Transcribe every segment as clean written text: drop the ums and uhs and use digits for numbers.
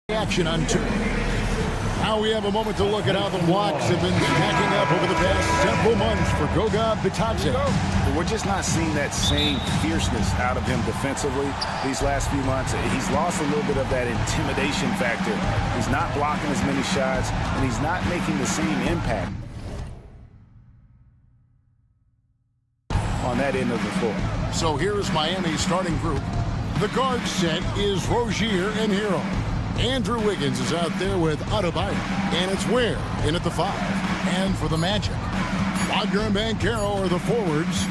Action on two. Now we have a moment to look at how the blocks have been stacking up over the past several months for Goga Bitadze. We're just not seeing that same fierceness out of him defensively these last few months. He's lost a little bit of that intimidation factor. He's not blocking as many shots, and he's not making the same impact on that end of the floor. So here's Miami's starting group. The guard set is Rozier and Hero. Andrew Wiggins is out there with Adebayo, and it's Ware in at the 5. And for the Magic, Wagner and Banchero are the forwards.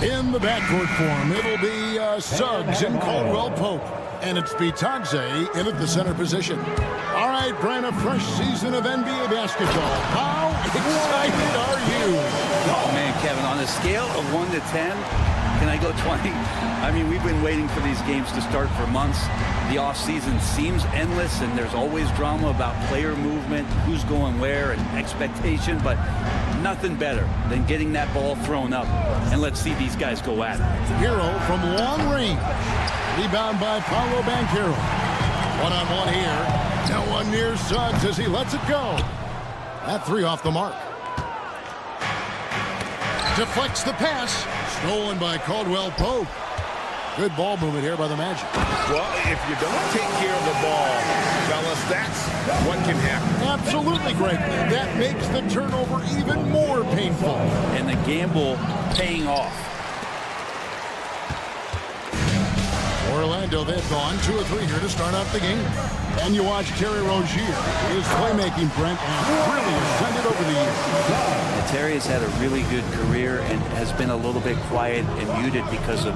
In the backcourt form, it'll be Suggs and Caldwell Pope, and it's Bitadze in at the center position. All right, Brian, a fresh season of NBA basketball. How excited are you? Oh, man, Kevin, on a scale of 1 to 10, can I go 20? I mean, we've been waiting for these games to start for months. The offseason seems endless, and there's always drama about player movement, who's going where, and expectation, but nothing better than getting that ball thrown up. And let's see these guys go at it. Hero from long range. Rebound by Paolo Banchero. One-on-one here. No one near Suggs as he lets it go. That 3 off the mark. Deflects the pass. Stolen by Caldwell Pope. Good ball movement here by the Magic. Well, if you don't take care of the ball, fellas, that's what can happen. Absolutely, Greg. That makes the turnover even more painful. And the gamble paying off. Orlando, they've gone 2 or 3 here to start out the game. And you watch Terry Rozier. His playmaking, Brent, has really ascended over the years. And Terry has had a really good career and has been a little bit quiet and muted because of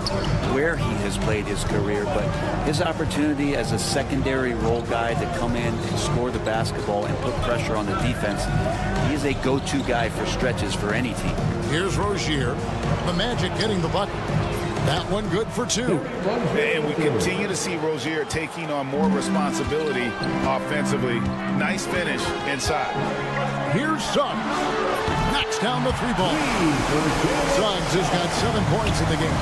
where he has played his career. But his opportunity as a secondary role guy to come in and score the basketball and put pressure on the defense, he is a go-to guy for stretches for any team. Here's Rozier. The Magic getting the bucket. That one good for 2. And we continue to see Rozier taking on more responsibility offensively. Nice finish inside. Here's Suggs. Knocks down the 3-ball. Suggs has got 7 points in the game.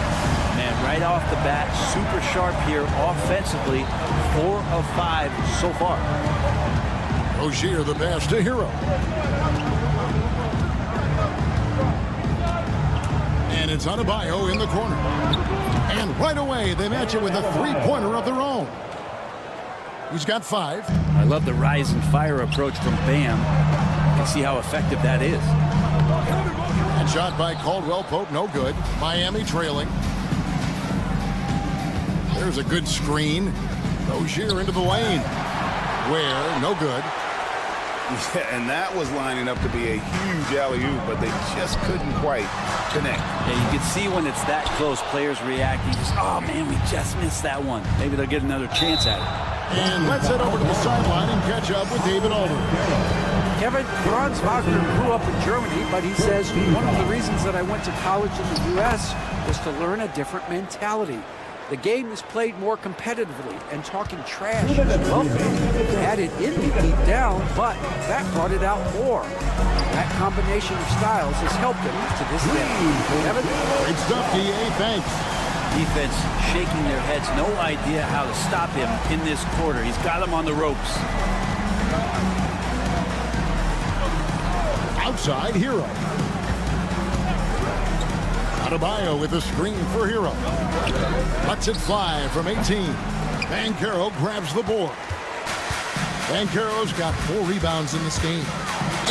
Man, right off the bat, super sharp here offensively. 4 of 5 so far. Rozier the pass to Hero. And it's Adebayo in the corner. And right away, they match it with a 3-pointer of their own. He's got 5. I love the rise and fire approach from Bam. You can see how effective that is. And shot by Caldwell Pope, no good. Miami trailing. There's a good screen. Rozier into the lane. Ware, no good. Yeah, and that was lining up to be a huge alley-oop, but they just couldn't quite connect. Yeah, you can see when it's that close, players reacting. Just, oh, man, we just missed that one. Maybe they'll get another chance at it. And let's head over to the sideline and catch up with David Alder. Kevin, Franz Wagner grew up in Germany, but he says one of the reasons that I went to college in the U.S. was to learn a different mentality. The game is played more competitively, and talking trash is welcome. Had it in me deep down, but that brought it out more. That combination of styles has helped him to this day. Kevin? Great stuff, D.A. Thanks. Defense shaking their heads, no idea how to stop him in this quarter. He's got him on the ropes. Outside, Hero. Adebayo with a screen for Hero. Lets it fly from 18. Banchero grabs the board. Banchero's got 4 rebounds in this game.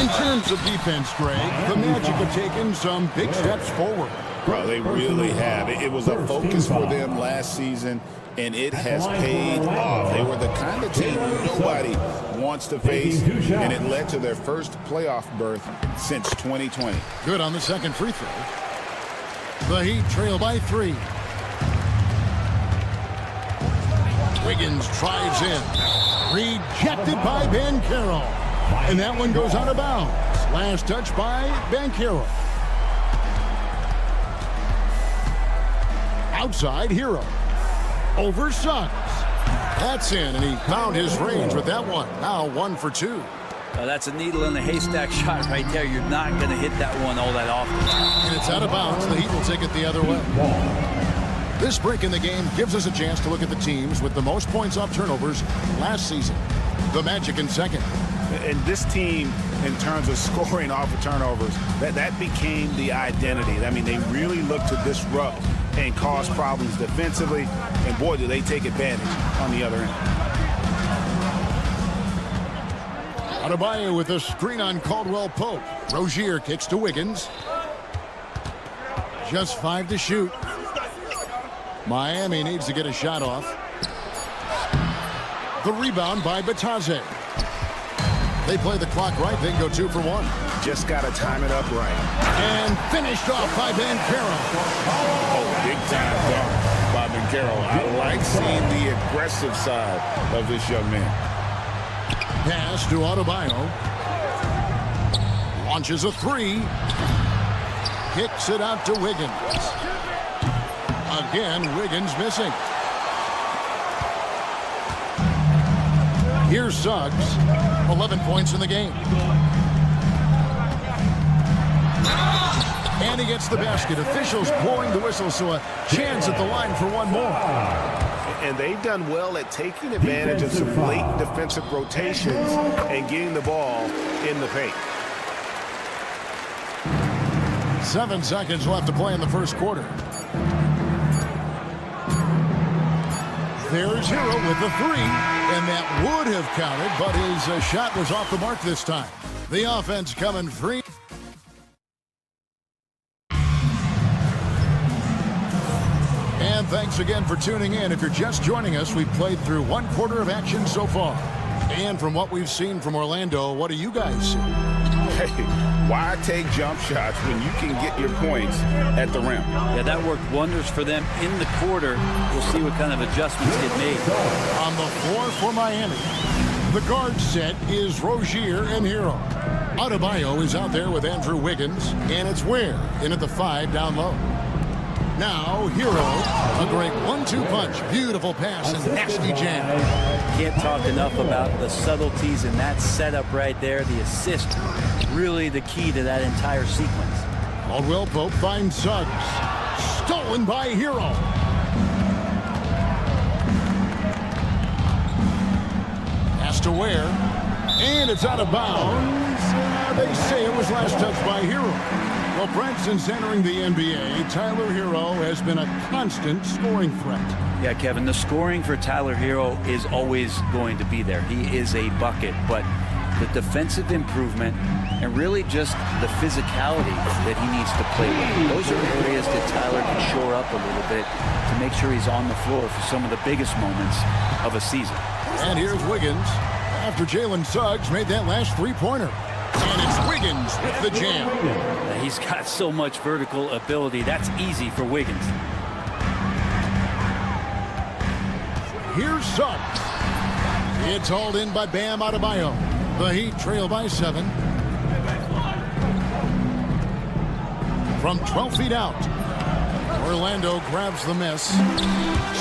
In terms of defense, Greg, the Magic have taken some big steps forward. Bro, they really have. It was a focus for them last season, and it has paid off. They were the kind of team nobody wants to face, and it led to their first playoff berth since 2020. Good on the second free throw. The Heat trail by 3. Wiggins drives in. Rejected by Banchero. And that one goes out of bounds. Last touch by Banchero. Outside, Hero. Over Suggs. That's in, and he found his range with that one. Now 1 for 2. That's a needle in the haystack shot right there. You're not going to hit that one all that often. And it's out of bounds. The Heat will take it the other way. This break in the game gives us a chance to look at the teams with the most points off turnovers last season. The Magic in second. And this team, in terms of scoring off of turnovers, that became the identity. I mean, they really look to disrupt and cause problems defensively. And boy, do they take advantage on the other end. Adebayo with a screen on Caldwell Pope. Rozier kicks to Wiggins. Just 5 to shoot. Miami needs to get a shot off. The rebound by Batadze. They play the clock right. They can go 2 for 1. Just got to time it up right. And finished off by Banchero. Oh, big time dunk by Banchero. I like seeing the aggressive side of this young man. Pass to Adebayo. Launches a 3. Kicks it out to Wiggins. Again, Wiggins missing. Here's Suggs. 11 points in the game. And he gets the basket. Officials blowing the whistle, so a chance at the line for one more. And they've done well at taking advantage of some late defensive rotations and getting the ball in the paint. 7 seconds left to play in the first quarter. There's Hero with the 3, and that would have counted, but his shot was off the mark this time. The offense coming free. And thanks again for tuning in. If you're just joining us, we've played through 1 quarter of action so far. And from what we've seen from Orlando, what do you guys see? Hey, why take jump shots when you can get your points at the rim? Yeah, that worked wonders for them in the quarter. We'll see what kind of adjustments get made. On the floor for Miami, the guard set is Rozier and Hero. Adebayo is out there with Andrew Wiggins, and it's Ware in at the 5 down low. Now, Hero, a great 1-2 punch. Beautiful pass and nasty jam. Can't talk enough about the subtleties in that setup right there. The assist, really the key to that entire sequence. Caldwell Pope finds Suggs. Stolen by Hero. Pass to Ware. And it's out of bounds. They say it was last touched by Hero. Well, Brent, since entering the NBA, Tyler Hero has been a constant scoring threat. Yeah, Kevin, the scoring for Tyler Hero is always going to be there. He is a bucket, but the defensive improvement and really just the physicality that he needs to play with. Those are areas that Tyler can shore up a little bit to make sure he's on the floor for some of the biggest moments of a season. And here's Wiggins after Jalen Suggs made that last 3-pointer. And it's Wiggins with the jam. He's got so much vertical ability. That's easy for Wiggins. Here's Suggs. It's hauled in by Bam Adebayo. The Heat trail by 7. From 12 feet out, Orlando grabs the miss.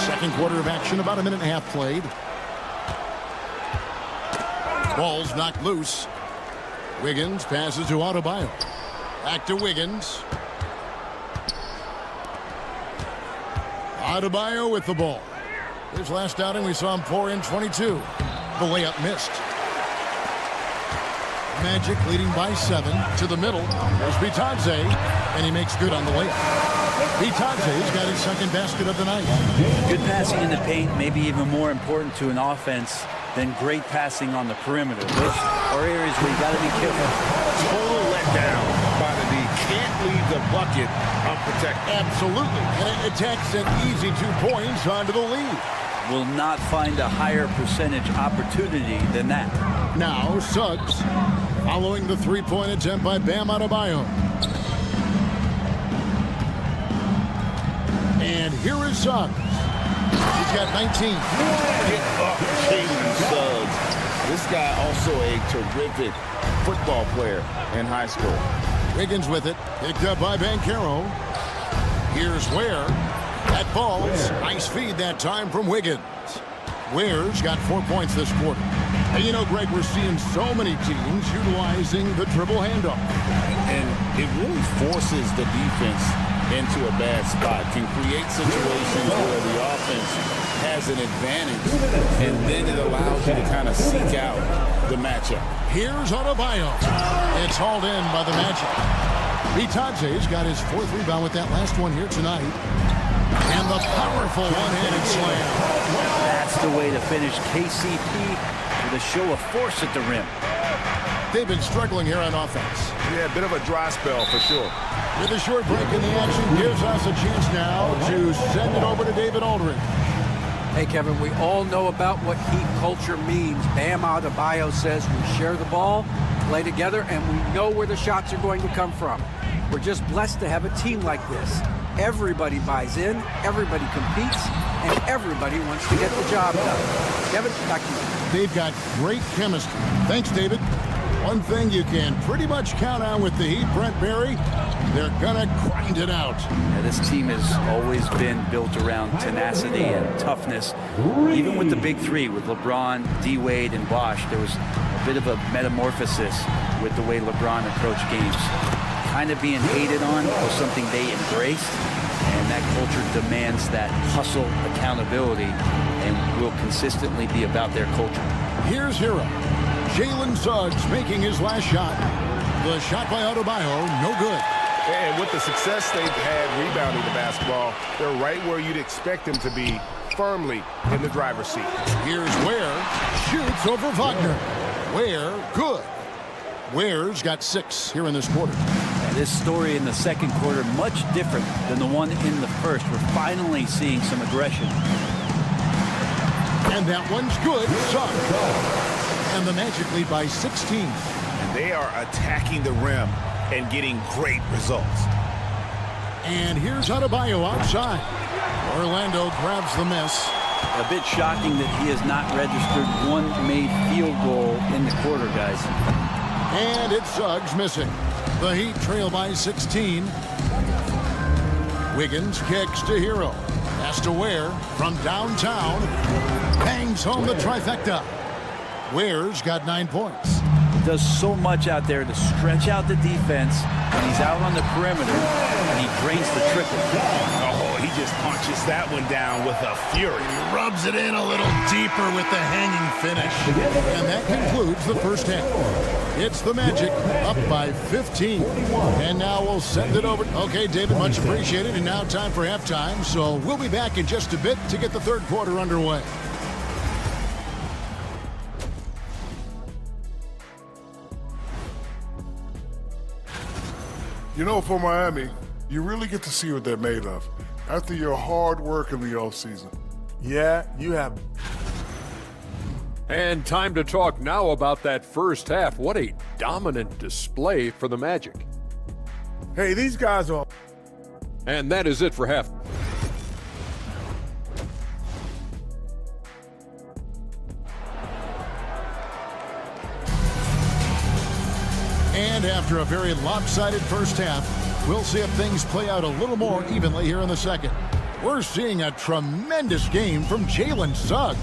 Second quarter of action, about a minute and a half played. Ball's knocked loose. Wiggins passes to Adebayo. Back to Wiggins. Adebayo with the ball. His last outing, we saw him pour in 22. The layup missed. Magic leading by 7 to the middle. There's Batadze, and he makes good on the layup. Batadze's got his second basket of the night. Good passing in the paint, maybe even more important to an offense than great passing on the perimeter. Those are areas where you got to be careful. Total letdown by the D. Can't leave the bucket unprotected. Absolutely. And it attacks an easy 2 points onto the lead. Will not find a higher percentage opportunity than that. Now Suggs following the 3-point attempt by Bam Adebayo. And here is Suggs. He's got 19. Get up, Jalen Suggs. This guy also a terrific football player in high school. Wiggins with it. Picked up by Banchero. Here's Ware. That falls. Nice feed that time from Wiggins. Ware's got 4 points this quarter. And you know, Greg, we're seeing so many teams utilizing the dribble handoff. And it really forces the defense into a bad spot. Can create situations where the offense has an advantage, and then it allows you to kind of seek out the matchup. Here's Adebayo. It's hauled in by the Magic. Itaje's got his 4th rebound with that last one here tonight. And the powerful one-handed slam. That's the way to finish KCP with a show of force at the rim. They've been struggling here on offense. Yeah, a bit of a dry spell for sure. With a short break in the action, gives us a chance now to send it over to David Aldridge. Hey, Kevin, we all know about what Heat culture means. Bam Adebayo says we share the ball, play together, and we know where the shots are going to come from. We're just blessed to have a team like this. Everybody buys in, everybody competes, and everybody wants to get the job done. Kevin, back to you. They've got great chemistry. Thanks, David. One thing you can pretty much count on with the Heat, Brent Barry, they're gonna grind it out. Yeah, this team has always been built around tenacity and toughness. Even with the big three, with LeBron, D-Wade, and Bosh, there was a bit of a metamorphosis with the way LeBron approached games. Kind of being hated on was something they embraced, and that culture demands that hustle, accountability, and will consistently be about their culture. Here's Hero. Jalen Suggs making his last shot. The shot by Adebayo, no good. And with the success they've had rebounding the basketball, they're right where you'd expect them to be, firmly in the driver's seat. Here's Ware. Shoots over Wagner. Ware, good. Ware's got 6 here in this quarter. This story in the second quarter, much different than the one in the first. We're finally seeing some aggression. And that one's good. Suggs. And the Magic lead by 16. And they are attacking the rim and getting great results. And here's Adebayo outside. Orlando grabs the miss. A bit shocking that he has not registered one made field goal in the quarter, guys. And it's Suggs missing. The Heat trail by 16. Wiggins kicks to Hero. Pass to Ware from downtown. Bangs home the trifecta. Ware's got 9 points. Does so much out there to stretch out the defense when he's out on the perimeter, and he drains the triple. Oh, he just punches that one down with a fury. Rubs it in a little deeper with the hanging finish. And that concludes the first half. It's the Magic up by 15. And now we'll send it over. Okay, David, much appreciated. And now time for halftime. So we'll be back in just a bit to get the third quarter underway. You know, for Miami, you really get to see what they're made of after your hard work in the offseason. Yeah, you have. And time to talk now about that first half. What a dominant display for the Magic. Hey, these guys are. And that is it for half. And after a very lopsided first half, we'll see if things play out a little more evenly here in the second. We're seeing a tremendous game from Jalen Suggs.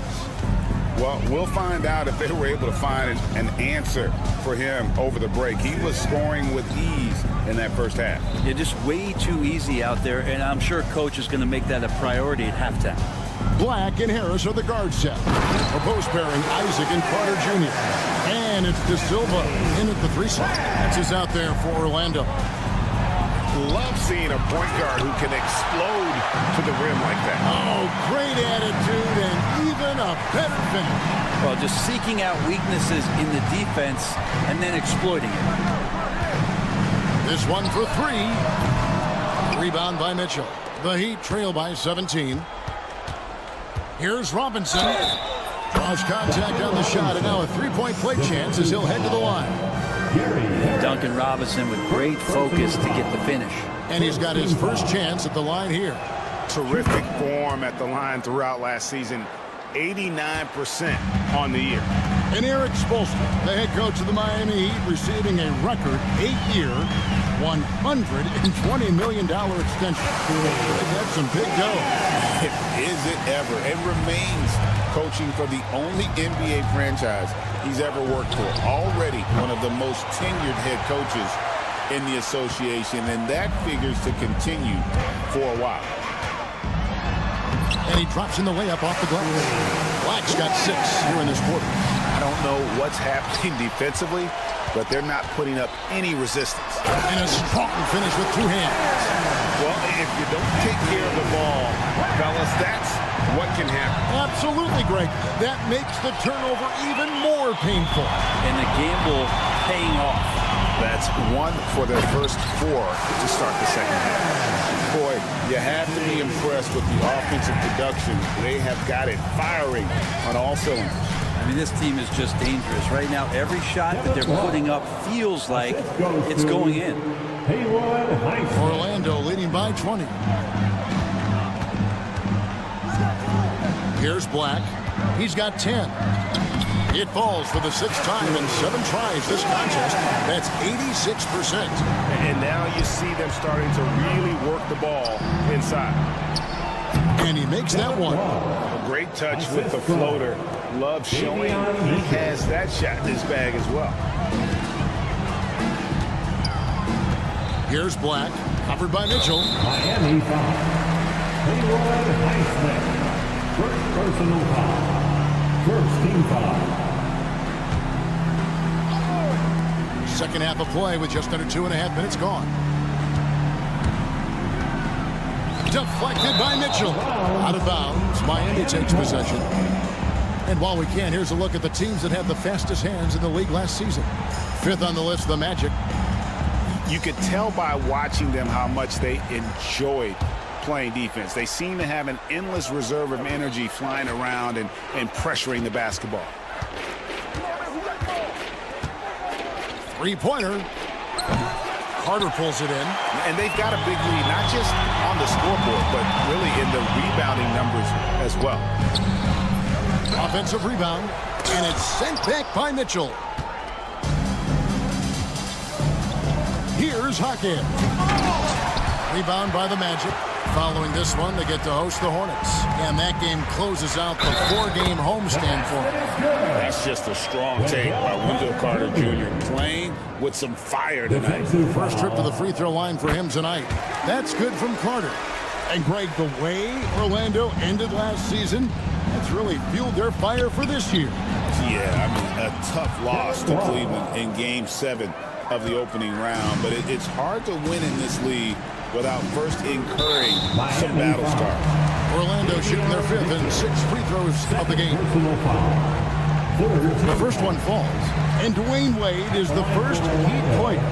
Well, we'll find out if they were able to find an answer for him over the break. He was scoring with ease in that first half. Yeah, just way too easy out there, and I'm sure Coach is going to make that a priority at halftime. Black and Harris are the guard set. A post pairing, Isaac and Carter Jr. And it's De Silva in at the 3 slot. That's his out there for Orlando. Love seeing a point guard who can explode to the rim like that. Oh, great attitude and even a better finish. Well, just seeking out weaknesses in the defense and then exploiting it. This one for 3. Rebound by Mitchell. The Heat trail by 17. Here's Robinson. Draws contact on the shot, and now a 3-point play chance as he'll head to the line. Duncan Robinson with great focus to get the finish. And he's got his first chance at the line here. terrific form at the line throughout last season. 89% on the year. And Eric Spoelstra, the head coach of the Miami Heat, receiving a record 8-year, $120 million extension. That's some big dough. Is it ever? And remains coaching for the only NBA franchise he's ever worked for. Already one of the most tenured head coaches in the association, and that figures to continue for a while. And he drops in the layup off the glass. Black's got 6 here in this quarter. I don't know what's happening defensively, but they're not putting up any resistance. And a strong finish with 2 hands. Well, if you don't take care of the ball, fellas, that's what can happen. Absolutely, Greg. That makes the turnover even more painful. And the gamble paying off. That's 1 for their first 4 to start the second half. Boy, you have to be impressed with the offensive production. They have got it firing on all cylinders. I mean, this team is just dangerous. Right now, every shot that they're putting up feels like it's going in. Orlando leading by 20. Here's Black. He's got 10. It falls for the 6th time in 7 tries this contest. That's 86%. And now you see them starting to really work the ball inside. And he makes that one. A great touch with the floater. Love showing he has that shot in his bag as well. Here's Black, covered by Mitchell. Miami foul. Haywood Highsmith. First personal foul. First team foul. Second half of play with just under 2.5 minutes gone. Deflected by Mitchell. Out of bounds. Miami takes possession. And while we can, here's a look at the teams that had the fastest hands in the league last season. 5th on the list, the Magic. You could tell by watching them how much they enjoyed playing defense. They seem to have an endless reserve of energy flying around and pressuring the basketball. 3-pointer. Carter pulls it in. And they've got a big lead, not just on the scoreboard, but really in the rebounding numbers as well. Offensive rebound. And it's sent back by Mitchell. Here's Hackett. Rebound by the Magic. Following this one, they get to host the Hornets. And that game closes out the 4-game homestand for them. That's just a strong take by Wendell Carter Jr. playing with some fire tonight. First trip to the free throw line for him tonight. That's good from Carter. And Greg, the way Orlando ended last season, that's really fueled their fire for this year. Yeah, I mean, a tough loss to Cleveland in Game 7 of the opening round. But it's hard to win in this league without first incurring some battle scars. Orlando shooting their 5th and 6th free throws of the game. The first one falls. And Dwayne Wade is the first Heat player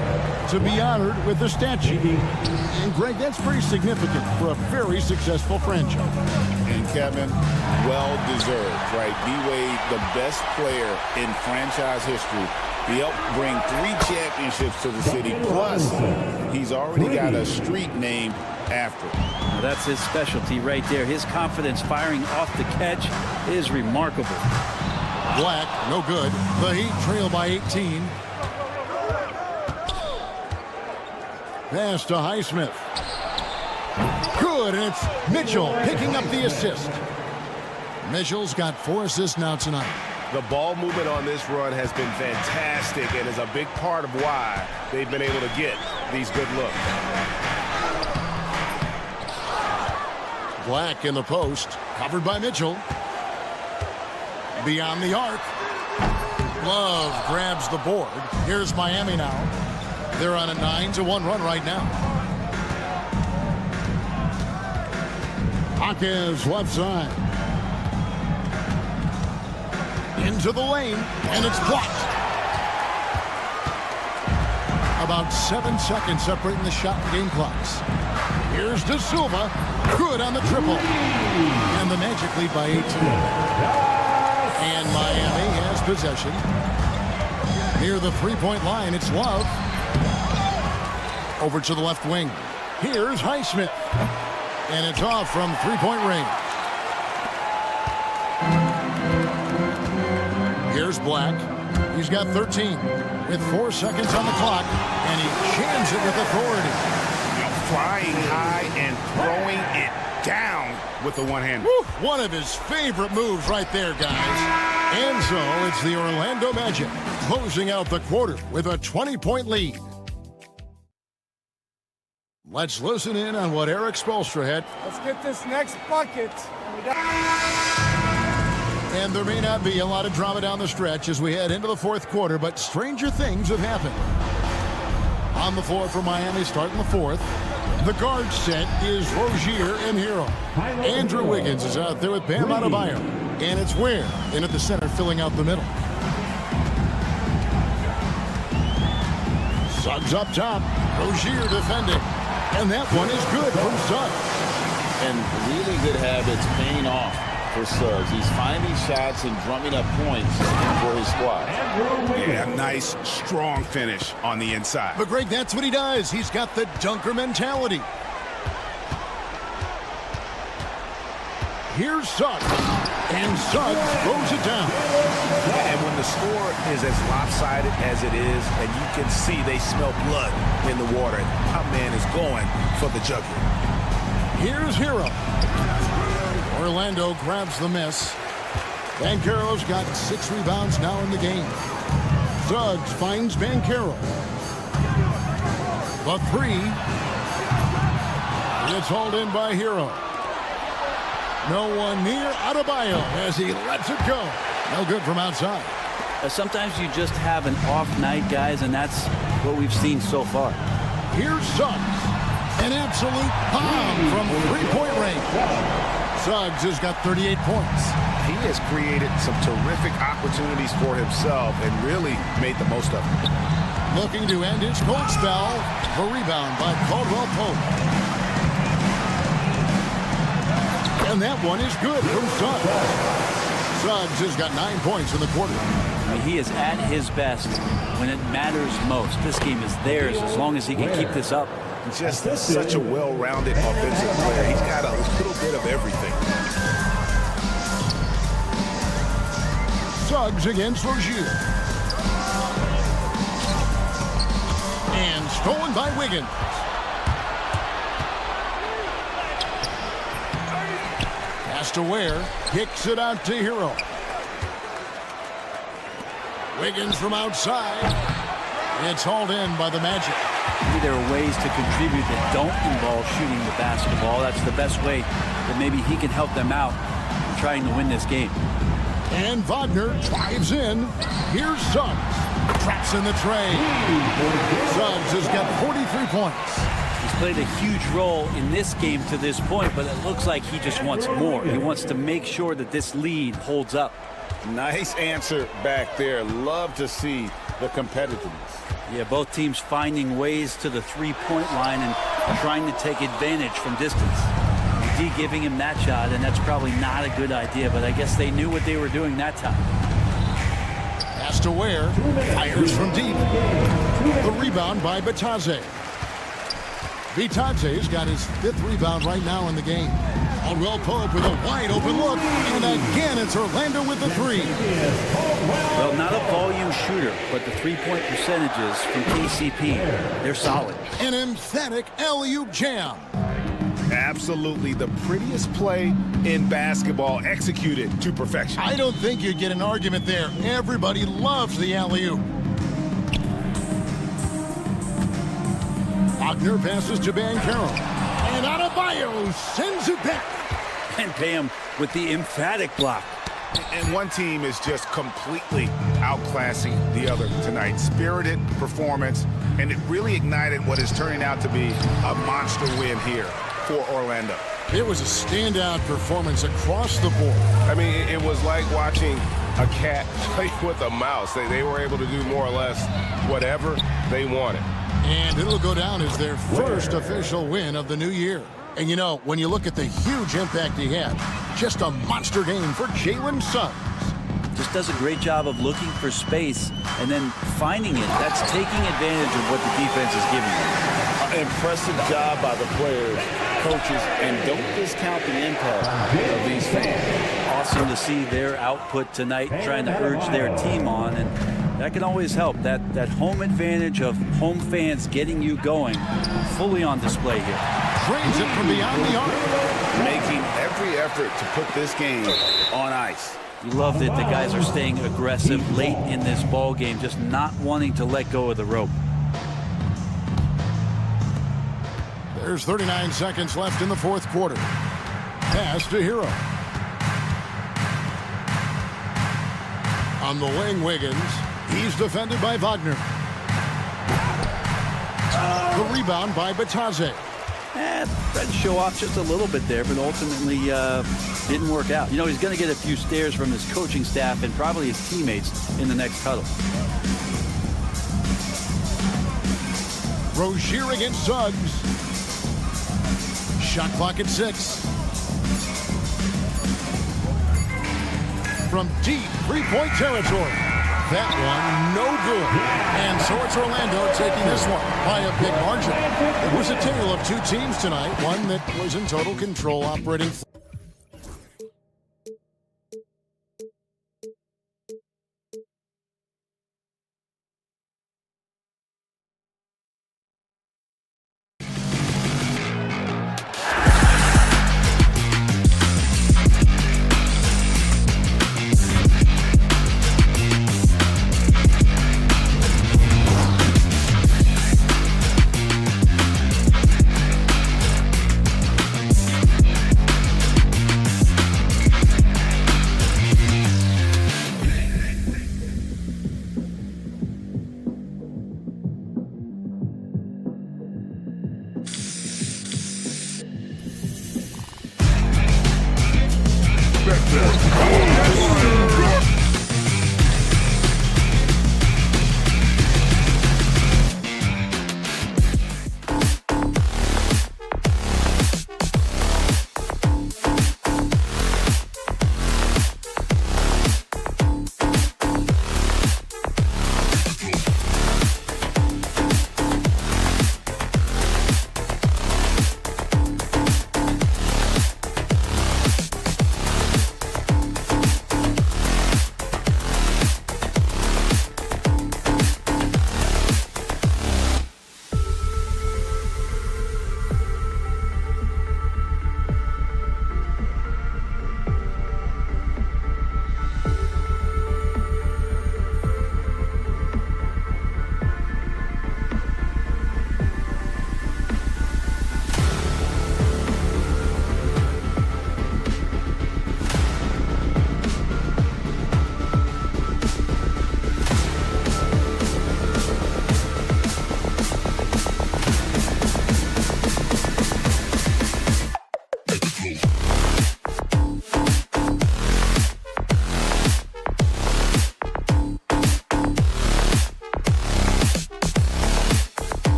to be honored with the statue. And Greg, that's pretty significant for a very successful franchise. And Kevin, well-deserved, right? D-Wade, the best player in franchise history. He helped bring 3 championships to the city. Plus, he's already got a street named after him. Well, that's his specialty right there. His confidence firing off the catch is remarkable. Black, no good. The Heat trail by 18. Pass to Highsmith. Good, and it's Mitchell picking up the assist. Mitchell's got 4 assists now tonight. The ball movement on this run has been fantastic and is a big part of why they've been able to get these good looks. Black in the post, covered by Mitchell. Beyond the arc. Love grabs the board. Here's Miami now. They're on a 9-1 run right now. Hawkins left side. Into the lane, and it's blocked. About 7 seconds separating the shot and game clocks. Here's De Silva. Good on the triple. And the Magic lead by 18. And Miami has possession. Near the 3-point line, it's Love. Over to the left wing. Here's Highsmith. And it's off from three-point range. Here's Black. He's got 13 with 4 seconds on the clock, and he jams it with authority. Flying high and throwing it down with the one-hander. One of his favorite moves right there, guys. And so it's the Orlando Magic closing out the quarter with a 20-point lead. Let's listen in on what Eric Spoelstra had. Let's get this next bucket. And there may not be a lot of drama down the stretch as we head into the fourth quarter, but stranger things have happened. On the floor for Miami starting the fourth. The guard set is Rozier and Hero. Andrew Wiggins is out there with Bam Adebayo. And it's Ware in at the center filling out the middle. Suggs up top. Rozier defending. And that one is good from Suggs. And really good habits paying off for Suggs. He's finding shots and drumming up points for his squad. Yeah, nice, strong finish on the inside. But Greg, that's what he does. He's got the dunker mentality. Here's Suggs. And Suggs throws it down. And when the score is as lopsided as it is, and you can see they smell blood in the water, my man is going for the jugular. Here's Hero. Orlando grabs the miss. Banchero's got 6 rebounds now in the game. Suggs finds Banchero. The three. It's hauled in by Hero. No one near Adebayo as he lets it go. No good from outside. Sometimes you just have an off night, guys, and that's what we've seen so far. Here's Suggs. An absolute bomb from three-point range. Suggs has got 38 points. He has created some terrific opportunities for himself and really made the most of it. Looking to end his cold spell. The rebound by Caldwell Pope. And that one is good from Suggs. Suggs has got 9 points in the quarter. I mean, he is at his best when it matters most. This game is theirs as long as he can keep this up. Just such a well-rounded offensive player. He's got a little bit of everything. Suggs against Rozier. And stolen by Wiggins. Pass to Ware. Kicks it out to Hero. Wiggins from outside. It's hauled in by the Magic. Maybe there are ways to contribute that don't involve shooting the basketball. That's the best way that maybe he can help them out trying to win this game. And Wagner drives in. Here's Suggs. Traps in the tray. Suggs has got 43 points. He's played a huge role in this game to this point, but it looks like he just wants more. He wants to make sure that this lead holds up. Nice answer back there. Love to see the competitiveness. Yeah, both teams finding ways to the three-point line and trying to take advantage from distance. D giving him that shot, and that's probably not a good idea, but I guess they knew what they were doing that time. Pass to Ware. Fires from deep. The rebound by Bitadze. Bitadze's got his 5th rebound right now in the game. Caldwell Pope with a wide open look, and again it's Orlando with the three. Well, not a volume shooter, but the three-point percentages from KCP, they're solid. An emphatic alley-oop jam. Absolutely the prettiest play in basketball, executed to perfection. I don't think you'd get an argument there. Everybody loves the alley-oop. Wagner passes to Banchero. And Adebayo sends it back. And Bam with the emphatic block. And one team is just completely outclassing the other tonight. Spirited performance, and it really ignited what is turning out to be a monster win here for Orlando. It was a standout performance across the board. I mean, it was like watching a cat play with a mouse. They were able to do more or less whatever they wanted. And it'll go down as their first official win of the new year. And you know, when you look at the huge impact he had, just a monster game for Jalen Suggs. Just does a great job of looking for space and then finding it. That's taking advantage of what the defense is giving him. Impressive job by the players coaches, and don't discount the impact of these fans. Awesome to see their output tonight, trying to urge their team on, and that can always help. That home advantage of home fans getting you going, fully on display here. Drains it from beyond the arc. Making every effort to put this game on ice. You love that the guys are staying aggressive late in this ball game, just not wanting to let go of the rope. There's 39 seconds left in the fourth quarter. Pass to Hero. On the wing, Wiggins. He's defended by Wagner. The rebound by Batadze. Tried to show off just a little bit there, but ultimately didn't work out. You know, he's going to get a few stares from his coaching staff and probably his teammates in the next huddle. Rozier against Suggs. Shot clock at 6. From deep three-point territory. That one, no good. And so it's Orlando taking this one by a big margin. It was a tale of two teams tonight, one that was in total control operating.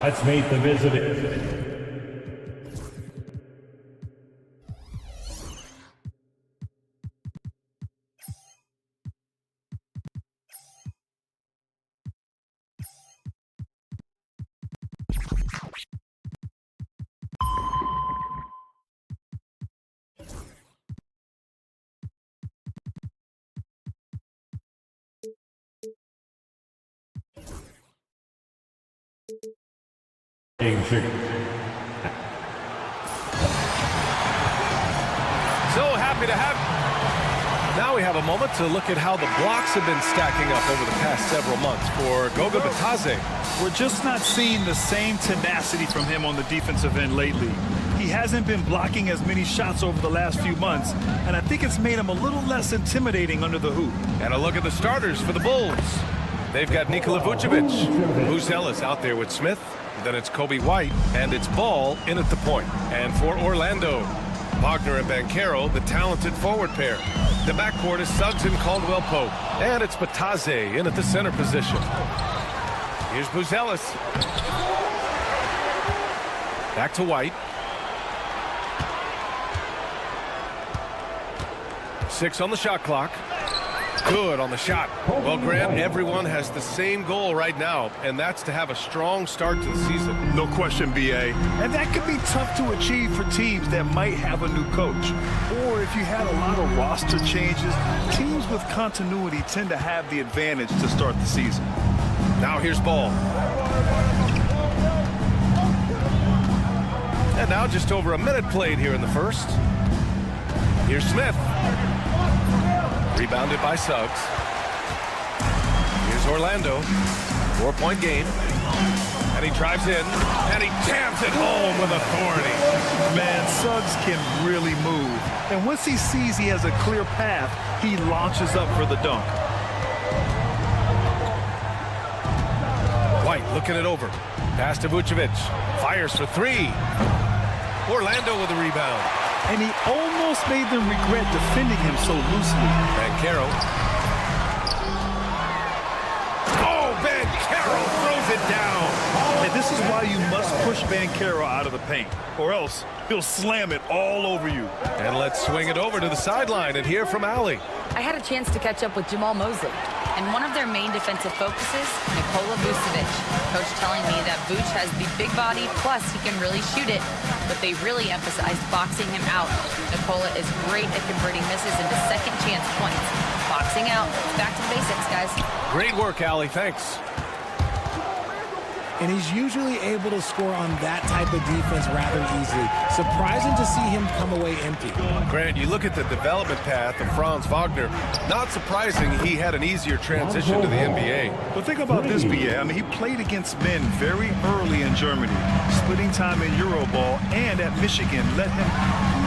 Let's meet the visitors. So happy to have. Now we have a moment to look at how the blocks have been stacking up over the past several months for Goga Bitadze. We're just not seeing the same tenacity from him on the defensive end lately. He hasn't been blocking as many shots over the last few months, and I think it's made him a little less intimidating under the hoop. And a look at the starters for the Bulls. They've got Nikola Vucevic, Buzelis out there with Smith. Then it's Kobe White, and it's Ball in at the point. And for Orlando, Wagner and Banchero, the talented forward pair. The backcourt is Suggs and Caldwell Pope. And it's Bitadze in at the center position. Here's Buzelis. Back to White. 6 on the shot clock. Good on the shot. Well, Grant, everyone has the same goal right now, and that's to have a strong start to the season. No question, B.A. And that could be tough to achieve for teams that might have a new coach. Or if you had a lot of roster changes, teams with continuity tend to have the advantage to start the season. Now here's Ball. And now just over a minute played here in the first. Here's Smith. Rebounded by Suggs. Here's Orlando. 4-point game. And he drives in. And he jams it home with authority. Man, Suggs can really move. And once he sees he has a clear path, he launches up for the dunk. White looking it over. Pass to Vucevic. Fires for 3. Orlando with a rebound. And he almost made them regret defending him so loosely. Banchero. Oh, Banchero throws it down. And this is why you must push Banchero out of the paint, or else he'll slam it all over you. And let's swing it over to the sideline and hear from Allie. I had a chance to catch up with Jamal Mosley, and one of their main defensive focuses, Nikola Vucevic. Coach telling me that Vuce has the big body, plus he can really shoot it, but they really emphasized boxing him out. Nikola is great at converting misses into second chance points. Boxing out, back to the basics, guys. Great work, Allie. Thanks. And he's usually able to score on that type of defense rather easily. Surprising to see him come away empty. Grant, you look at the development path of Franz Wagner. Not surprising he had an easier transition to the NBA. Well, think about this, B.A. I mean, he played against men very early in Germany, splitting time in Euroball, and at Michigan let him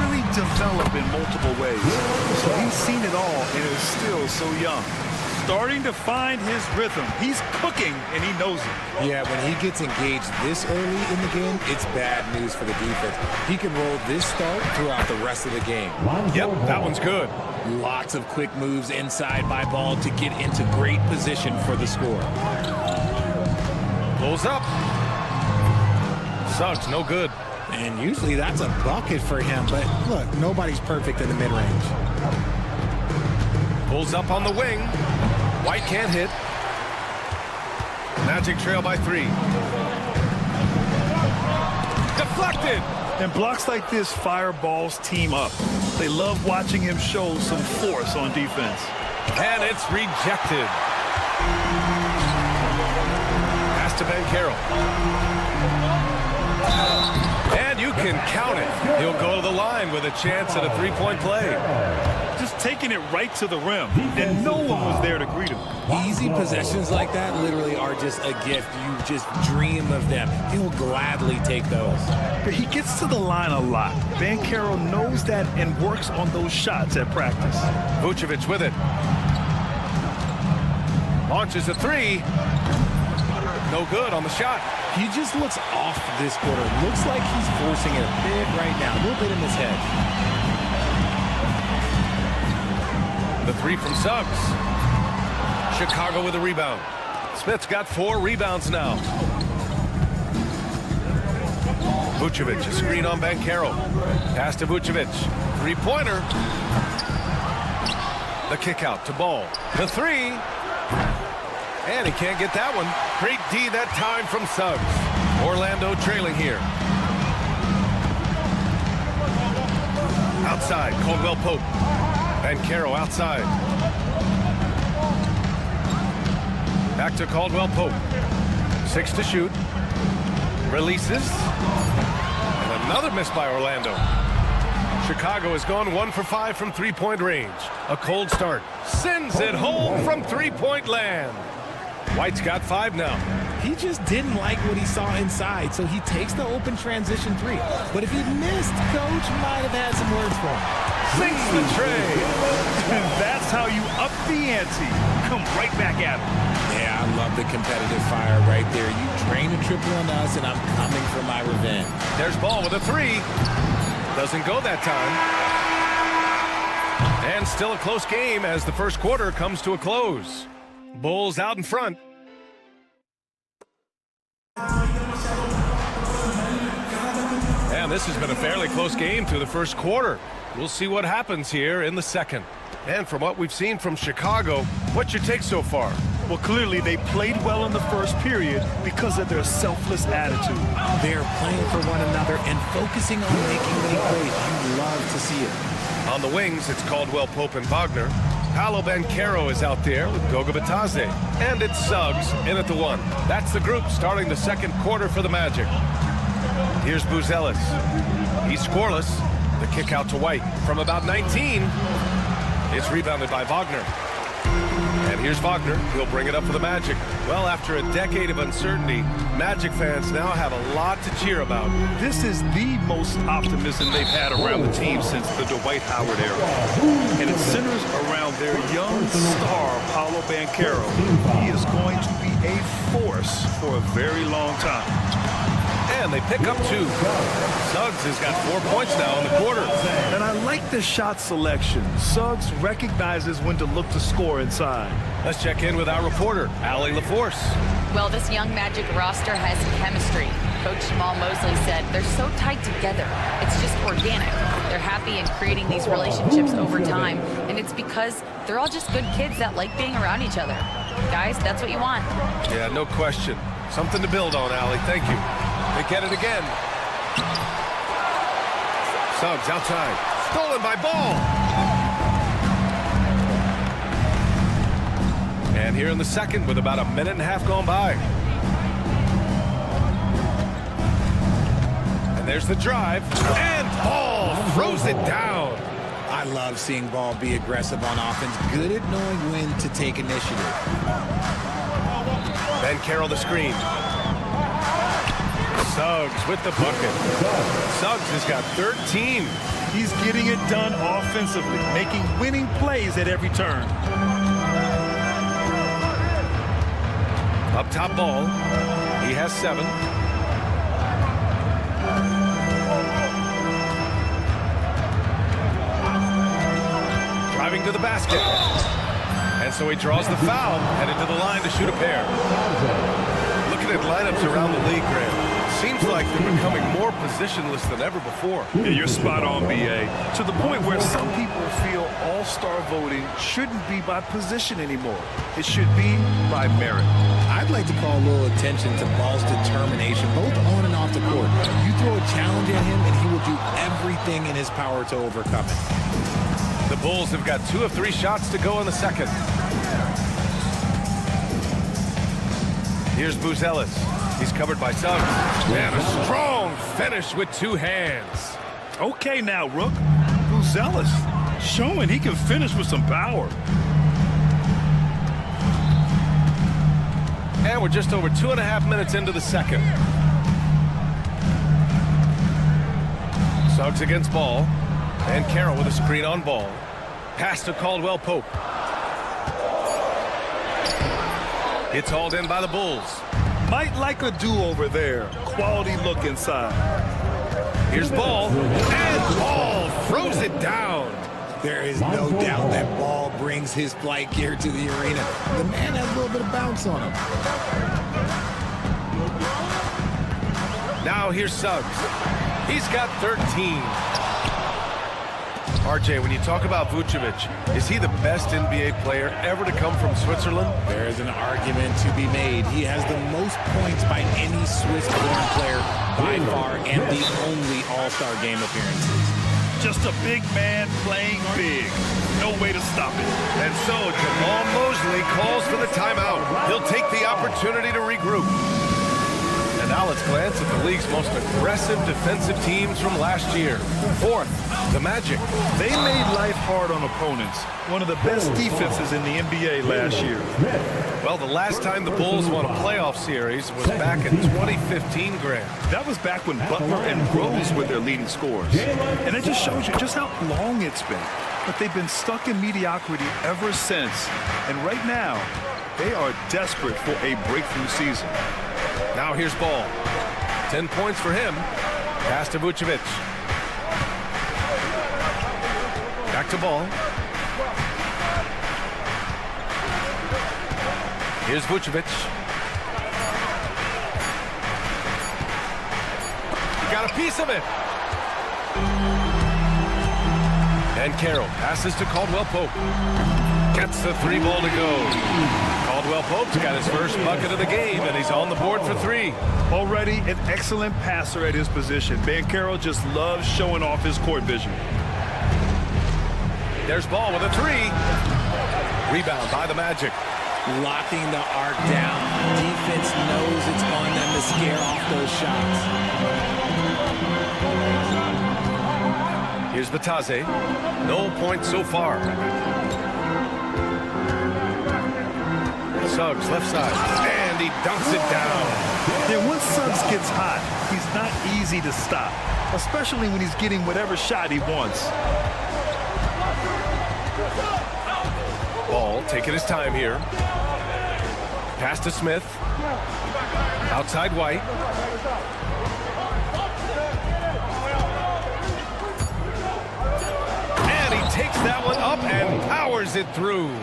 really develop in multiple ways. So he's seen it all and is still so young. Starting to find his rhythm. He's cooking, and he knows it. Yeah, when he gets engaged this early in the game, it's bad news for the defense. He can roll this start throughout the rest of the game. Yep, that one's good. Lots of quick moves inside by Ball to get into great position for the score. Pulls up. Suggs, no good. And usually that's a bucket for him, but look, nobody's perfect in the mid-range. Pulls up on the wing. White can't hit. Magic trail by 3. Deflected. And blocks like this fire Ball's team up. They love watching him show some force on defense. And it's rejected. Pass to Banchero. And you can count it. He'll go to the line with a chance at a 3-point play. Just taking it right to the rim, and no one was there to greet him. Easy possessions like that literally are just a gift. You just dream of them. He'll gladly take those. But he gets to the line a lot. Banchero knows that and works on those shots at practice. Vucevic with it. Launches a 3. No good on the shot. He just looks off this quarter. Looks like he's forcing it a bit right now. A little bit in his head. The 3 from Suggs. Chicago with a rebound. Smith's got 4 rebounds now. Vucevic, a screen on Banchero. Pass to Vucevic. Three-pointer. The kick out to Ball. The three. And he can't get that one. Great D that time from Suggs. Orlando trailing here. Outside, Caldwell Pope. Banchero outside. Back to Caldwell Pope. 6 to shoot. Releases. And another miss by Orlando. Chicago has gone 1 for 5 from three-point range. A cold start. Sends it home from three-point land. White's got 5 now. He just didn't like what he saw inside, so he takes the open transition three. But if he missed, Coach might have had some words for him. Sinks the tray. And that's how you up the ante. Come right back at him. Yeah, I love the competitive fire right there. You drain a triple on us, and I'm coming for my revenge. There's Ball with a three. Doesn't go that time. And still a close game as the first quarter comes to a close. Bulls out in front. And this has been a fairly close game through the first quarter. We'll see what happens here in the second. And from what we've seen from Chicago, what's your take so far? Well, clearly they played well in the first period because of their selfless attitude. They're playing for one another and focusing on making winning plays. You love to see it. On the wings, it's Caldwell Pope and Wagner. Paolo Banchero is out there with Goga Bitadze. And it's Suggs in at the 1. That's the group starting the second quarter for the Magic. Here's Buzelis. He's scoreless. The kick out to White from about 19. It's rebounded by Wagner. And here's Wagner. He'll bring it up for the Magic. Well, after a decade of uncertainty, Magic fans now have a lot to cheer about. This is the most optimism they've had around the team since the Dwight Howard era. And it centers around their young star, Paolo Banchero. He is going to be a force for a very long time. And they pick up 2. Suggs has got 4 points now in the quarter. And I like the shot selection. Suggs recognizes when to look to score inside. Let's check in with our reporter, Allie LaForce. Well, this young Magic roster has chemistry. Coach Jamal Mosley said they're so tight together. It's just organic. They're happy in creating these relationships over time, and it's because they're all just good kids that like being around each other. Guys, that's what you want. Yeah, no question. Something to build on, Allie. Thank you. They get it again. Suggs outside. Stolen by Ball. And here in the second with about a minute and a half gone by. And there's the drive. And Ball throws it down. I love seeing Ball be aggressive on offense. Good at knowing when to take initiative. Banchero the screen. Suggs with the bucket. Suggs has got 13. He's getting it done offensively, making winning plays at every turn. Up top Ball. He has 7. Driving to the basket. And so he draws the foul, headed to the line to shoot a pair. Looking at lineups around the league, Graham. Seems like they're becoming more positionless than ever before. Yeah, you're spot on, B.A. To the point where some people feel all-star voting shouldn't be by position anymore. It should be by merit. I'd like to call a little attention to Ball's determination, both on and off the court. You throw a challenge at him, and he will do everything in his power to overcome it. The Bulls have got 2 of 3 shots to go in the second. Here's Buzelis. He's covered by Suggs. And a strong finish with 2 hands. Okay now, Rook. Buzelis showing he can finish with some power. And we're just over 2.5 minutes into the second. Suggs against Ball. And Carroll with a screen on Ball. Pass to Caldwell Pope. It's hauled in by the Bulls. Might like a do-over there. Quality look inside. Here's Ball. And Ball throws it down. There is no doubt that Ball brings his flight gear to the arena. The man has a little bit of bounce on him. Now here's Suggs. He's got 13. RJ, when you talk about Vucevic, is he the best NBA player ever to come from Switzerland? There is an argument to be made. He has the most points by any Swiss-born player by far and the only All-Star game appearances. Just a big man playing big. No way to stop it. And so Jamal Mosley calls for the timeout. He'll take the opportunity to regroup. And now let's glance at the league's most aggressive defensive teams from last year. Fourth, the Magic. They made life hard on opponents. One of the best defenses in the NBA last year. Well, the last time the Bulls won a playoff series was back in 2015, Grant. That was back when Butler and Rose were their leading scorers. And it just shows you just how long it's been. But they've been stuck in mediocrity ever since. And right now, they are desperate for a breakthrough season. Now here's Ball. 10 points for him. Pass to Vucevic. Back to Ball. Here's Vucevic. Got a piece of it. And Carroll passes to Caldwell Pope. Gets the 3 ball to go. Caldwell Pope's got his first bucket of the game, and he's on the board for 3. Already an excellent passer at his position. Carroll just loves showing off his court vision. There's Ball with a 3. Rebound by the Magic. Locking the arc down. Defense knows it's on them to scare off those shots. Here's Batase. No points so far. Suggs left side, and he dunks it down. Yeah, once Suggs gets hot, he's not easy to stop, especially when he's getting whatever shot he wants. Ball taking his time here. Pass to Smith. Outside White. And he takes that one up and powers it through.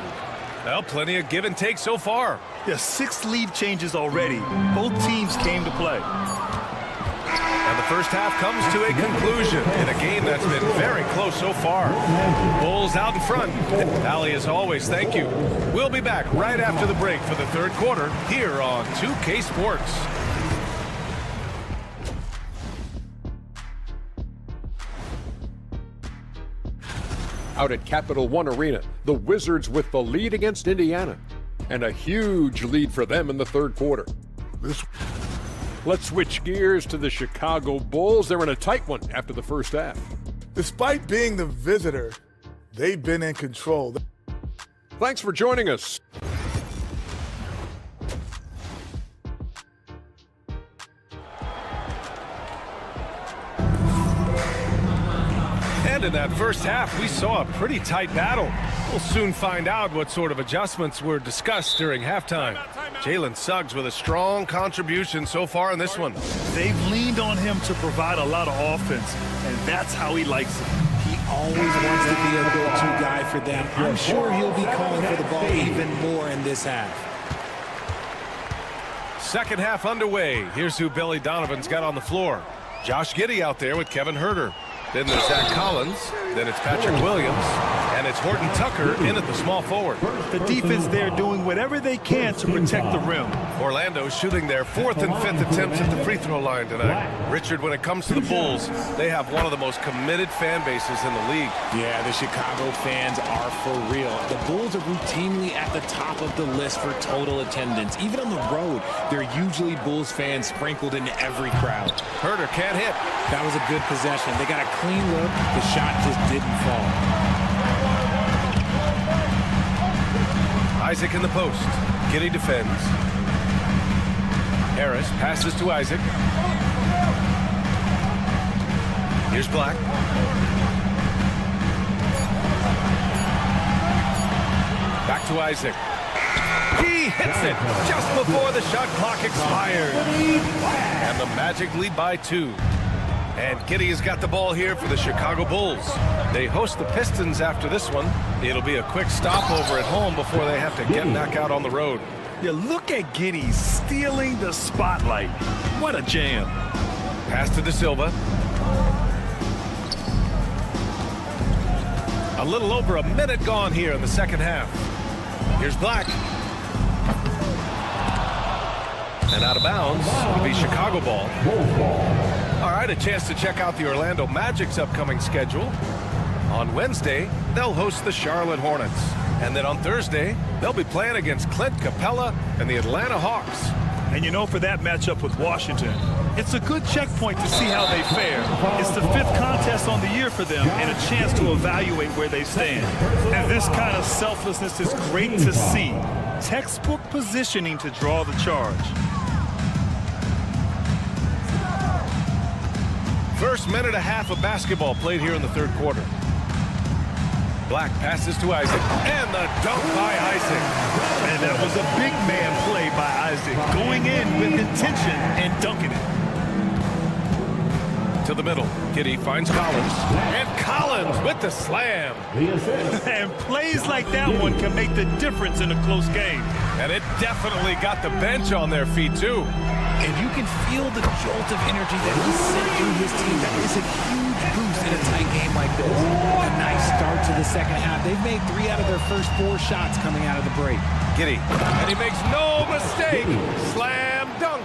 Well, plenty of give and take so far. Yeah, 6 lead changes already. Both teams came to play. And the first half comes to a conclusion in a game that's been very close so far. Bulls out in front. Allie, as always, thank you. We'll be back right after the break for the third quarter here on 2K Sports. Out at Capital One Arena, the Wizards with the lead against Indiana. And a huge lead for them in the third quarter. Let's switch gears to the Chicago Bulls. They're in a tight one after the first half. Despite being the visitor, they've been in control. Thanks for joining us. And in that first half, we saw a pretty tight battle. We'll soon find out what sort of adjustments were discussed during halftime. Jalen Suggs with a strong contribution so far in this one. They've leaned on him to provide a lot of offense, and that's how he likes it. He always wants to be a go-to guy for them. I'm sure he'll be calling for the ball even more in this half. Second half underway. Here's who Billy Donovan's got on the floor. Josh Giddey out there with Kevin Huerter. Then there's Zach Collins. Then it's Patrick Williams. And it's Horton Tucker in at the small forward. The defense there doing whatever they can to protect the rim. Orlando shooting their 4th and 5th attempts at the free throw line tonight. Richard, when it comes to the Bulls, they have one of the most committed fan bases in the league. Yeah, the Chicago fans are for real. The Bulls are routinely at the top of the list for total attendance. Even on the road, there are usually Bulls fans sprinkled into every crowd. Huerter can't hit. That was a good possession. They got a clean look. The shot just didn't fall. Isaac in the post. Giddey defends. Harris passes to Isaac. Here's Black. Back to Isaac. He hits it just before the shot clock expired. And the Magic lead by 2. And Giddey has got the ball here for the Chicago Bulls. They host the Pistons after this one. It'll be a quick stopover at home before they have to get back out on the road. Yeah, look at Giddey stealing the spotlight. What a jam. Pass to De Silva. A little over a minute gone here in the second half. Here's Black. And out of bounds. It'll be Chicago ball. All right, a chance to check out the Orlando Magic's upcoming schedule. On Wednesday, they'll host the Charlotte Hornets. And then on Thursday, they'll be playing against Clint Capella and the Atlanta Hawks. And you know, for that matchup with Washington, it's a good checkpoint to see how they fare. It's the 5th contest on the year for them and a chance to evaluate where they stand. And this kind of selflessness is great to see. Textbook positioning to draw the charge. First minute and a half of basketball played here in the third quarter. Black passes to Isaac, and the dunk by Isaac. And that was a big man play by Isaac, going in with intention and dunking it. To the middle, Giddey finds Collins, and Collins with the slam. And plays like that one can make the difference in a close game. And it definitely got the bench on their feet, too. And you can feel the jolt of energy that he sent through his team. That is a huge boost in a tight game like this. A nice start to the second half. They've made 3 out of their first 4 shots coming out of the break. Giddey, and he makes no mistake. Slam dunk.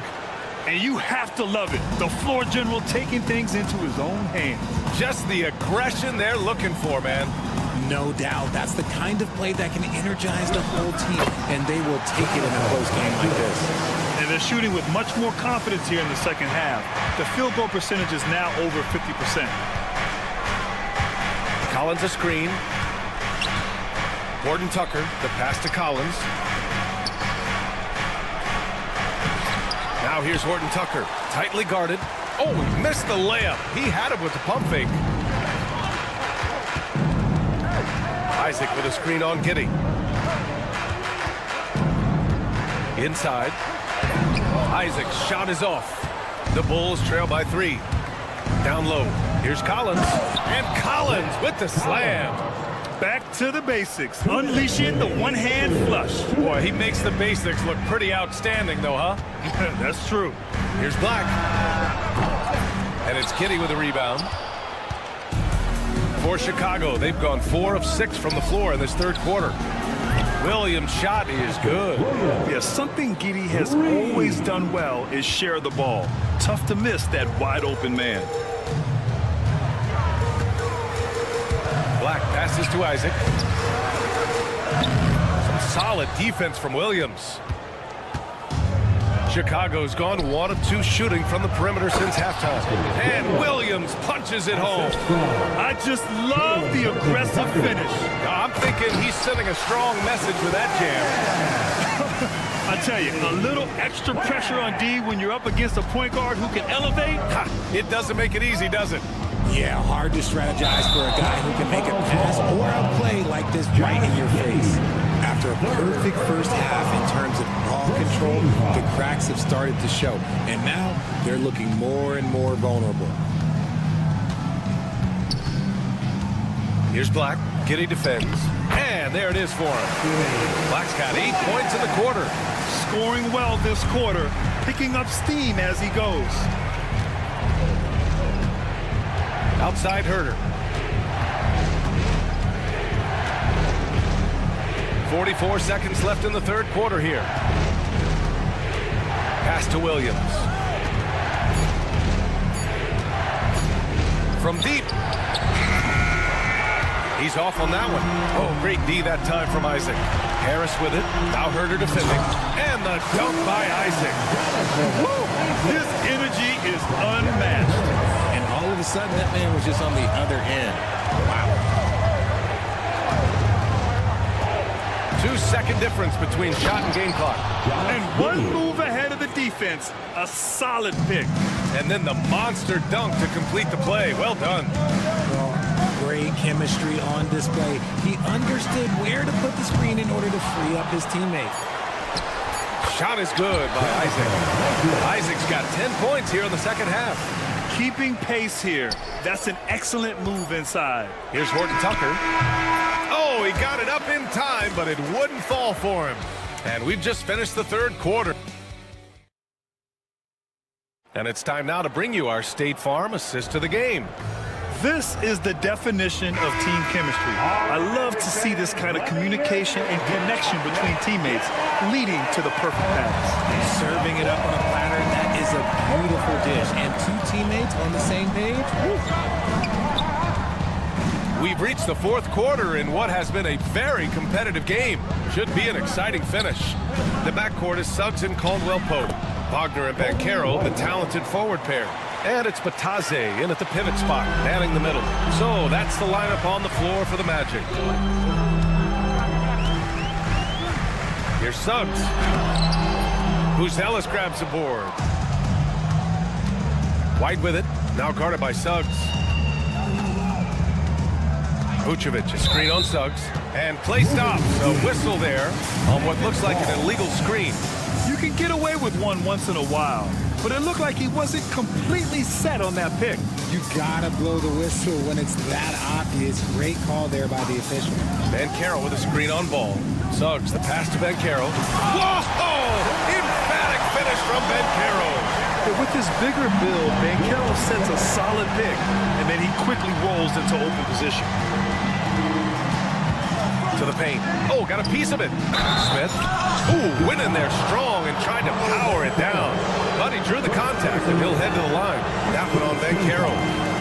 And you have to love it. The floor general taking things into his own hands. Just the aggression they're looking for, man. No doubt. That's the kind of play that can energize the whole team, and they will take it in a close game like this. And they're shooting with much more confidence here in the second half. The field goal percentage is now over 50%. Collins a screen. Gordon Tucker, the pass to Collins. Now here's Horton Tucker, tightly guarded. Oh, he missed the layup. He had it with the pump fake. Isaac with a screen on Giddey. Inside. Isaac's shot is off. The Bulls trail by 3. Down low. Here's Collins. And Collins with the slam. Back to the basics. Unleashing the one-hand flush. Boy, he makes the basics look pretty outstanding, though, huh? That's true. Here's Black. And it's Giddey with a rebound. For Chicago, they've gone 4 of 6 from the floor in this third quarter. Williams' shot is good. Yeah, something Giddey has always done well is share the ball. Tough to miss that wide-open man. Black passes to Isaac. Some solid defense from Williams. Chicago's gone 1 of 2 shooting from the perimeter since halftime. And Williams punches it home. I just love the aggressive finish. I'm thinking he's sending a strong message with that jam. I tell you, a little extra pressure on D when you're up against a point guard who can elevate. It doesn't make it easy, does it? Yeah, hard to strategize for a guy who can make a pass or a play like this right in your face. After a perfect first half in terms of ball control, the cracks have started to show. And now they're looking more and more vulnerable. Here's Black. Giddey defends. And there it is for him. Black's got 8 points in the quarter. Scoring well this quarter, picking up steam as he goes. Outside Herter. 44 seconds left in the third quarter here. Pass to Williams. From deep. He's off on that one. Oh, great D that time from Isaac. Harris with it. Now Herter defending. And the dunk by Isaac. Woo! His energy is unmatched. And all of a sudden, that man was just on the other end. Wow. 2-second difference between shot and game clock. And 1 move ahead of the defense. A solid pick. And then the monster dunk to complete the play. Well done. Well, great chemistry on display. He understood where to put the screen in order to free up his teammate. Shot is good by Isaac. Isaac's got 10 points here in the second half. Keeping pace here. That's an excellent move inside. Here's Horton Tucker. Oh, he got it up in time, but it wouldn't fall for him. And we've just finished the third quarter. And it's time now to bring you our State Farm assist to the game. This is the definition of team chemistry. I love to see this kind of communication and connection between teammates leading to the perfect pass. Serving it up on a platter, that is a beautiful dish. And two teammates on the same page. We've reached the fourth quarter in what has been a very competitive game. Should be an exciting finish. The backcourt is Suggs and Caldwell-Pope. Wagner and Banchero, the talented forward pair. And it's Bataze in at the pivot spot, manning the middle. So that's the lineup on the floor for the Magic. Here's Suggs. Buzelis grabs the board. White with it, now guarded by Suggs. Vucevic, a screen on Suggs. And play stops, a whistle there on what looks like an illegal screen. You can get away with one once in a while, but it looked like he wasn't completely set on that pick. You gotta blow the whistle when it's that obvious. Great call there by the official. Banchero with a screen on Ball. Suggs, the pass to Banchero. Whoa! Emphatic finish from Banchero. With his bigger build, Banchero sets a solid pick, and then he quickly rolls into open position. To the paint. Oh, got a piece of it. Smith. Ooh, went in there strong and tried to power it down. But he drew the contact, and he'll head to the line. That one on Banchero.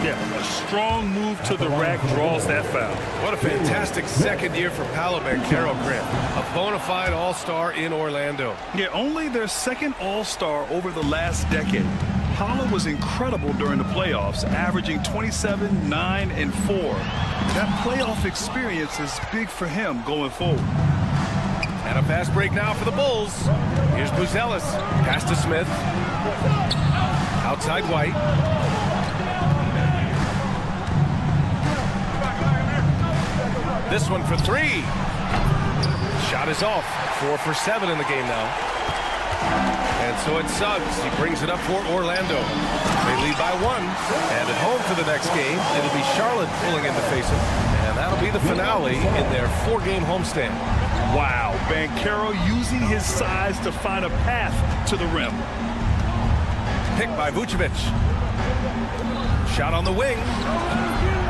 Yeah, a strong move to the rack draws that foul. What a fantastic second year for Paolo Banchero, Grant. A bona fide all-star in Orlando. Yeah, only their second all-star over the last decade. Paolo was incredible during the playoffs, averaging 27, 9, and 4. That playoff experience is big for him going forward. And a fast break now for the Bulls. Here's Buzelis. Pass to Smith. Outside White. This one for three. Shot is off. 4 for 7 in the game now. And so it's Suggs. He brings it up for Orlando. They lead by 1. And at home for the next game, it'll be Charlotte pulling in to face him. And that'll be the finale in their 4-game homestand. Wow, Banchero using his size to find a path to the rim. Picked by Vucevic. Shot on the wing.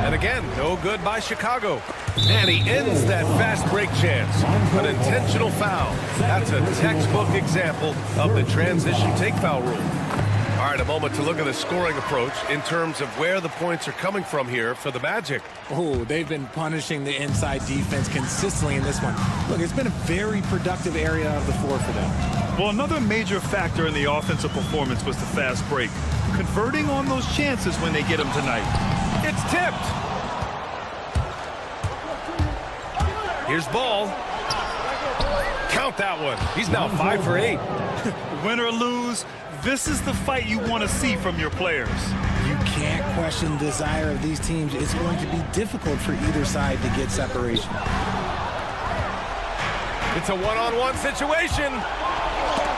And again, no good by Chicago. And he ends that fast break chance. An intentional foul. That's a textbook example of the transition take foul rule. All right, a moment to look at the scoring approach in terms of where the points are coming from here for the Magic. Oh, they've been punishing the inside defense consistently in this one. Look, it's been a very productive area of the floor for them. Well, another major factor in the offensive performance was the fast break. Converting on those chances when they get them tonight. It's tipped. Here's Ball. Count that one. He's now 5 for 8. Win or lose, this is the fight you want to see from your players. You can't question the desire of these teams. It's going to be difficult for either side to get separation. It's a one-on-one situation.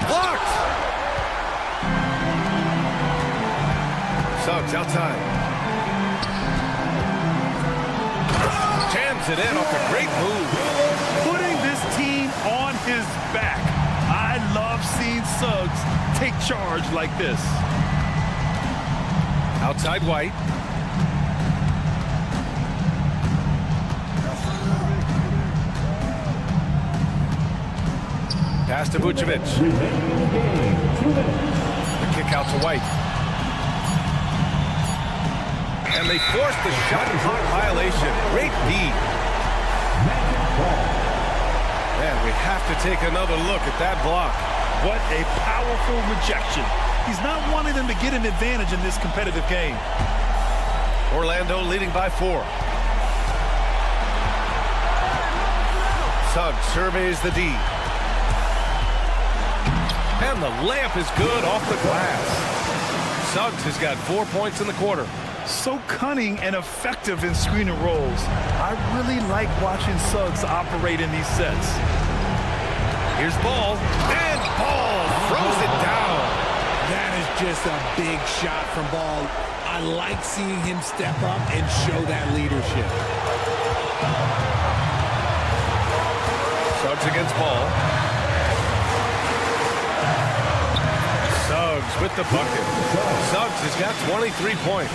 Blocked. Suggs outside. Jams it in off a great move. Putting this team on his back. I love seeing Suggs take charge like this. Outside White. Pass to Vucevic. The kick out to White. And they forced the shot clock violation. Great D. Man, we have to take another look at that block. What a powerful rejection. He's not wanting them to get an advantage in this competitive game. Orlando leading by 4. Suggs surveys the D. And the layup is good off the glass. Suggs has got 4 points in the quarter. So cunning and effective in screen and rolls. I really like watching Suggs operate in these sets. Here's Ball. And Ball throws it down. That is just a big shot from Ball. I like seeing him step up and show that leadership. Suggs against Ball. Suggs with the bucket. Suggs has got 23 points.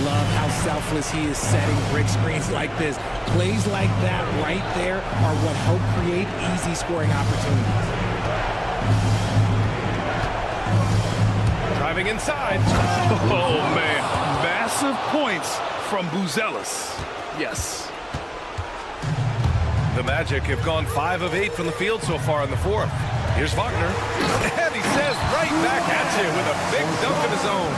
Love how selfless he is setting brick screens like this. Plays like that right there are what help create easy scoring opportunities. Driving inside. Oh, man. Massive points from Buzelis. Yes. The Magic have gone 5 of 8 from the field so far in the fourth. Here's Wagner. And he says right back at you with a big dunk of his own.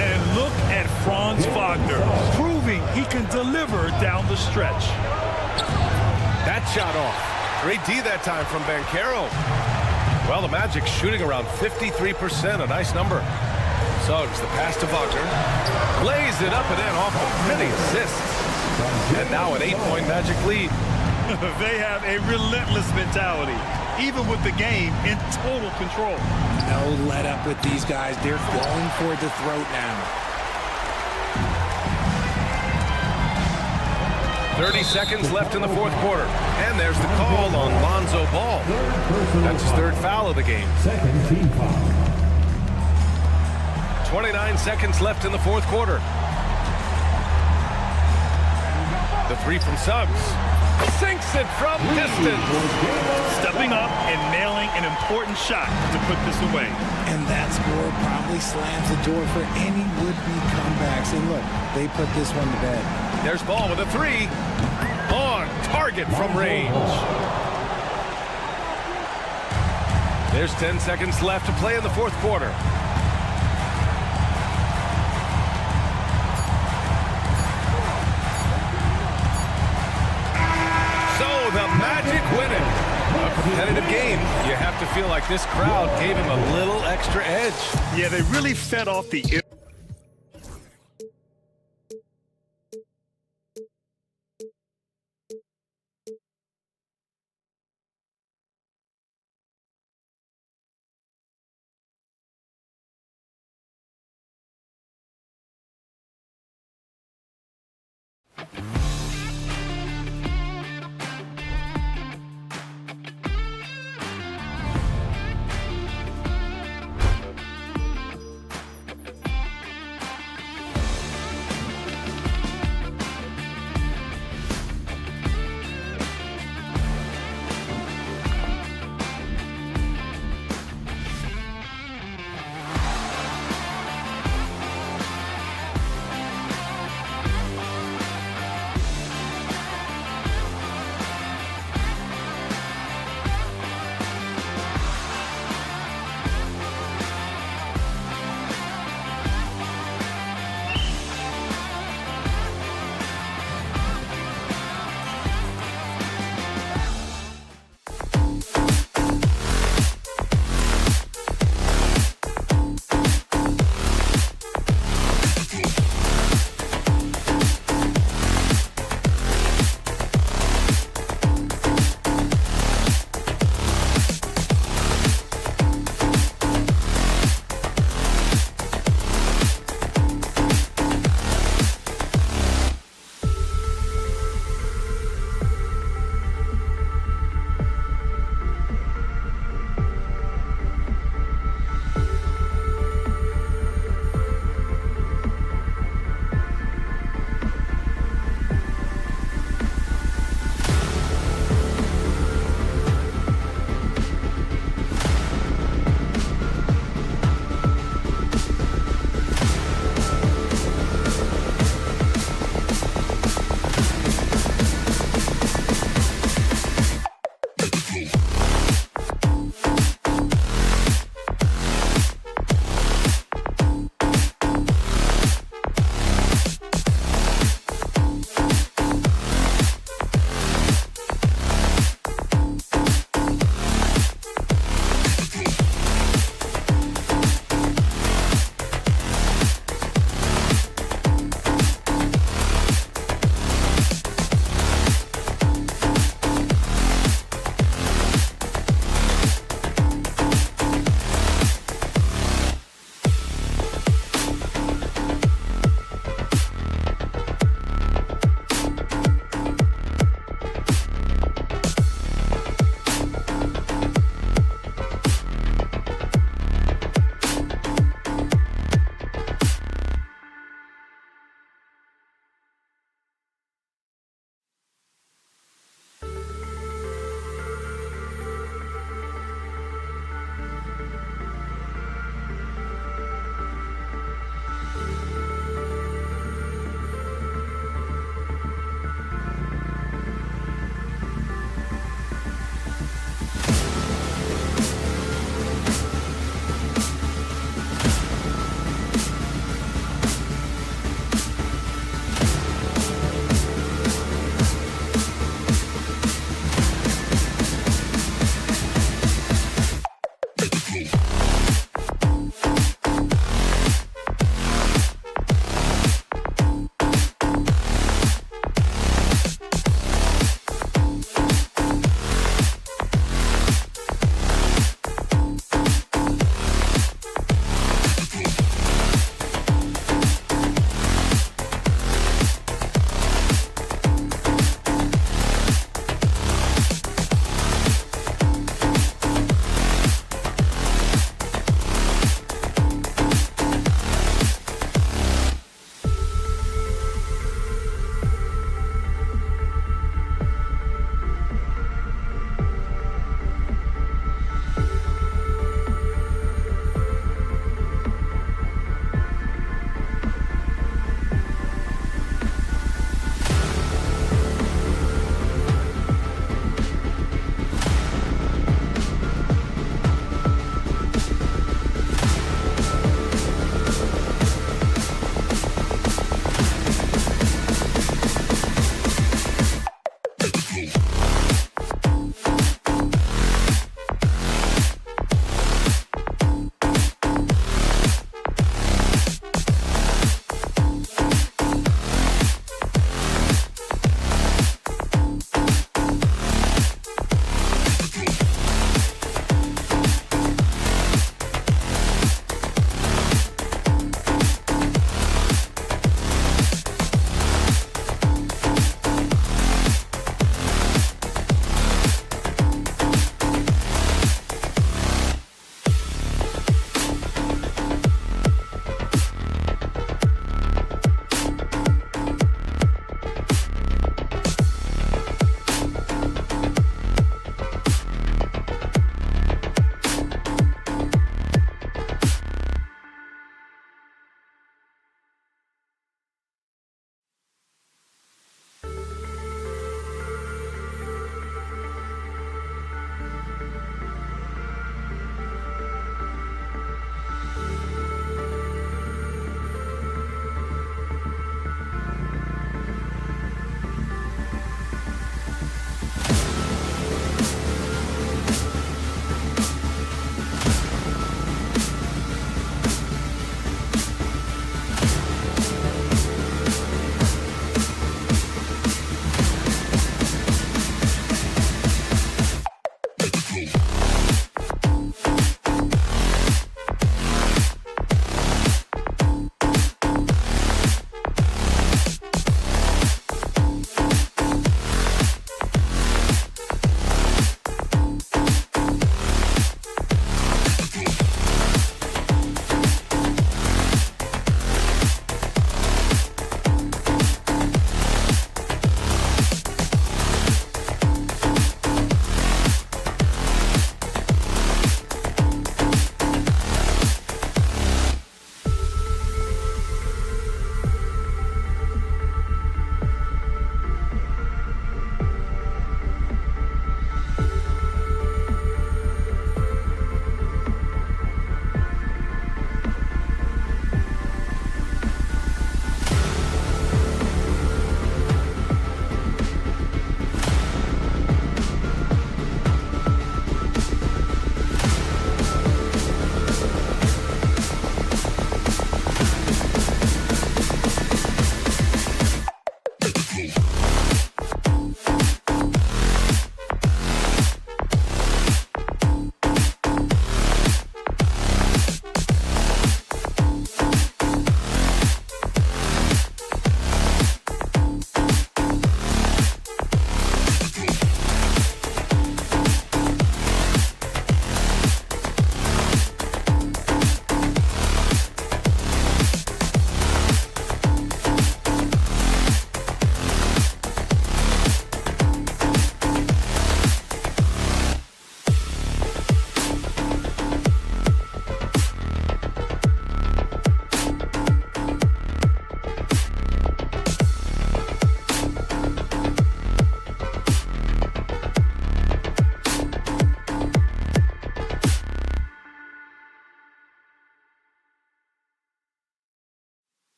And look at Franz Wagner, proving he can deliver down the stretch. That shot off. Great D that time from Banchero. Well, the Magic shooting around 53%, a nice number. Suggs, the pass to Wagner. Lays it up and in off a pretty assist. And now an 8-point Magic lead. They have a relentless mentality, even with the game in total control. No let up with these guys. They're going for the throat now. 30 seconds left in the fourth quarter. And there's the call on Lonzo Ball. That's his third foul of the game. 29 seconds left in the fourth quarter. The three from Suggs. Sinks it from distance. Stepping up and nailing an important shot to put this away. And that score probably slams the door for any would-be comebacks. And look, they put this one to bed. There's Ball with a three. On target from range. There's 10 seconds left to play in the fourth quarter. The Magic win it. A competitive game. You have to feel like this crowd gave him a little extra edge. Yeah, they really fed off the...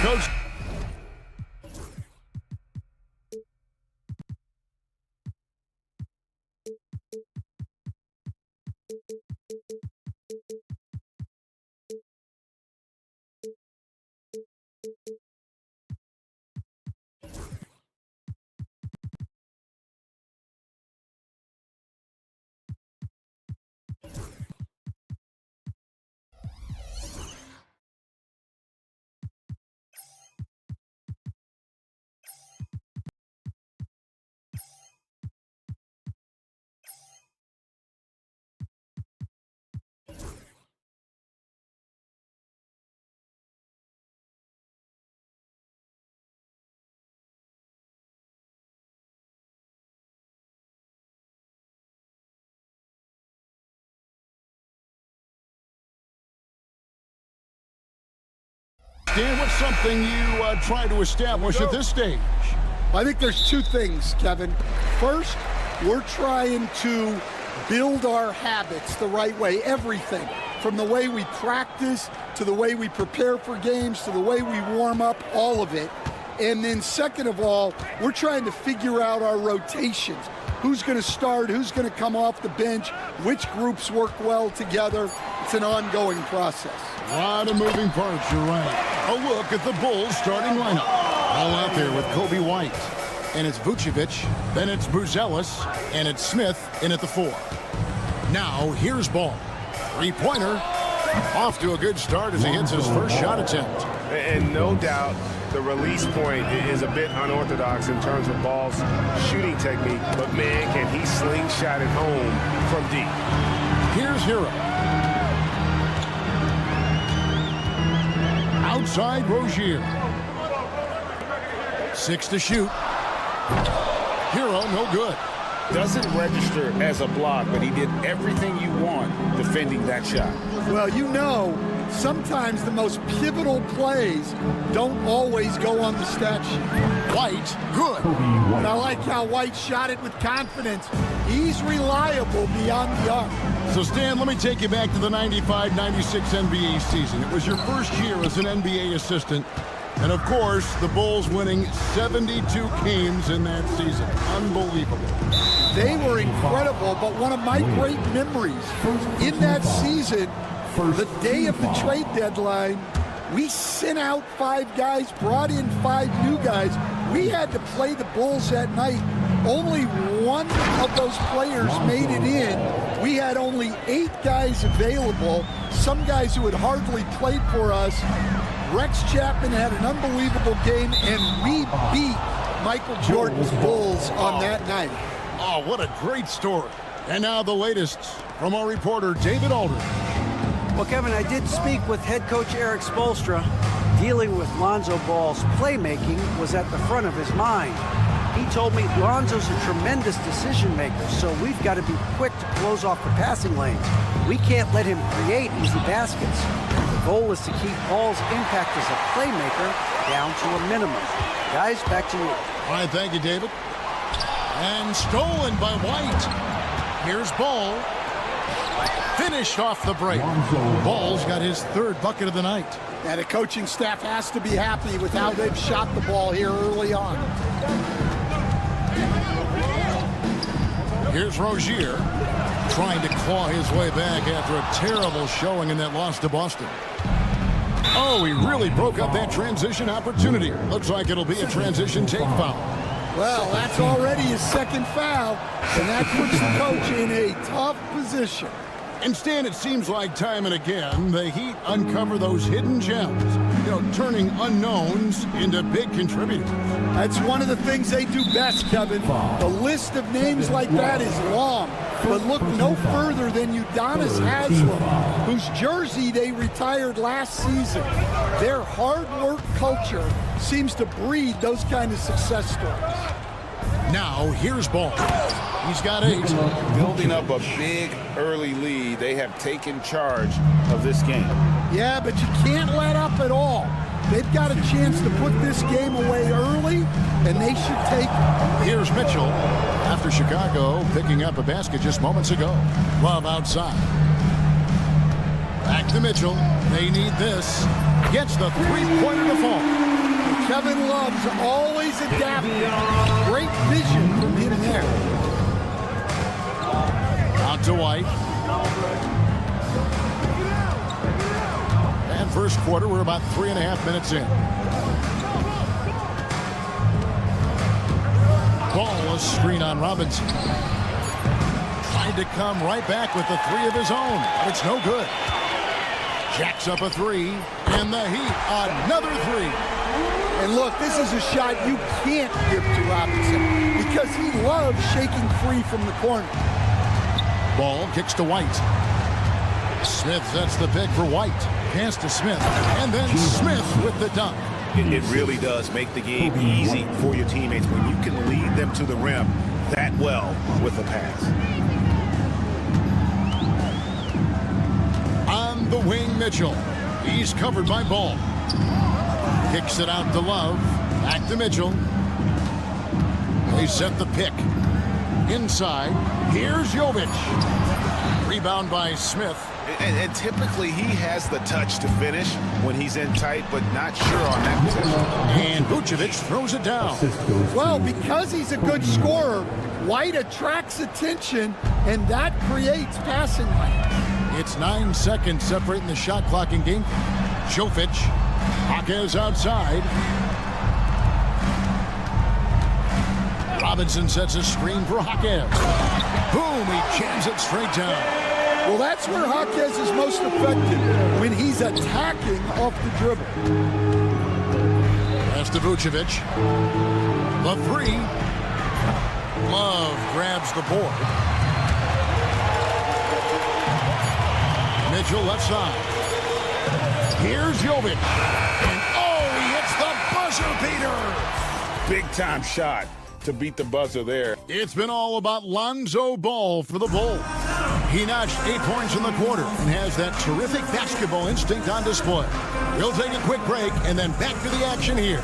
Coach. Dan, what's something you try to establish at this stage? I think there's two things, Kevin. First, we're trying to build our habits the right way, everything. From the way we practice, to the way we prepare for games, to the way we warm up, all of it. And then second of all, we're trying to figure out our rotations. Who's going to start, who's going to come off the bench, which groups work well together. It's an ongoing process. A lot of moving parts, you're right. A look at the Bulls starting lineup. All out there with Kobe White. And it's Vucevic, then it's Buzelis, and it's Smith in at the 4. Now, here's Ball. Three-pointer. Off to a good start as he hits his first shot attempt. And no doubt, the release point is a bit unorthodox in terms of Ball's shooting technique. But, man, can he slingshot it home from deep. Here's Hero. Outside Rozier. 6 to shoot. Hero, no good. Doesn't register as a block, but he did everything you want defending that shot. Well, you know, sometimes the most pivotal plays don't always go on the stat sheet. White, good. And I like how White shot it with confidence. He's reliable beyond the arc. So, Stan, let me take you back to the 95-96 NBA season. It was your first year as an NBA assistant. And, of course, the Bulls winning 72 games in that season. Unbelievable. They were incredible, but one of my great memories in that season, the day of the trade deadline, we sent out 5 guys, brought in 5 new guys. We had to play the Bulls that night. Only one of those players made it in. We had only 8 guys available, some guys who had hardly played for us. Rex Chapman had an unbelievable game, and we beat Michael Jordan's Bulls on that night. Oh, what a great story. And now the latest from our reporter, David Aldridge. Well, Kevin, I did speak with head coach Eric Spoelstra. Dealing with Lonzo Ball's playmaking was at the front of his mind. He told me Lonzo's a tremendous decision maker, so we've got to be quick to close off the passing lanes. We can't let him create easy baskets. The goal is to keep Ball's impact as a playmaker down to a minimum. Guys, back to you. All right, thank you, David. And stolen by White. Here's Ball. Finished off the break. Ball's got his 3rd bucket of the night. And the coaching staff has to be happy with how they've shot the ball here early on. Here's Rozier trying to claw his way back after a terrible showing in that loss to Boston. Oh, he really broke up that transition opportunity. Looks like it'll be a transition take foul. Well, that's already his 2nd foul, and that puts the coach in a tough position. And Stan, it seems like time and again, the Heat uncover those hidden gems, turning unknowns into big contributors. That's one of the things they do best, Kevin. The list of names like that is long, but look no further than Udonis Haslem, whose jersey they retired last season. Their hard work culture seems to breed those kind of success stories. Now, here's Ball. He's got 8. Building up a big early lead, they have taken charge of this game. Yeah, but you can't let up at all. They've got a chance to put this game away early, and they should take it. Here's Mitchell after Chicago picking up a basket just moments ago. Love outside. Back to Mitchell. They need this. Gets the 3-pointer to fall. Kevin Love's always adapting. Great vision from him there. Out to White. And first quarter, we're about 3.5 minutes in. Ball, a screen on Robinson. Tried to come right back with the three of his own, but it's no good. Jacks up a three, and the Heat, another three. And look, this is a shot you can't give to Robinson because he loves shaking free from the corner. Ball kicks to White. Smith sets the pick for White. Pass to Smith, and then Smith with the dunk. It really does make the game easy for your teammates when you can lead them to the rim that well with a pass. On the wing, Mitchell. He's covered by Ball. Kicks it out to Love. Back to Mitchell. They set the pick. Inside. Here's Jovic. Rebound by Smith. And typically he has the touch to finish when he's in tight, but not sure on that position. And Vucevic throws it down. Well, because he's a good scorer, White attracts attention, and that creates passing lane. It's 9 seconds separating the shot clock in game. Jovic. Jaquez outside. Robinson sets a screen for Jaquez. Boom, he jams it straight down. Well, that's where Jaquez is most effective, when he's attacking off the dribble. Pass to Vucevic. The three. Love grabs the board. Mitchell left side. Here's Jovic. And he hits the buzzer beater. Big time shot to beat the buzzer there. It's been all about Lonzo Ball for the Bulls. He notched 8 points in the quarter and has that terrific basketball instinct on display. We'll take a quick break and then back to the action here.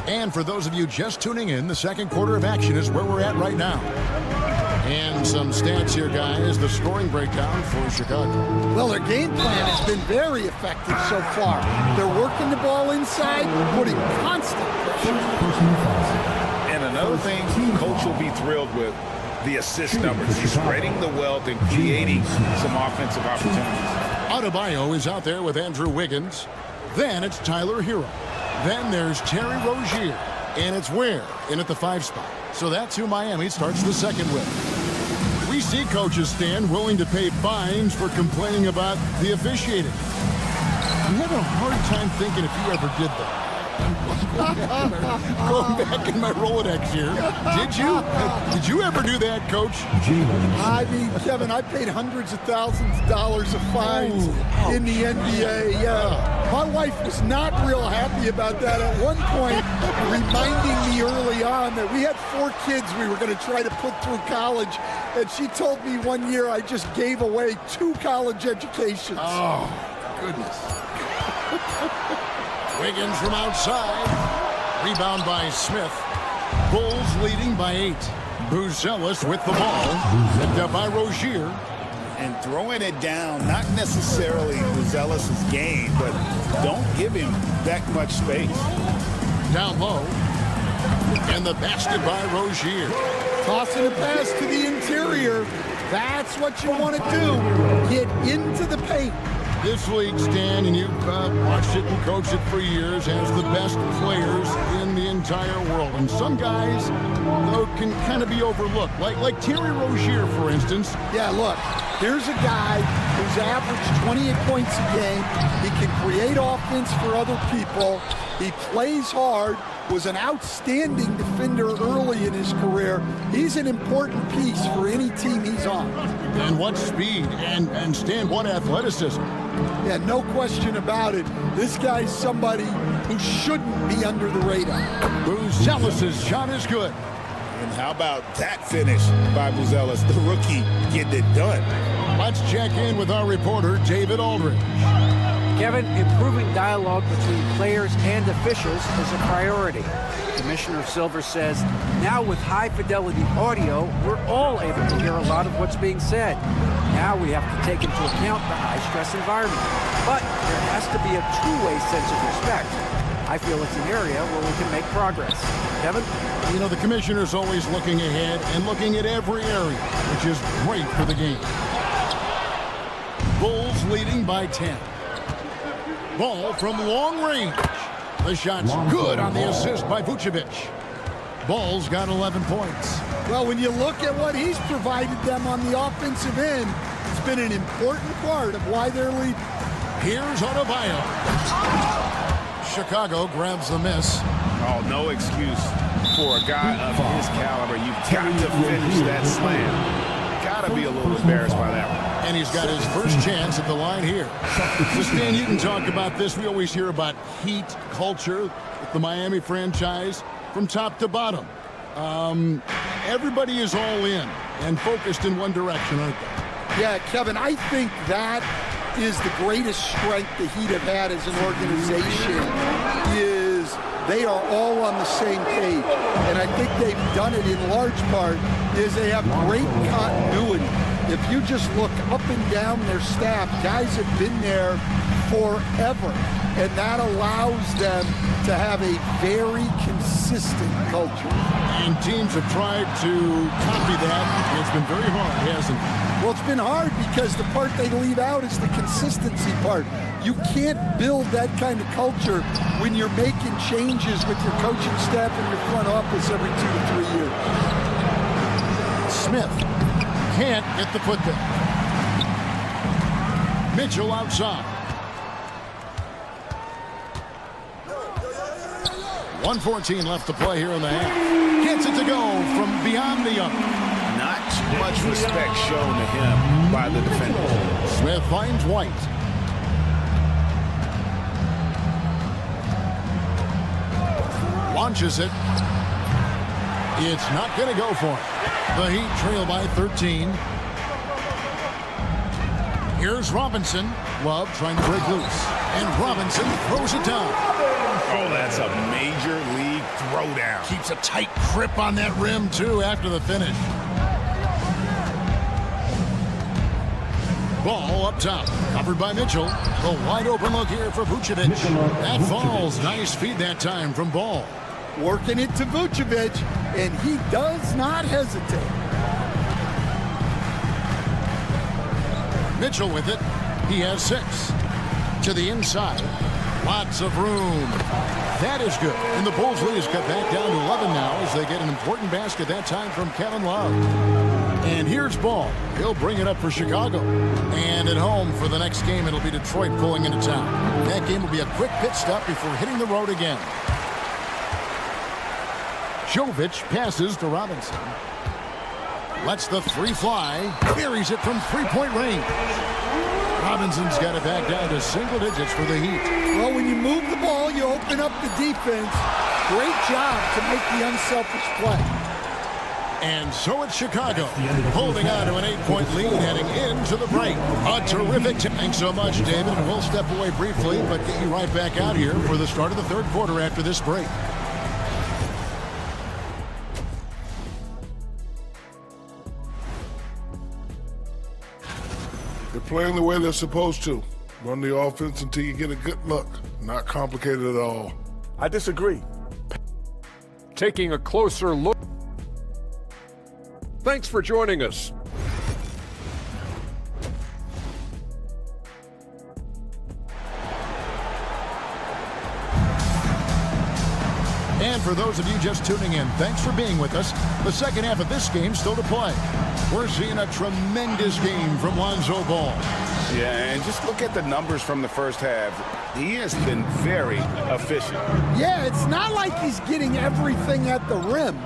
And for those of you just tuning in, the second quarter of action is where we're at right now. And some stats here, guys. The scoring breakdown for Chicago. Well, their game plan has been very effective so far. They're working the ball inside, putting constant pressure. And another thing Coach will be thrilled with, the assist numbers. He's spreading the wealth and creating some offensive opportunities. Adebayo is out there with Andrew Wiggins. Then it's Tyler Hero. Then there's Terry Rozier. And it's Ware in at the 5 spot. So that's who Miami starts the second with. We see coaches stand willing to pay fines for complaining about the officiating. I'm having a hard time thinking if you ever did that. Going back in my Rolodex here. Did you ever do that, Coach? I mean, Kevin, I paid hundreds of thousands of dollars of fines in the NBA. Yeah. My wife was not real happy about that at one point, reminding me early on that we had 4 kids we were going to try to put through college, and she told me one year I just gave away 2 college educations. Oh, goodness. Wiggins from outside. Rebound by Smith. Bulls leading by 8. Buzelis with the ball. Picked up by Rozier. And throwing it down, not necessarily Buzelis' game, but don't give him that much space. Down low. And the basket by Rozier. Tossing a pass to the interior. That's what you want to do. Get into the paint. This league, Stan, and you've watched it and coached it for years, has the best players in the entire world. And some guys, though, can kind of be overlooked. Like Terry Rozier, for instance. Yeah, look, here's a guy who's averaged 28 points a game. He can create offense for other people. He plays hard, was an outstanding defender early in his career. He's an important piece for any team he's on. And what speed and Stan, what athleticism. Yeah, no question about it. This guy's somebody who shouldn't be under the radar. Buzelis' shot is good. And how about that finish by Buzelis, the rookie, getting it done? Let's check in with our reporter, David Aldridge. Kevin, improving dialogue between players and officials is a priority. Commissioner Silver says, now with high-fidelity audio, we're all able to hear a lot of what's being said. Now we have to take into account the high-stress environment. But there has to be a two-way sense of respect. I feel it's an area where we can make progress. Kevin? You know, the commissioner's always looking ahead and looking at every area, which is great for the game. Bulls leading by 10. Ball from long range. The shot's good on the assist by Vucevic. Ball's got 11 points. Well, when you look at what he's provided them on the offensive end, it's been an important part of why they're leading. Here's Adebayo. Chicago grabs the miss. Oh, no excuse for a guy of his caliber. You've got to finish that slam. Got to be a little embarrassed by that one. And he's got his first chance at the line here. So Stan, you can talk about this. We always hear about heat culture with the Miami franchise from top to bottom. Everybody is all in and focused in one direction, aren't they? Yeah, Kevin, I think that is the greatest strength the Heat have had as an organization is they are all on the same page. And I think they've done it in large part is they have great continuity. If you just look up and down their staff, guys have been there forever. And that allows them to have a very consistent culture. And teams have tried to copy that. It's been very hard, hasn't it? Well, it's been hard because the part they leave out is the consistency part. You can't build that kind of culture when you're making changes with your coaching staff and your front office every 2 to 3 years. Smith can't get the putback. Mitchell outside. 1:14 left to play here in the half. Gets it to go from beyond the arc. Not too much respect shown to him by the defender. Smith finds White. Launches it. It's not going to go for him. The Heat trail by 13. Here's Robinson. Love trying to break loose. And Robinson throws it down. Oh, that's a major league throwdown. Keeps a tight grip on that rim, too, after the finish. Ball up top. Covered by Mitchell. The wide open look here for Vucevic. That falls. Nice feed that time from Ball. Working it to Vucevic, and he does not hesitate. Mitchell with it. He has 6. To the inside. Lots of room. That is good. And the Bulls lead is cut back down to 11 now as they get an important basket that time from Kevin Love. And here's Ball. He'll bring it up for Chicago. And at home for the next game, it'll be Detroit pulling into town. That game will be a quick pit stop before hitting the road again. Jovic passes to Robinson. Lets the 3 fly. Buries it from 3-point range. Robinson's got it back down to single digits for the Heat. Well, when you move the ball, you open up the defense. Great job to make the unselfish play. And so it's Chicago, holding on to an 8-point lead heading into the break. A terrific. Thanks so much, David. And we'll step away briefly, but get you right back out here for the start of the third quarter after this break. They're playing the way they're supposed to. Run the offense until you get a good look. Not complicated at all. I disagree. Taking a closer look. Thanks for joining us. And for those of you just tuning in, thanks for being with us. The second half of this game still to play. We're seeing a tremendous game from Lonzo Ball. Yeah, and just look at the numbers from the first half. He has been very efficient. Yeah, it's not like he's getting everything at the rim.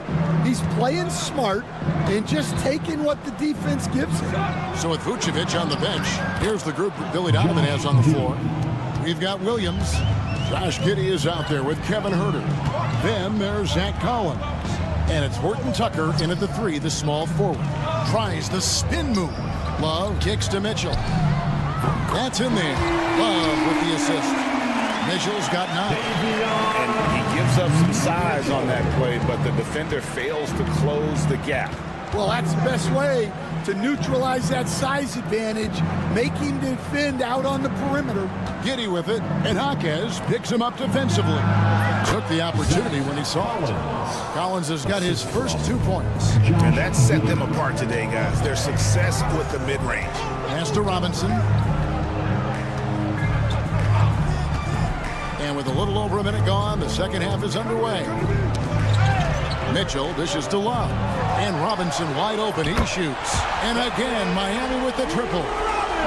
He's playing smart and just taking what the defense gives him. So with Vucevic on the bench, here's the group Billy Donovan has on the floor. We've got Williams. Josh Giddey is out there with Kevin Huerter. Then there's Zach Collins. And it's Horton Tucker in at the 3, the small forward. Tries the spin move. Love kicks to Mitchell. That's in there. Love with the assist. Mitchell's got 9. And he gives up some size on that play, but the defender fails to close the gap. Well, that's the best way to neutralize that size advantage, make him defend out on the perimeter. Giddy with it, and Jaquez picks him up defensively. Took the opportunity when he saw it. Collins has got his first 2 points. And that set them apart today, guys. Their success with the mid-range. Pass to Robinson. And with a little over a minute gone, the second half is underway. Mitchell dishes to Love. And Robinson wide open. He shoots. And again, Miami with the triple.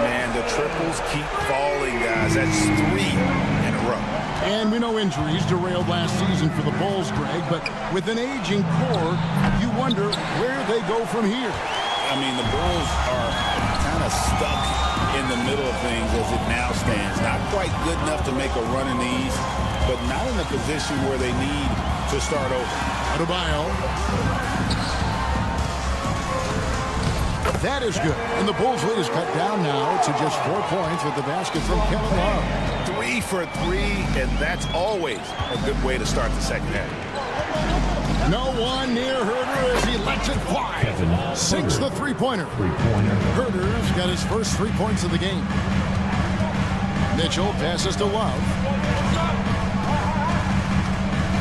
Man, the triples keep falling, guys. That's 3 in a row. And we know injuries derailed last season for the Bulls, Greg, but with an aging core, you wonder where they go from here. I mean, the Bulls are kind of stuck in the middle of things as it now stands. Not quite good enough to make a run in the East, but not in a position where they need to start over. Adebayo. That is good. And the Bulls' lead is cut down now to just 4 points with the basket from Kevin Love. 3 for 3, and that's always a good way to start the second half. No one near Herter as he lets it fly. Sinks the three-pointer. Herter's got his first 3 points of the game. Mitchell passes to Love.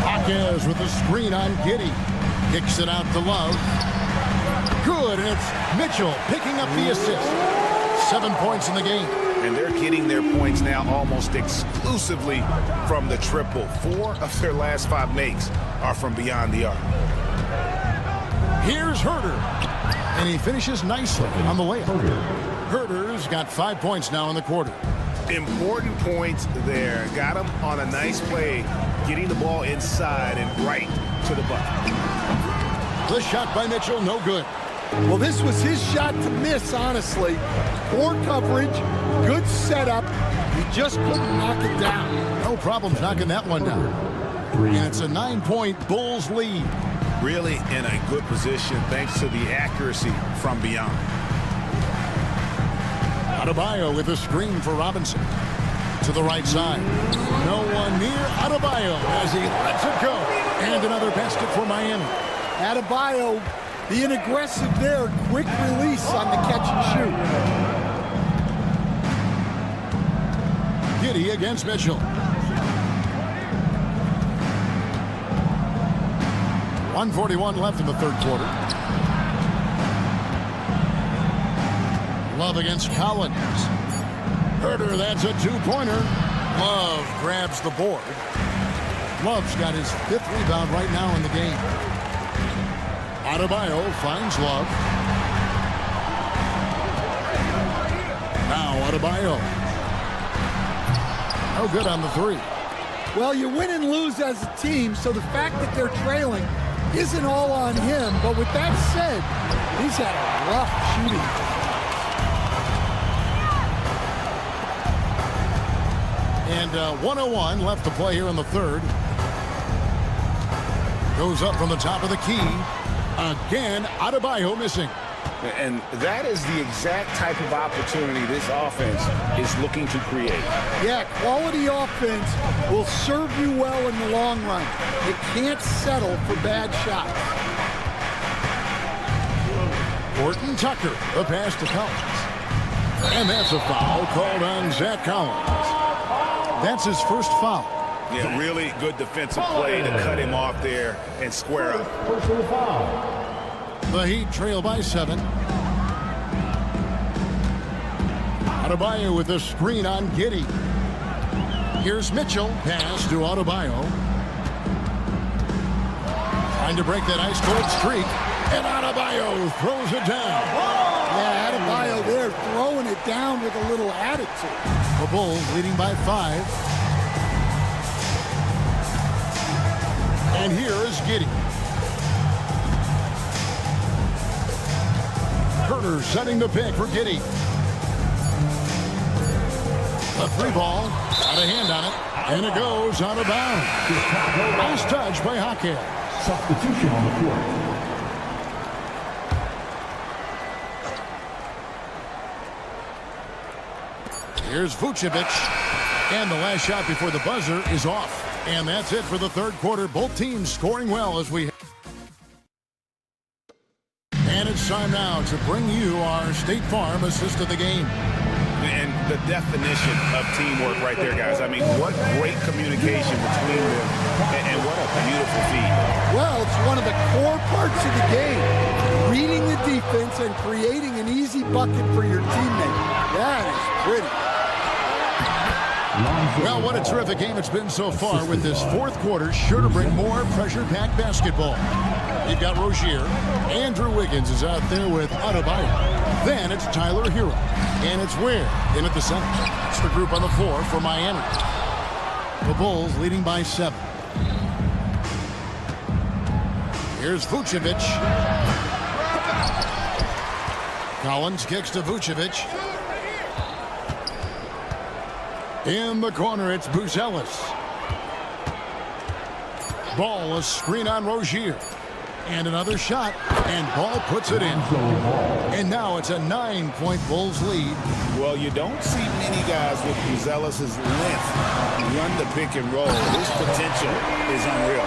Jaquez with a screen on Giddy. Kicks it out to Love. Good, and it's Mitchell picking up the assist. 7 points in the game. And they're getting their points now almost exclusively from the triple. 4 of their last 5 makes are from beyond the arc. Here's Herter. And he finishes nicely on the layup. Herter's got 5 points now in the quarter. Important points there. Got him on a nice play, getting the ball inside and right to the bucket. The shot by Mitchell, no good. Well, this was his shot to miss, honestly. Poor coverage, good setup. He just couldn't knock it down. No problems knocking that one down. And it's a 9-point Bulls lead. Really in a good position thanks to the accuracy from beyond. Adebayo with a screen for Robinson. To the right side. No one near Adebayo as he lets it go. And another basket for Miami. Adebayo being aggressive there. Quick release on the catch and shoot. Giddy against Mitchell. 1:41 left in the third quarter. Love against Collins. Herter, that's a 2-pointer. Love grabs the board. Love's got his 5th rebound right now in the game. Adebayo finds Love. Now Adebayo. No good on the 3. Well, you win and lose as a team, so the fact that they're trailing isn't all on him. But with that said, he's had a rough shooting. And 1:01 left to play here in the third. Goes up from the top of the key. Again, Adebayo missing. And that is the exact type of opportunity this offense is looking to create. Yeah, quality offense will serve you well in the long run. You can't settle for bad shots. Horton Tucker, the pass to Collins. And that's a foul called on Zach Collins. That's his first foul. Yeah, really good defensive play to cut him off there and square up. The Heat trail by 7. Adebayo with a screen on Giddy. Here's Mitchell. Pass to Adebayo. Trying to break that ice-cold streak. And Adebayo throws it down. Yeah, Adebayo there throwing it down with a little attitude. The Bulls leading by 5. And here is Giddy. Herter setting the pick for Giddy. A 3 ball. Got a hand on it. And it goes out of bounds. Nice touch by Jaquez. Substitution on the court. Here's Vucevic. And the last shot before the buzzer is off. And that's it for the third quarter. Both teams scoring well as we... And it's time now to bring you our State Farm assist of the game. And the definition of teamwork right there, guys. I mean, what great communication between them, and what a beautiful feed. Well, it's one of the core parts of the game. Reading the defense and creating an easy bucket for your teammate. That is pretty. Well, what a terrific game it's been so far, with this fourth quarter sure to bring more pressure-packed basketball. You've got Rozier. Andrew Wiggins is out there with Adebayo. Then it's Tyler Hero. And it's Ware in at the center. It's the group on the floor for Miami. The Bulls leading by 7. Here's Vucevic. Collins kicks to Vucevic. In the corner, it's Buzelis. Ball, a screen on Rozier. And another shot, and Ball puts it in. And now it's a 9-point Bulls lead. Well, you don't see many guys with Buzelis' length run the pick and roll. His potential is unreal.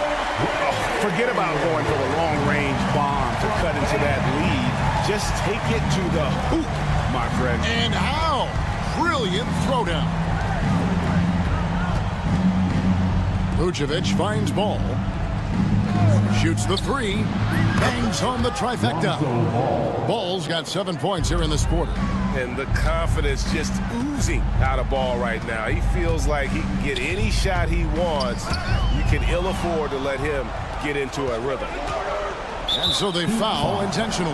Forget about going for the long-range bomb to cut into that lead. Just take it to the hoop, my friend. And how? Brilliant throwdown. Vucevic finds Ball. Shoots the 3. Bangs home the trifecta. Ball's got 7 points here in this quarter. And the confidence just oozing out of Ball right now. He feels like he can get any shot he wants. You can ill afford to let him get into a rhythm. And so they foul intentionally.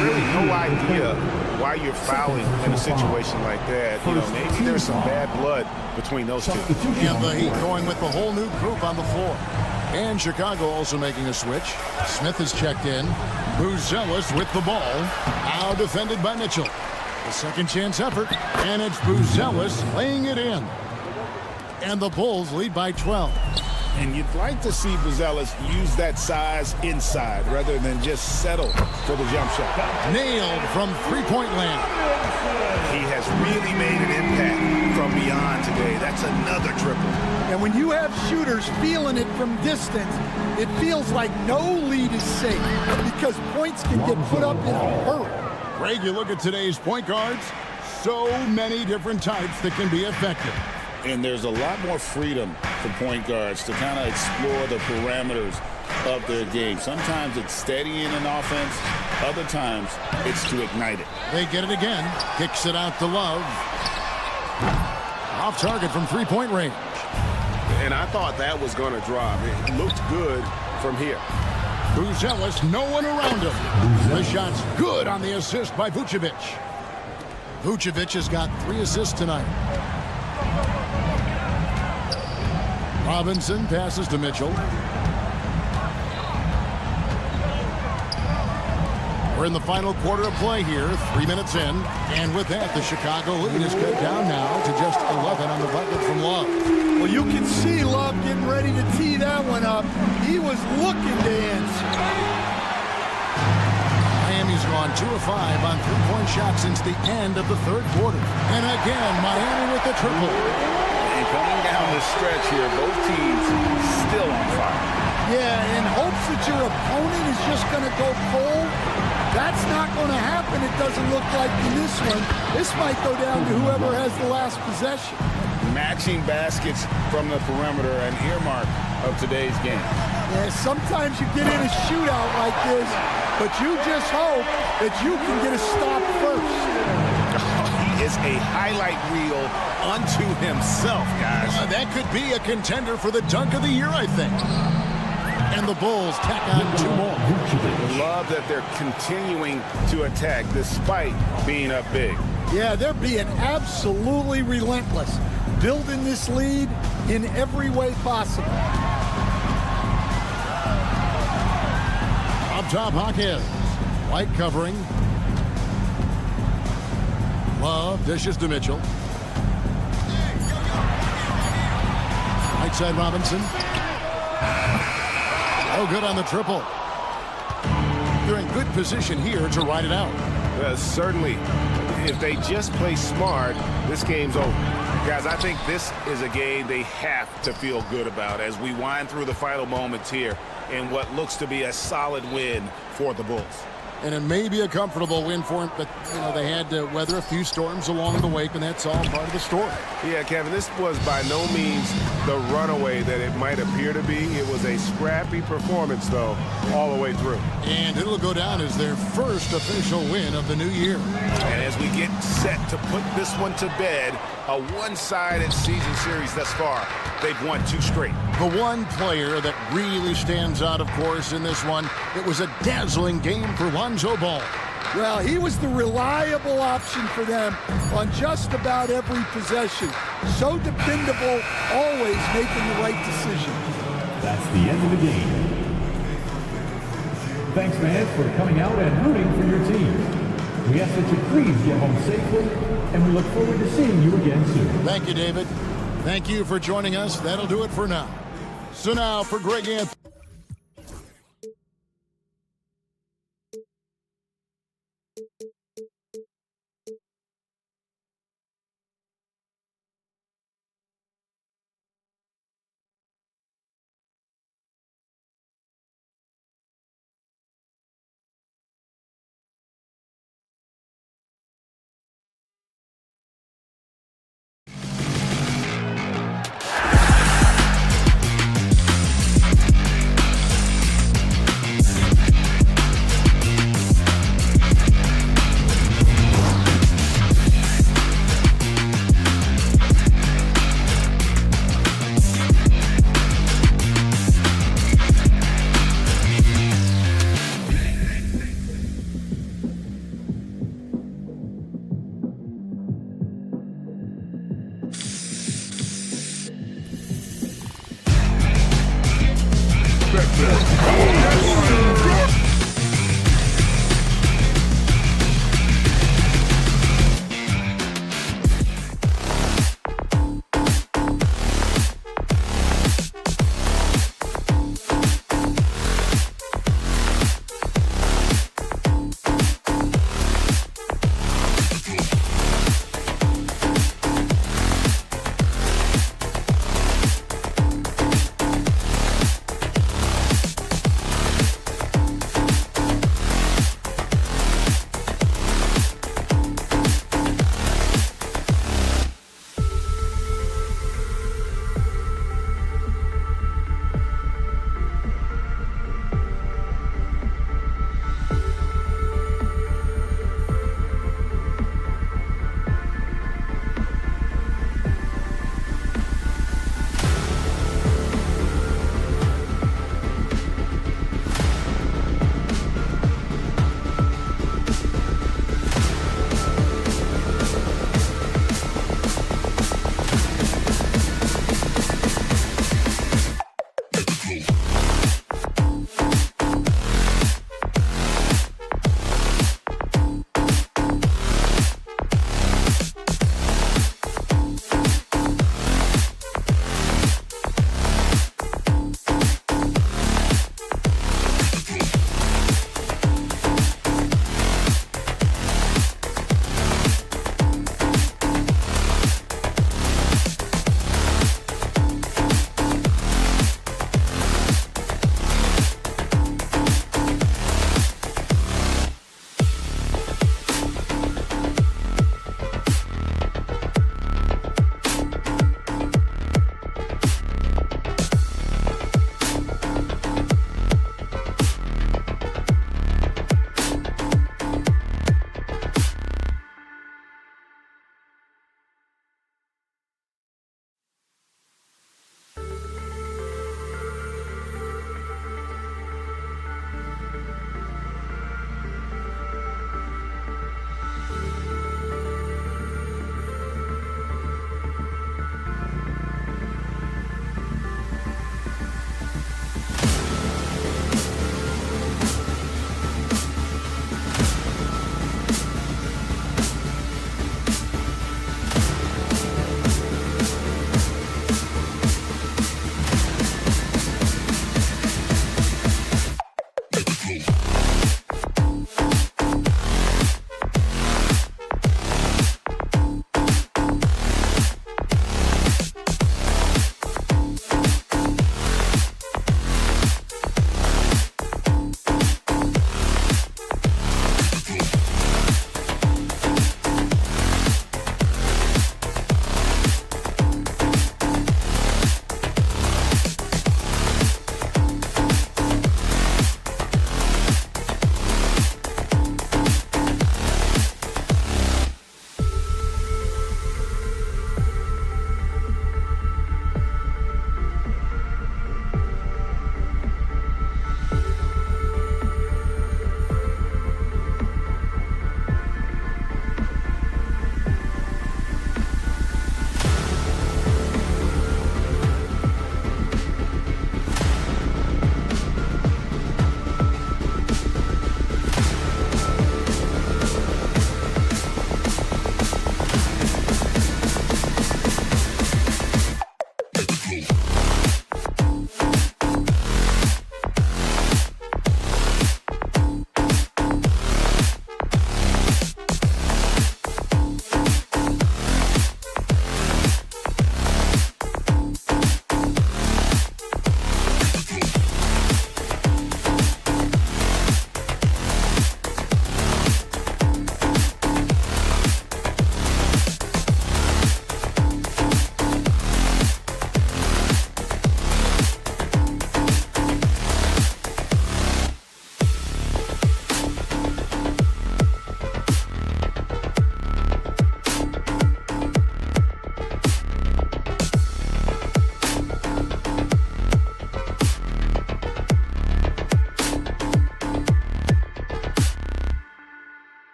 Really no idea why you're fouling in a situation like that. You know, maybe there's some bad blood between those two. And the Heat going with the whole new group on the floor. And Chicago also making a switch. Smith is checked in. Buzelis with the ball. Now defended by Mitchell. A second chance effort. And it's Buzelis laying it in. And the Bulls lead by 12. And you'd like to see Buzelis use that size inside rather than just settle for the jump shot. Nailed from three-point land. He has really made an impact from beyond today. That's another triple. And when you have shooters feeling it from distance, it feels like no lead is safe because points can get put up in a hurry. Greg, you look at today's point guards, so many different types that can be effective. And there's a lot more freedom for point guards to kind of explore the parameters of their game. Sometimes it's steadying an offense. Other times it's to ignite it. They get it again. Kicks it out to Love. Off target from three-point range. And I thought that was going to drop. It looked good from here. Buzelis, no one around him. The shot's good on the assist by Vucevic. Vucevic has got 3 assists tonight. Robinson passes to Mitchell. We're in the final quarter of play here, 3 minutes in. And with that, the Chicago lead is cut down now to just 11 on the bucket from Love. Well, you can see Love getting ready to tee that one up. He was looking to answer. Miami's gone 2 of 5 on three-point shots since the end of the third quarter. And again, Miami with the triple. And coming down the stretch here, both teams still on fire. Yeah, in hopes that your opponent is just going to go cold. That's not going to happen, it doesn't look like in this one. This might go down to whoever has the last possession. Matching baskets from the perimeter, an earmark of today's game. Yeah, sometimes you get in a shootout like this, but you just hope that you can get a stop first. He is a highlight reel unto himself, guys. That could be a contender for the dunk of the year, I think. And the Bulls tack on 2 more. Love that they're continuing to attack despite being up big. Yeah, they're being absolutely relentless, building this lead in every way possible. Up top, Hawkins. White covering. Love dishes to Mitchell. Right side, Robinson. Oh, good on the triple. They're in good position here to ride it out. Certainly, if they just play smart, this game's over. Guys, I think this is a game they have to feel good about as we wind through the final moments here in what looks to be a solid win for the Bulls. and it may be a comfortable win for him, but, you know, they had to weather a few storms along the way, and that's all part of the story. Yeah, Kevin, this was by no means the runaway that it might appear to be. It was a scrappy performance, though, all the way through. And it'll go down as their first official win of the new year. And as we get set to put this one to bed, a one-sided season series thus far. They've won 2 straight. The one player that really stands out, of course, in this one, it was a dazzling game for Lonzo Ball. Well, he was the reliable option for them on just about every possession. So dependable, always making the right decision. That's the end of the game. Thanks, fans, for coming out and rooting for your team. We ask that you please get home safely, and we look forward to seeing you again soon. Thank you, David. Thank you for joining us. That'll do it for now. So now for Greg Anthony.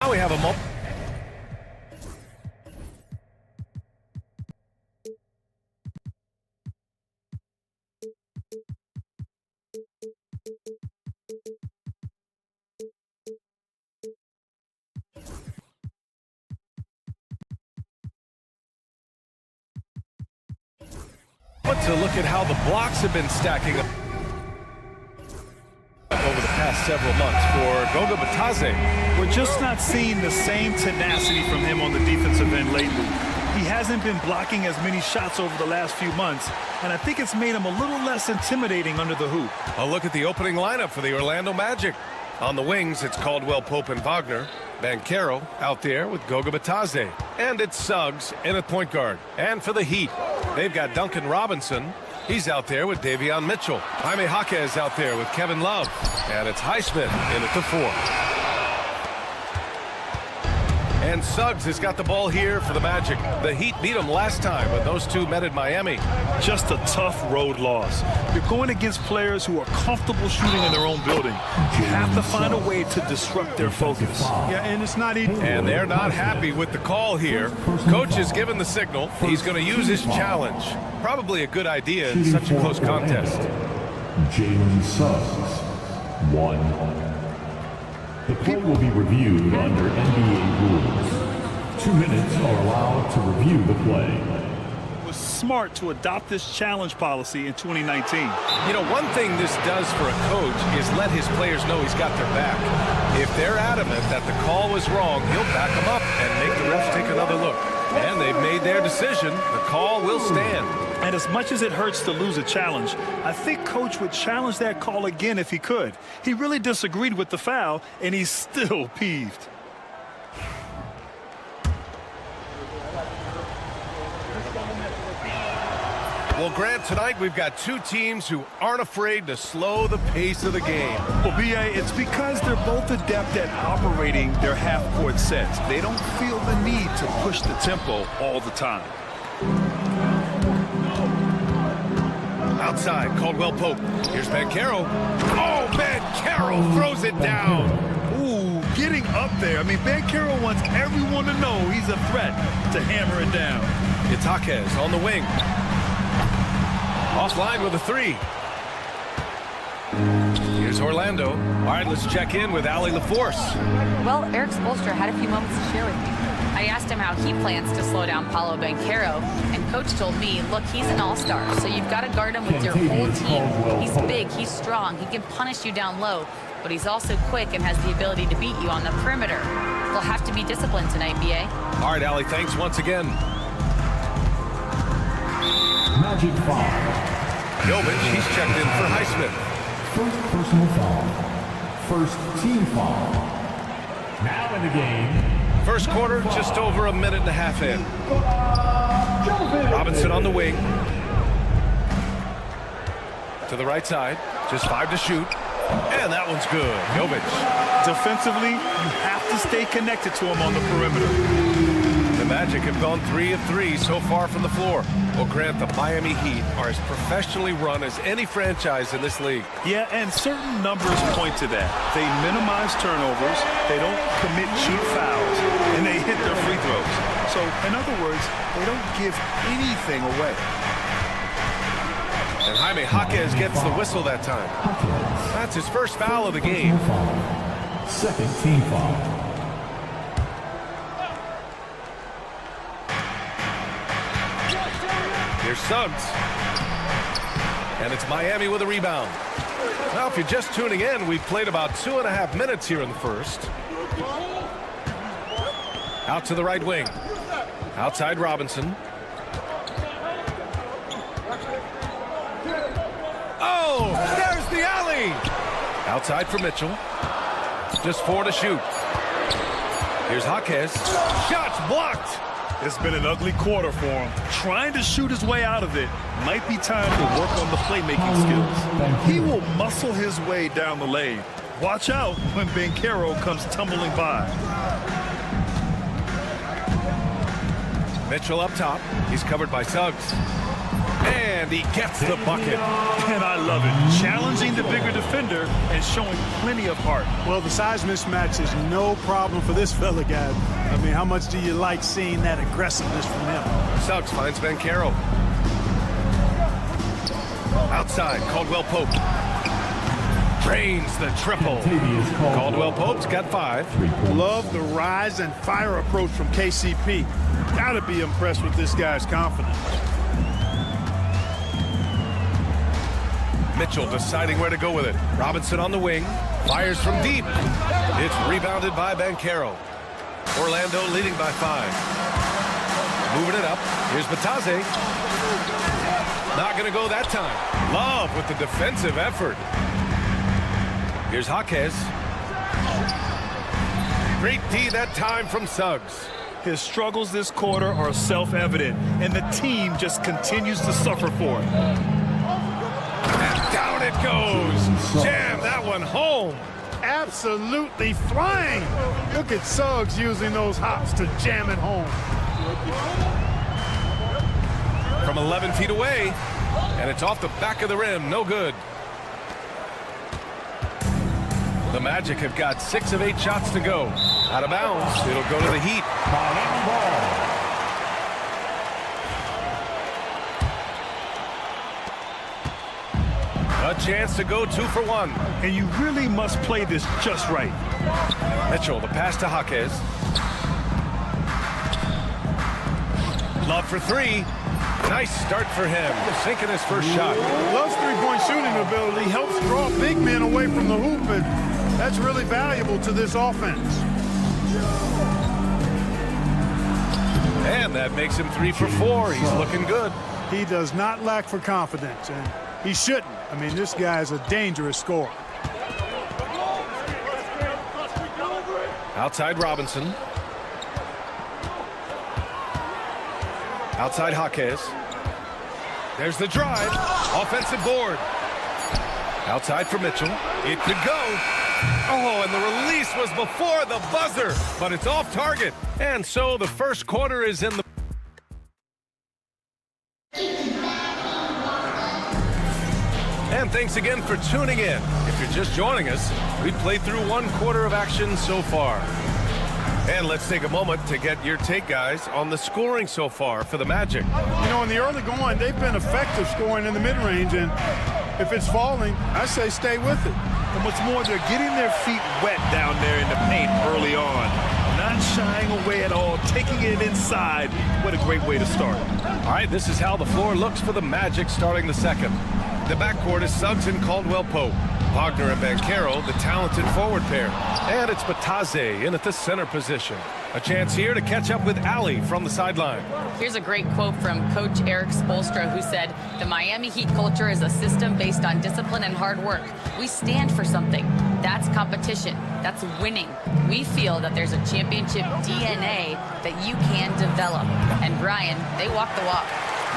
Now we have a to look at how the blocks have been stacking up over the past several months for Goga Batadze. We're just not seeing the same tenacity from him on the defensive end lately. He hasn't been blocking as many shots over the last few months, and I think it's made him a little less intimidating under the hoop. A look at the opening lineup for the Orlando Magic. On the wings, it's Caldwell Pope and Wagner. Banchero out there with Goga Batadze. And it's Suggs in at point guard. And for the Heat, they've got Duncan Robinson. He's out there with Davion Mitchell. Jaime Jaquez out there with Kevin Love. And it's Highsmith in at the 4. And Suggs has got the ball here for the Magic. The Heat beat them last time when those two met at Miami. Just a tough road loss. You're going against players who are comfortable shooting in their own building. You have to find a way to disrupt their focus. Yeah, and it's not easy. And they're not happy with the call here. Coach has given the signal. He's going to use his challenge. Probably a good idea in such a close contest. Jalen Suggs, 1. The play will be reviewed under NBA rules. 2 minutes are allowed to review the play. It was smart to adopt this challenge policy in 2019. You know, one thing this does for a coach is let his players know he's got their back. If they're adamant that the call was wrong, he'll back them up and make the refs take another look. And they've made their decision. The call will stand. And as much as it hurts to lose a challenge, I think Coach would challenge that call again if he could. He really disagreed with the foul, and he's still peeved. Well, Grant, tonight we've got two teams who aren't afraid to slow the pace of the game. Well, B.A., it's because they're both adept at operating their half-court sets. They don't feel the need to push the tempo all the time. Outside, Caldwell Pope. Here's Banchero. Oh, Banchero throws it down. Ooh, getting up there. I mean, Banchero wants everyone to know he's a threat to hammer it down. It's Jaquez on the wing. Offline with a 3. Here's Orlando. All right, let's check in with Allie LaForce. Well, Eric Spoelstra had a few moments to share with me. I asked him how he plans to slow down Paolo Banchero, and Coach told me, look, he's an all-star, so you've got to guard him with your whole team. He's big, he's strong, he can punish you down low, but he's also quick and has the ability to beat you on the perimeter. They'll have to be disciplined tonight, B.A. All right, Allie, thanks once again. Magic foul. Jovic, he's checked in for Highsmith. First personal foul. First team foul. Now in the game. First quarter, just over a minute and a half in. Robinson on the wing. To the right side. Just 5 to shoot. And that one's good. Jovic. Defensively, you have to stay connected to him on the perimeter. The Magic have gone 3 of 3 so far from the floor. Well, Grant, the Miami Heat are as professionally run as any franchise in this league. Yeah, and certain numbers point to that. They minimize turnovers, they don't commit cheap fouls, and they hit their free throws. So, in other words, they don't give anything away. And Jaime Jaquez gets the whistle that time. That's his first foul of the game. Second team foul. Here's Suggs. And it's Miami with a rebound. Now, if you're just tuning in, we've played about 2.5 minutes here in the first. Out to the right wing. Outside Robinson. Oh, there's the alley. Outside for Mitchell. Just 4 to shoot. Here's Jaquez. Shots blocked. It's been an ugly quarter for him. Trying to shoot his way out of it. Might be time to work on the playmaking skills. He will muscle his way down the lane. Watch out when Banchero comes tumbling by. Mitchell up top. He's covered by Suggs. And he gets the bucket. And I love it. Challenging the bigger defender and showing plenty of heart. Well, the size mismatch is no problem for this fella, guys. I mean, how much do you like seeing that aggressiveness from him? Suggs finds Banchero. Outside, Caldwell Pope. Drains the triple. Caldwell Pope's got 5. Love the rise and fire approach from KCP. Gotta be impressed with this guy's confidence. Mitchell deciding where to go with it. Robinson on the wing. Fires from deep. It's rebounded by Banchero. Orlando leading by 5. Moving it up. Here's Batadze. Not going to go that time. Love with the defensive effort. Here's Jaquez. Great D that time from Suggs. His struggles this quarter are self-evident, and the team just continues to suffer for it. And down it goes. Jam that one home. Absolutely flying. Look at Suggs using those hops to jam it home. From 11 feet away, and it's off the back of the rim. No good. The Magic have got 6 of 8 shots to go. Out of bounds. It'll go to the Heat. A chance to go 2 for 1. And you really must play this just right. Mitchell, the pass to Jaquez. Love for 3. Nice start for him. Sinking his first shot. Love's three-point shooting ability helps draw big men away from the hoop, and that's really valuable to this offense. And that makes him 3 for 4. He's looking good. He does not lack for confidence, and he shouldn't. I mean, this guy is a dangerous scorer. Outside Robinson. Outside Jaquez. There's the drive. Offensive board. Outside for Mitchell. It could go. Oh, and the release was before the buzzer, but it's off target. And so the first quarter is in the... And thanks again for tuning in. If you're just joining us, we played through 1 quarter of action so far. And let's take a moment to get your take, guys, on the scoring so far for the Magic. You know, in the early going, they've been effective scoring in the mid-range, and if it's falling, I say stay with it. And what's more, they're getting their feet wet down there in the paint early on. Not shying away at all, taking it inside. What a great way to start. All right, this is how the floor looks for the Magic starting the second. The backcourt is Suggs and Caldwell Pope. Wagner and Banchero, the talented forward pair. And it's Batadze in at the center position. A chance here to catch up with Ali from the sideline. Here's a great quote from Coach Eric Spoelstra, who said, "The Miami Heat culture is a system based on discipline and hard work. We stand for something. That's competition. That's winning. We feel that there's a championship DNA that you can develop." And Brian, they walk the walk.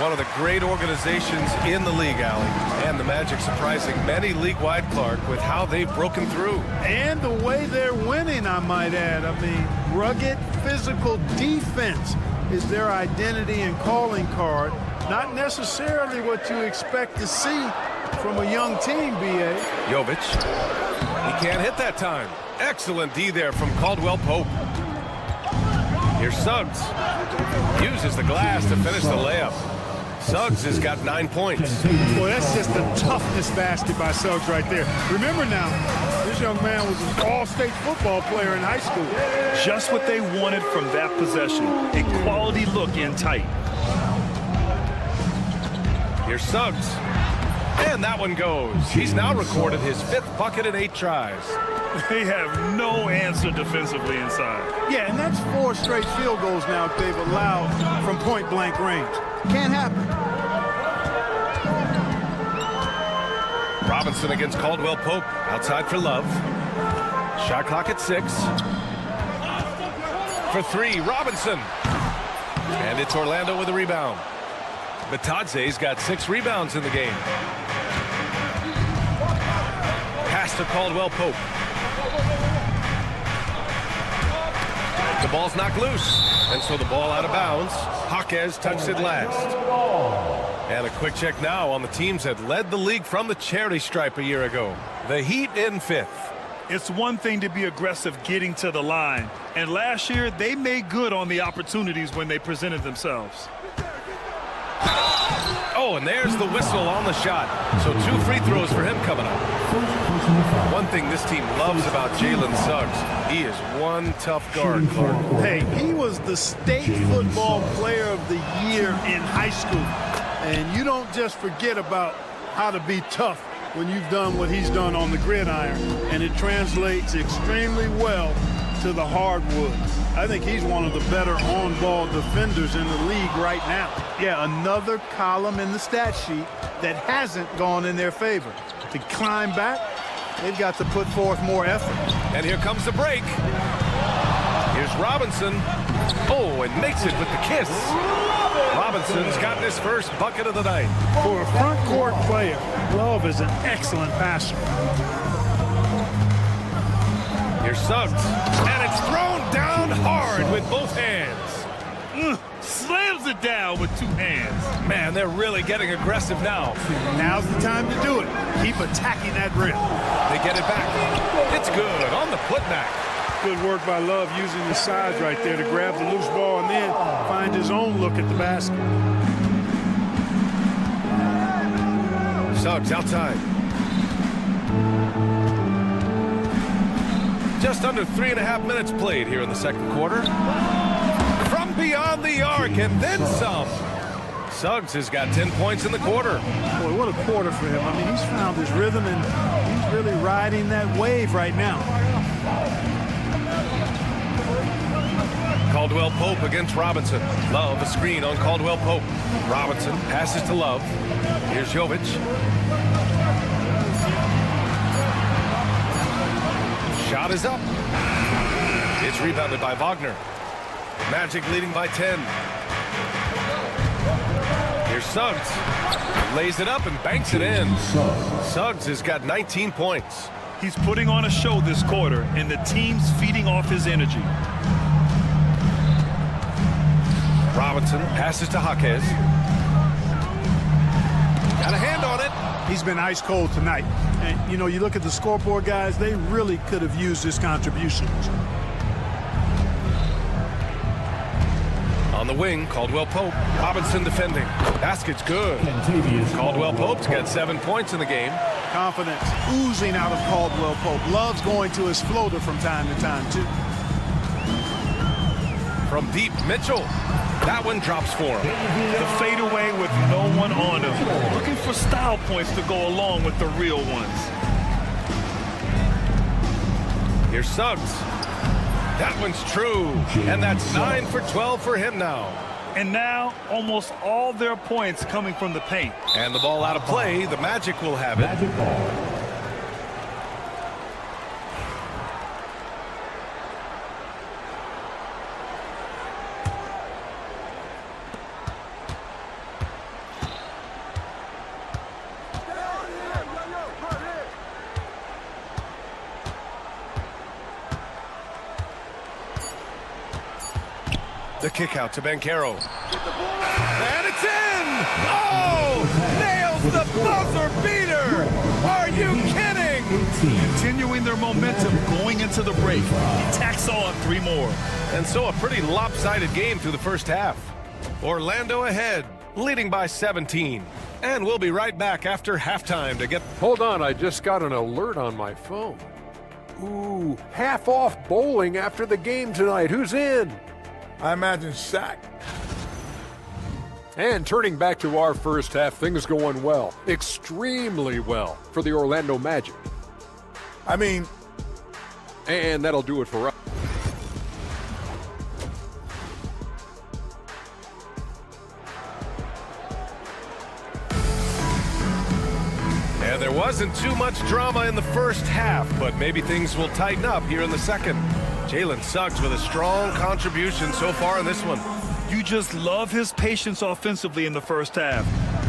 One of the great organizations in the league, Ali. And the Magic surprising many league-wide, Clark, with how they've broken through. And the way they're winning, I might add. I mean, rugged physical defense is their identity and calling card. Not necessarily what you expect to see from a young team, B.A. Jovic. He can't hit that time. Excellent D there from Caldwell Pope. Here's Suggs. Uses the glass to finish the layup. Suggs has got 9 points. Boy, that's just a toughness basket by Suggs right there. Remember now, this young man was an all-state football player in high school. Just what they wanted from that possession. A quality look in tight. Here's Suggs. And that one goes. He's now recorded his 5th bucket in 8 tries. They have no answer defensively inside. Yeah, and that's 4 straight field goals now they've allowed from point-blank range. Can't happen. Robinson against Caldwell Pope. Outside for Love. Shot clock at 6. For 3, Robinson. And it's Orlando with a rebound. Batadze's got 6 rebounds in the game. Pass to Caldwell Pope. The ball's knocked loose, and so the ball out of bounds. Jaquez touched it last. And a quick check now on the teams that led the league from the charity stripe a year ago. The Heat in 5th. It's one thing to be aggressive getting to the line. And last year, they made good on the opportunities when they presented themselves. Oh, and there's the whistle on the shot. So 2 free throws for him coming up. One thing this team loves about Jalen Suggs, he is one tough guard, Clark. Hey, he was the state football player of the year in high school. And you don't just forget about how to be tough when you've done what he's done on the gridiron. And it translates extremely well to the hardwood. I think he's one of the better on-ball defenders in the league right now. Yeah, another column in the stat sheet that hasn't gone in their favor. To climb back, they've got to put forth more effort. And here comes the break. Here's Robinson. Oh, and makes it with the kiss. Robinson's gotten his first bucket of the night. For a front court player, Love is an excellent passer. Here's Suggs. And it's thrown down hard with both hands. Slams it down with 2 hands. Man, they're really getting aggressive now. Now's the time to do it. Keep attacking that rim. They get it back. It's good on the putback. Good work by Love using the size right there to grab the loose ball and then find his own look at the basket. Suggs outside. Just under 3.5 minutes played here in the second quarter. From beyond the arc and then some. Suggs has got 10 points in the quarter. Boy, what a quarter for him. I mean, he's found his rhythm and he's really riding that wave right now. Caldwell Pope against Robinson. Love a screen on Caldwell Pope. Robinson passes to Love. Here's Jovic. Shot is up. It's rebounded by Wagner. Magic leading by 10. Here's Suggs. Lays it up and banks it in. Suggs has got 19 points. He's putting on a show this quarter, and the team's feeding off his energy. Robinson passes to Jaquez. Got a hand on it. He's been ice cold tonight. And, you know, you look at the scoreboard, guys, they really could have used his contributions. On the wing, Caldwell Pope. Robinson defending. Basket's good. Caldwell Pope's got 7 points in the game. Confidence oozing out of Caldwell Pope. Loves going to his floater from time to time, too. From deep, Mitchell. That one drops for him. The fadeaway with no one on him. Looking for style points to go along with the real ones. Here's Suggs. That one's true. And that's 9 for 12 for him now. And now, almost all their points coming from the paint. And the ball out of play. The Magic will have it. Magic ball. The kick out to Banchero. And it's in! Oh! Nails the buzzer beater! Are you kidding? Continuing their momentum going into the break. He tacks on 3 more. And so a pretty lopsided game through the first half. Orlando ahead, leading by 17. And we'll be right back after halftime to get... Hold on, I just got an alert on my phone. Ooh, half off bowling after the game tonight. Who's in? I imagine Shaq. And turning back to our first half, things going well. Extremely well for the Orlando Magic. I mean... And that'll do it for us. And there wasn't too much drama in the first half, but maybe things will tighten up here in the second. Jalen Suggs with a strong contribution so far in this one. You just love his patience offensively in the first half.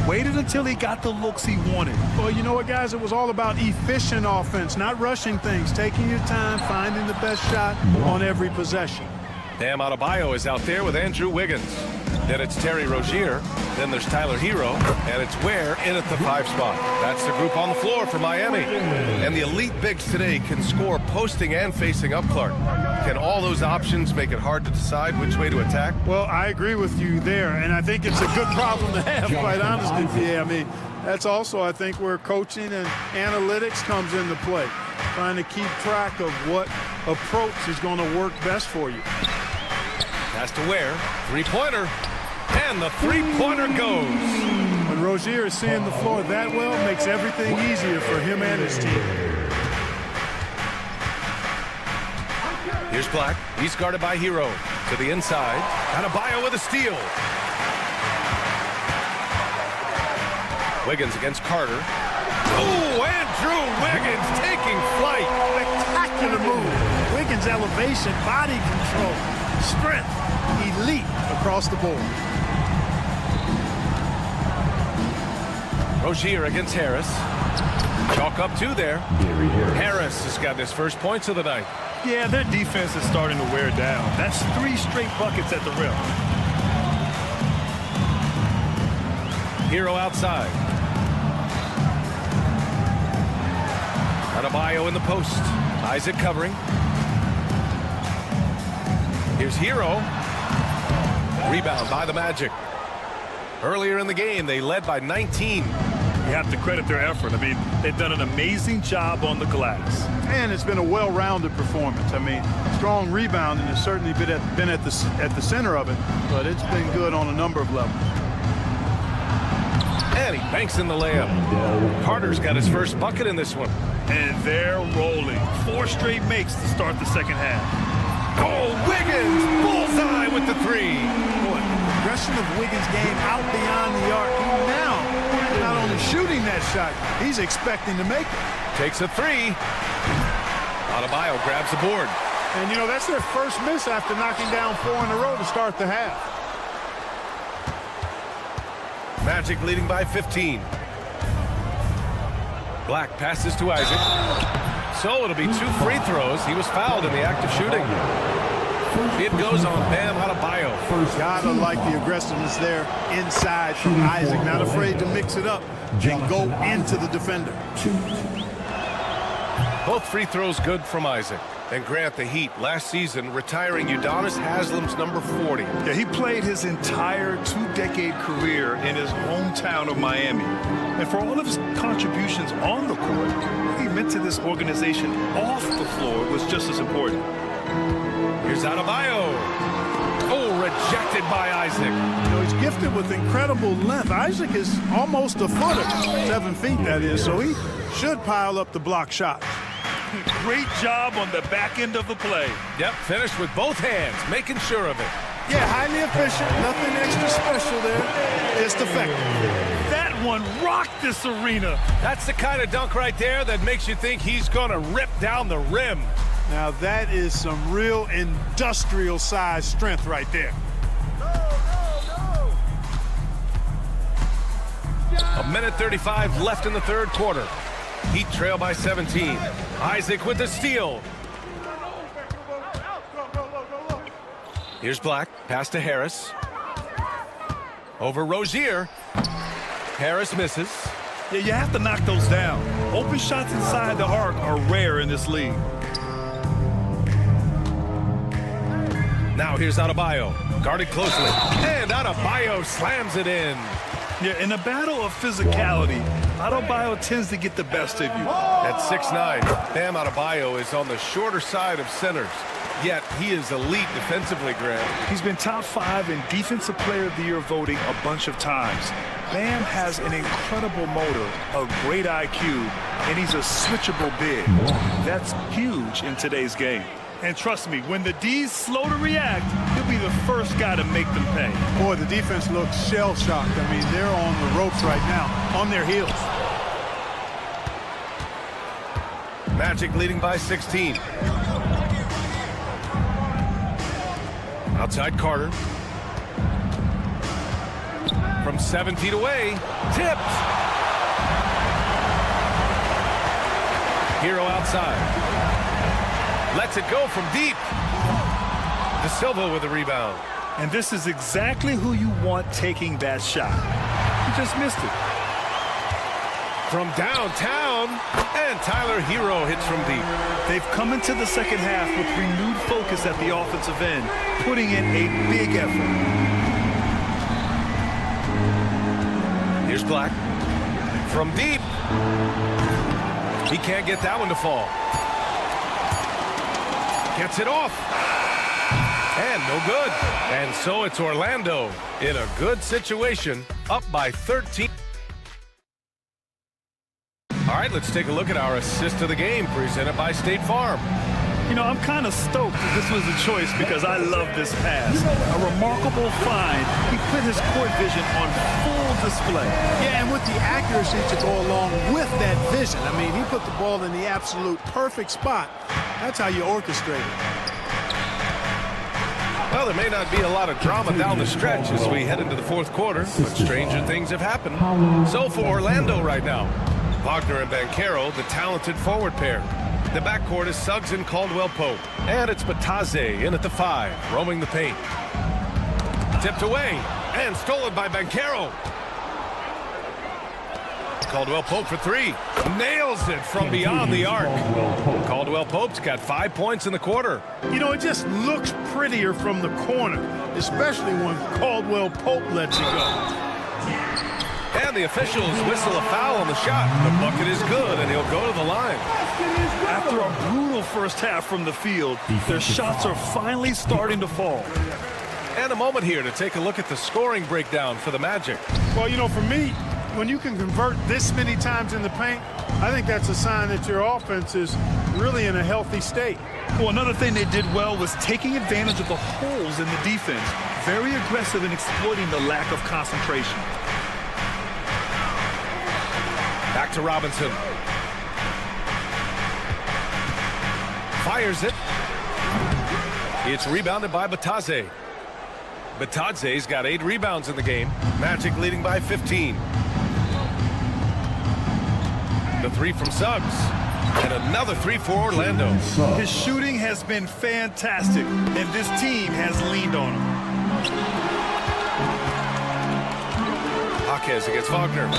Waited until he got the looks he wanted. Well, you know what, guys? It was all about efficient offense, not rushing things, taking your time, finding the best shot on every possession. Bam Adebayo is out there with Andrew Wiggins. Then it's Terry Rozier. Then there's Tyler Hero. And it's Ware in at the 5 spot. That's the group on the floor for Miami. And the elite bigs today can score posting and facing up Clark. Can all those options make it hard to decide which way to attack? Well, I agree with you there, and I think it's a good problem to have, quite honestly, Pierre. I mean, that's also, I think, where coaching and analytics comes into play, trying to keep track of what approach is going to work best for you. Pass to Ware, 3-pointer, and the 3-pointer goes. When Rozier is seeing the floor that well, it makes everything easier for him and his team. Here's Black. He's guarded by Hero. To the inside. Adebayo with a steal. Wiggins against Carter. Oh, Andrew Wiggins taking flight. Spectacular move. Wiggins' elevation, body control, strength, elite across the board. Rozier against Harris. Chalk up 2 there. Harris has got his first points of the night. Yeah, their defense is starting to wear down. That's 3 straight buckets at the rim. Hero outside. Adebayo in the post. Isaac covering. Here's Hero. Rebound by the Magic. Earlier in the game, they led by 19. You have to credit their effort. I mean, they've done an amazing job on the glass. And it's been a well-rounded performance. I mean, strong rebounding has certainly been at the center of it, but it's been good on a number of levels. And he banks in the layup. Carter's got his first bucket in this one. And they're rolling. 4 straight makes to start the second half. Oh, Wiggins! Bullseye with the 3. Boy, the progression of Wiggins' game out beyond the arc. He now not only shooting that shot, he's expecting to make it. Takes a 3. Adebayo grabs the board. And, you know, that's their first miss after knocking down 4 in a row to start the half. Magic leading by 15. Black passes to Isaac. So it'll be 2 free throws. He was fouled in the act of shooting. It goes on Bam Adebayo. Gotta like the aggressiveness there inside from Isaac. Not afraid to mix it up and go into the defender. Both free throws good from Isaac. And Grant, the Heat last season retiring Udonis Haslam's number 40. Yeah, he played his entire 2-decade career in his hometown of Miami. And for all of his contributions on the court, what he meant to this organization off the floor was just as important. Here's Adebayo. Oh, rejected by Isaac. You know, he's gifted with incredible length. Isaac is almost a footer, 7 feet that is, so he should pile up the block shots. Great job on the back end of the play. Yep, finished with both hands, making sure of it. Yeah, highly efficient, nothing extra special there, just effective. That one rocked this arena. That's the kind of dunk right there that makes you think he's gonna rip down the rim. Now that is some real industrial size strength right there. A minute 35 left in the third quarter. Heat trail by 17. Isaac with the steal. Here's Black. Pass to Harris. Over Rozier. Harris misses. Yeah, you have to knock those down. Open shots inside the arc are rare in this league. Now here's Adebayo. Guarded closely. And Adebayo slams it in. Yeah, in a battle of physicality, Adebayo tends to get the best of you. At 6'9", Bam Adebayo is on the shorter side of centers. Yet he is elite defensively, Grant. He's been top 5 in Defensive Player of the Year voting a bunch of times. Bam has an incredible motor, a great IQ, and he's a switchable big. That's huge in today's game. And trust me, when the D's slow to react, he'll be the first guy to make them pay. Boy, the defense looks shell-shocked. I mean, they're on the ropes right now, on their heels. Magic leading by 16. Outside Carter. From 7 feet away. Tipped. Hero outside. Lets it go from deep. De Silva with the rebound. And this is exactly who you want taking that shot. He just missed it. From downtown, and Tyler Hero hits from deep. They've come into the second half with renewed focus at the offensive end, putting in a big effort. Here's Black. From deep. He can't get that one to fall. Gets it off. And no good. And so it's Orlando in a good situation, up by 13. All right, let's take a look at our assist of the game presented by State Farm. You know, I'm kind of stoked that this was a choice because I love this pass. A remarkable find. He put his court vision on full display. Yeah, and with the accuracy to go along with that vision. I mean, he put the ball in the absolute perfect spot. That's how you orchestrate it. Well, there may not be a lot of drama down the stretch as we head into the fourth quarter, but stranger things have happened. So for Orlando right now, Wagner and Banchero, the talented forward pair. The backcourt is Suggs and Caldwell-Pope. And it's Bataze in at the 5, roaming the paint. Tipped away and stolen by Banchero. Caldwell-Pope for 3. Nails it from beyond the arc. Caldwell-Pope's got 5 points in the quarter. You know, it just looks prettier from the corner, especially when Caldwell-Pope lets it go. And the officials whistle a foul on the shot. The bucket is good, and he'll go to the line. After a brutal first half from the field, their shots are finally starting to fall. And a moment here to take a look at the scoring breakdown for the Magic. Well, you know, for me, when you can convert this many times in the paint, I think that's a sign that your offense is really in a healthy state. Well, another thing they did well was taking advantage of the holes in the defense. Very aggressive in exploiting the lack of concentration. Back to Robinson. Fires it. It's rebounded by Bataze. Bataze's got 8 rebounds in the game. Magic leading by 15. The 3 from Suggs. And another 3 for Orlando. His shooting has been fantastic, and this team has leaned on him. Jaquez against Wagner.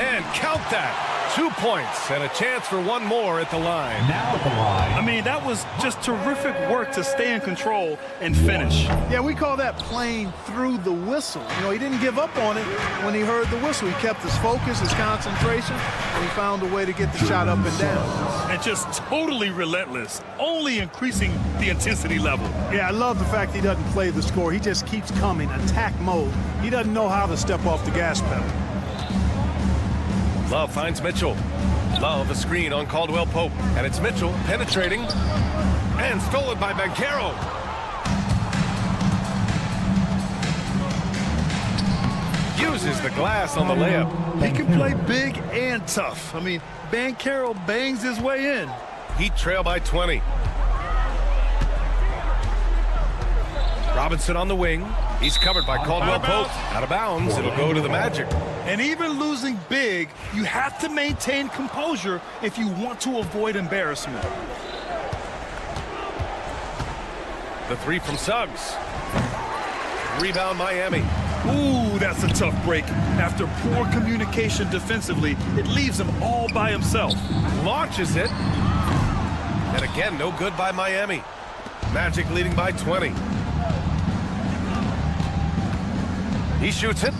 And count that. 2 points and a chance for one more at the line. Now at the line. I mean, that was just terrific work to stay in control and finish. Yeah, we call that playing through the whistle. You know, he didn't give up on it when he heard the whistle. He kept his focus, his concentration, and he found a way to get the shot up and down. And just totally relentless, only increasing the intensity level. Yeah, I love the fact he doesn't play the score. He just keeps coming, attack mode. He doesn't know how to step off the gas pedal. Love finds Mitchell. Love a screen on Caldwell-Pope. And it's Mitchell penetrating. And stolen by Banchero. Uses the glass on the layup. He can play big and tough. I mean, Banchero bangs his way in. Heat trail by 20. Robinson on the wing. He's covered by Caldwell-Pope. Out of bounds. It'll go to the Magic. And even losing big, you have to maintain composure if you want to avoid embarrassment. The 3 from Suggs. Rebound Miami. Ooh, that's a tough break. After poor communication defensively, it leaves him all by himself. Launches it. And again, no good by Miami. Magic leading by 20. He shoots it.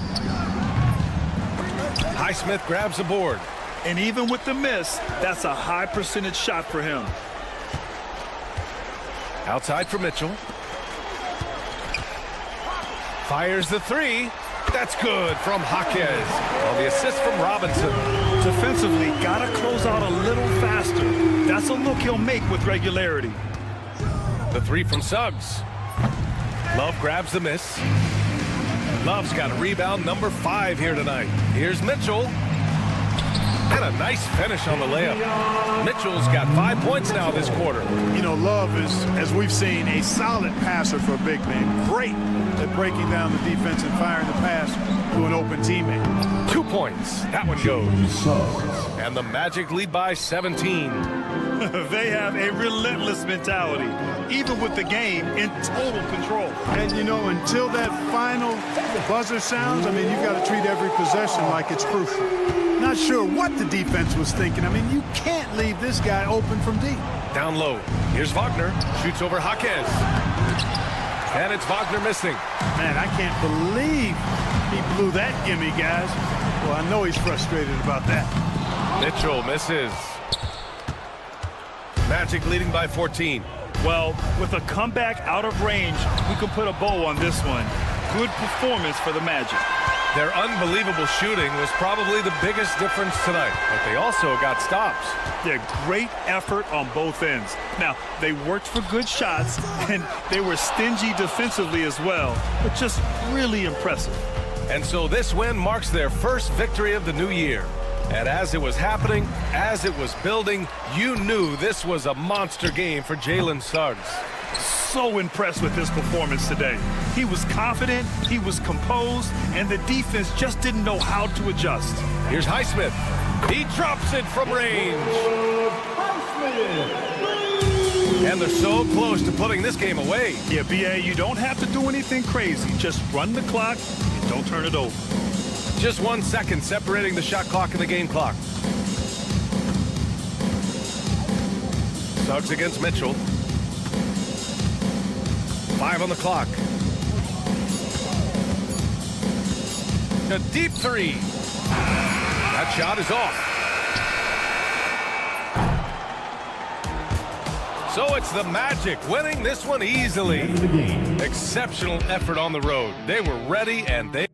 Highsmith grabs the board. And even with the miss, that's a high percentage shot for him. Outside for Mitchell. Fires the 3. That's good from Jaquez. On the assist from Robinson. Defensively, gotta close out a little faster. That's a look he'll make with regularity. The 3 from Suggs. Love grabs the miss. Love's got rebound number 5 here tonight. Here's Mitchell. And a nice finish on the layup. Mitchell's got 5 points now this quarter. You know, Love is, as we've seen, a solid passer for a big man. Great at breaking down the defense and firing the pass to an open teammate. 2 points. That one goes. And the Magic lead by 17. They have a relentless mentality. even with the game in total control. And, you know, until that final buzzer sounds, I mean, you've got to treat every possession like it's crucial. Not sure what the defense was thinking. I mean, you can't leave this guy open from deep. Down low. Here's Wagner. Shoots over Jaquez. And it's Wagner missing. Man, I can't believe he blew that gimme, guys. Well, I know he's frustrated about that. Mitchell misses. Magic leading by 14. Well, with a comeback out of range, we can put a bow on this one. Good performance for the Magic. Their unbelievable shooting was probably the biggest difference tonight, but they also got stops. Yeah, great effort on both ends. Now, they worked for good shots, and they were stingy defensively as well, but just really impressive. And so this win marks their first victory of the new year. And as it was happening, as it was building, you knew this was a monster game for Jalen Suggs. So impressed with his performance today. He was confident, he was composed, and the defense just didn't know how to adjust. Here's Highsmith. He drops it from range. And they're so close to putting this game away. Yeah, B.A., you don't have to do anything crazy. Just run the clock and don't turn it over. Just 1 second separating the shot clock and the game clock. Suggs against Mitchell. 5 on the clock. A deep three. That shot is off. So it's the Magic winning this one easily. Exceptional effort on the road. They were ready and they...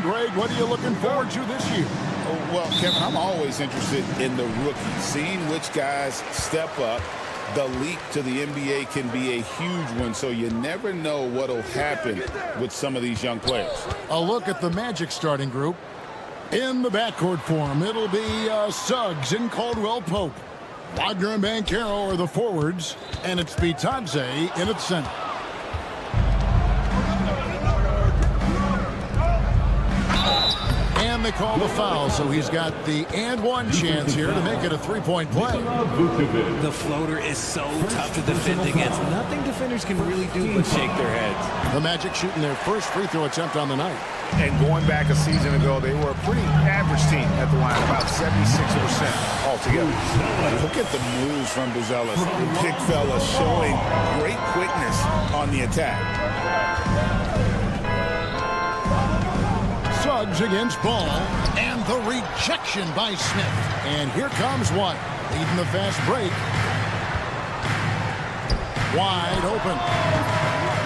And, Greg, what are you looking forward to this year? Oh, well, Kevin, I'm always interested in the rookies, seeing which guys step up. The leap to the NBA can be a huge one, so you never know what will happen with some of these young players. A look at the Magic starting group. In the backcourt form, it'll be Suggs and Caldwell Pope. Wagner and Banchero are the forwards, and it's Bitadze in at center. And they call the foul, so he's got the and one chance here to make it a three-point play. The floater is so tough to defend against. Nothing defenders can really do but shake their heads. The Magic shooting their first free throw attempt on the night. And going back a season ago, they were a pretty average team at the line, about 76% altogether. Look at the moves from Buzelis. The big fella showing great quickness on the attack. Suggs against Ball, and the rejection by Smith. And here comes White, leading the fast break. Wide open.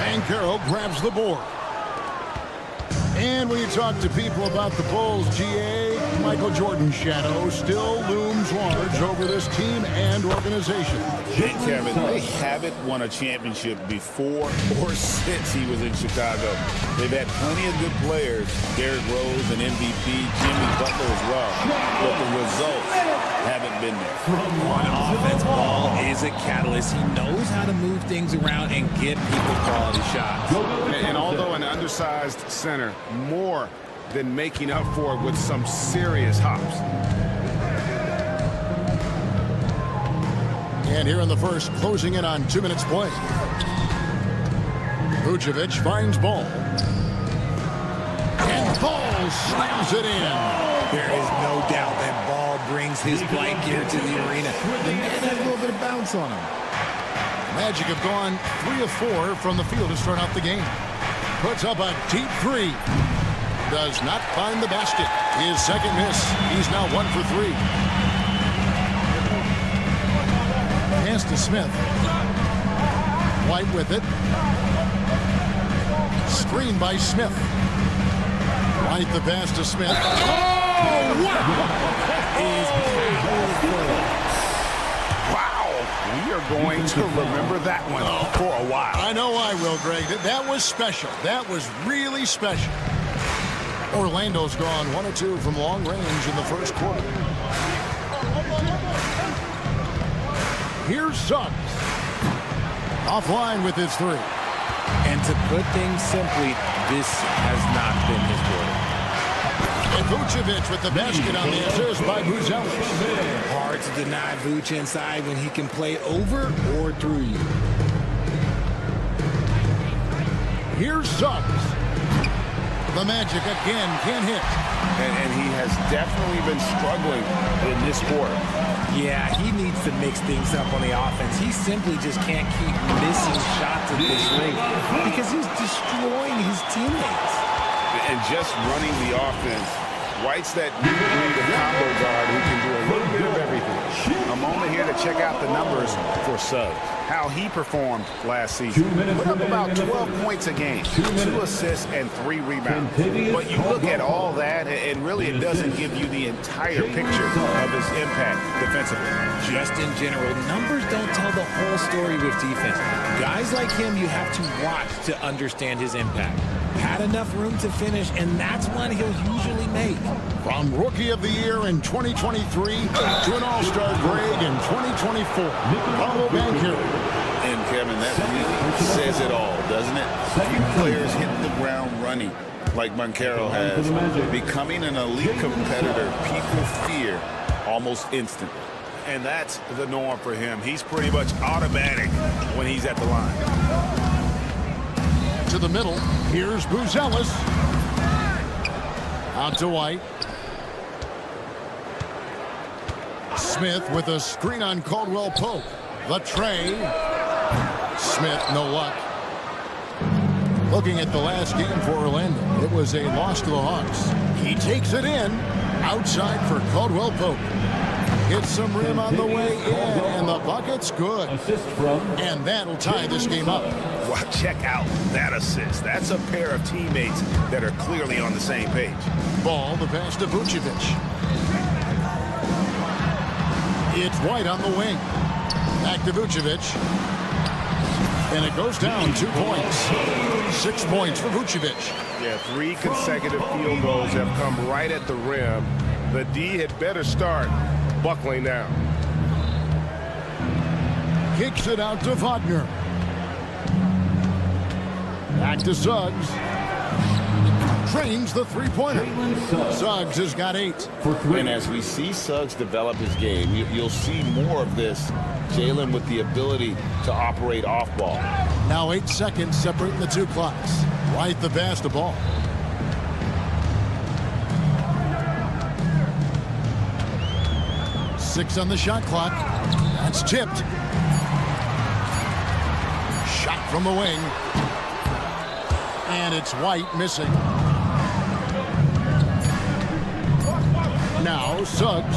Banchero grabs the board. And when you talk to people about the Bulls, GA, Michael Jordan's shadow still looms large over this team and organization. Hey, Kevin, they haven't won a championship before or since he was in Chicago. They've had plenty of good players, Derrick Rose, an MVP, Jimmy Butler as well, but the results haven't been there. On offense, Ball is a catalyst. He knows how to move things around and get people quality shots. And although an undersized center, more than making up for it with some serious hops. And here in the first, closing in on 2 minutes play. Vucevic finds Ball. And Ball slams it in. There is no doubt that Ball brings his flight gear to the arena. The man had a little bit of bounce on him. Magic have gone 3 of 4 from the field to start out the game. Puts up a deep three. Does not find the basket. His second miss. He's now 1 for 3. Pass to Smith. White with it. Screen by Smith. White the pass to Smith. Oh, wow! We are going to remember that one for a while. I know I will, Greg. That was special. That was really special. Orlando's gone 1 of 2 from long range in the first quarter. Here's Suggs. Offline with his 3. And to put things simply, this has not been his quarter. And Vucevic with the basket on the assist by Buzelis. Hard to deny Vuce inside when he can play over or through you. Here's Suggs. The Magic again can't hit. And he has definitely been struggling in this quarter. Yeah, he needs to mix things up on the offense. He simply just can't keep missing shots at this rate because he's destroying his teammates. And just running the offense, White's that new breed of combo guard who can do a little bit of everything. A moment here to check out the numbers for Suggs. How he performed last season. Put up about 12 points a game, 2 assists and 3 rebounds. But you look at all that, and really it doesn't give you the entire picture of his impact defensively. Just in general, numbers don't tell the whole story with defense. Guys like him, you have to watch to understand his impact. Had enough room to finish, and that's one he'll usually make. From Rookie of the Year in 2023 to an All-Star Greg in 2024, Paolo Banchero. And, Kevin, that really says it all, doesn't it? Few players hitting the ground running like Banchero has. Becoming an elite competitor, people fear almost instantly. And that's the norm for him. He's pretty much automatic when he's at the line. To the middle, here's Buzelis. Out to White. Smith with a screen on Caldwell Pope. The tray. Smith, no luck. Looking at the last game for Orlando, it was a loss to the Hawks. He takes it in. Outside for Caldwell Pope. Hits some rim on the way in, and the bucket's good. And that'll tie this game up. Well, check out that assist. That's a pair of teammates that are clearly on the same page. Ball, the pass to Vucevic. It's White on the wing. Back to Vucevic. And it goes down 2 points. 6 points for Vucevic. Yeah, 3 consecutive field goals have come right at the rim. The D had better start buckling down. Kicks it out to Wagner. Back to Suggs. Trains the three-pointer. Suggs has got 8. And as we see Suggs develop his game, you'll see more of this. Jalen with the ability to operate off ball. Now 8 seconds separating the two clocks. White the pass to Ball. Six on the shot clock. That's tipped. Shot from the wing. And it's White missing. Now Suggs.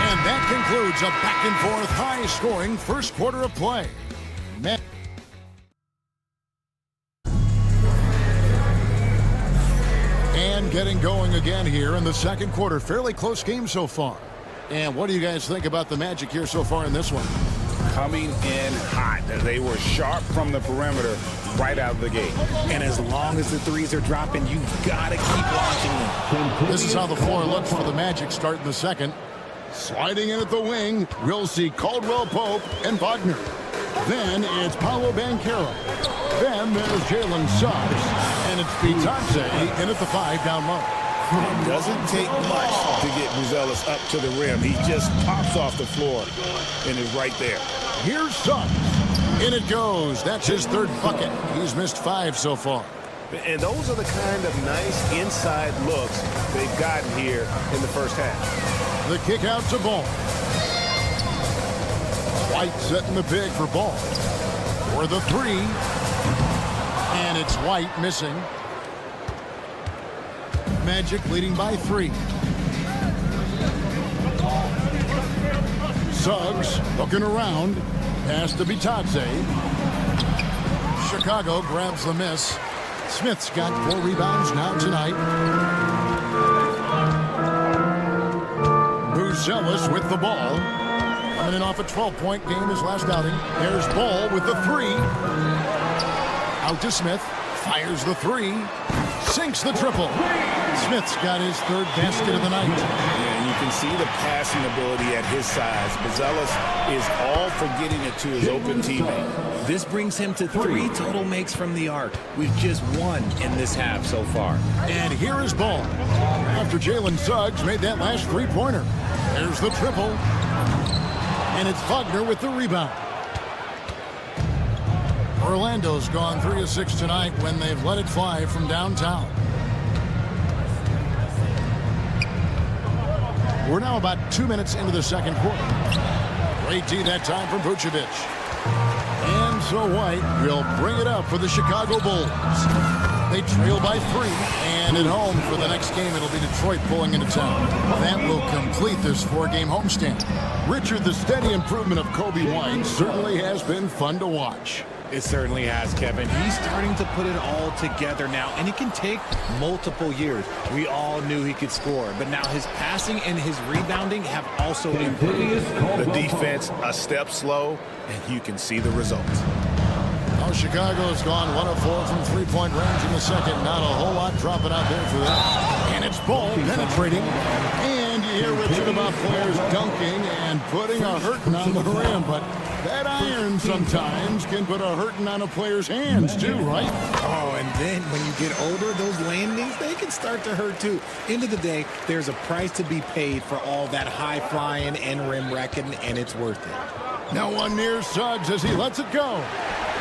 And that concludes a back-and-forth, high-scoring first quarter of play. And getting going again here in the second quarter. Fairly close game so far. And what do you guys think about the Magic here so far in this one? Coming in hot. They were sharp from the perimeter right out of the gate. And as long as the threes are dropping, you've got to keep launching them. This is how the floor looks for the Magic starting the second. Sliding in at the wing, we'll see Caldwell Pope and Wagner. Then it's Paolo Banchero. Then there's Jalen Suggs. And it's Bitadze in at the 5 down low. It doesn't take much to get Buzelis up to the rim. He just pops off the floor and is right there. Here's Suggs. In it goes. That's his third bucket. He's missed 5 so far. And those are the kind of nice inside looks they've gotten here in the first half. The kick out to Ball. White setting the big for Ball. For the 3. And it's White missing. Magic leading by 3. Suggs looking around. Pass to Bitadze. Chicago grabs the miss. Smith's got 4 rebounds now tonight. Buzelis with the ball. Coming in off a 12-point game his last outing. There's Ball with the 3. Out to Smith. Fires the 3. Sinks the triple. Smith's got his 3rd basket of the night. Yeah, you can see the passing ability at his size. Buzelis is all for getting it to his open teammate. This brings him to 3 total makes from the arc. We've just 1 in this half so far. And here is Ball. After Jalen Suggs made that last 3-pointer. There's the triple. And it's Wagner with the rebound. Orlando's gone 3 of 6 tonight when they've let it fly from downtown. We're now about 2 minutes into the second quarter. Great D that time from Vucevic. And so White will bring it up for the Chicago Bulls. They trail by 3, and at home for the next game it'll be Detroit pulling into town. That will complete this 4-game homestand. Richard, the steady improvement of Kobe White certainly has been fun to watch. It certainly has, Kevin. He's starting to put it all together now, and it can take multiple years. We all knew he could score, but now his passing and his rebounding have also improved. The defense a step slow, and you can see the results. Oh, Chicago's gone 1 of 4 from 3-point range in the second. Not a whole lot dropping out there for them. And it's Ball penetrating. And you hear Richard about players dunking and putting a hurting on the rim, but that iron sometimes can put a hurting on a player's hands too, right? Oh, and then when you get older, those landings, they can start to hurt too. End of the day, there's a price to be paid for all that high flying and rim wrecking, and it's worth it. Now one near Suggs as he lets it go.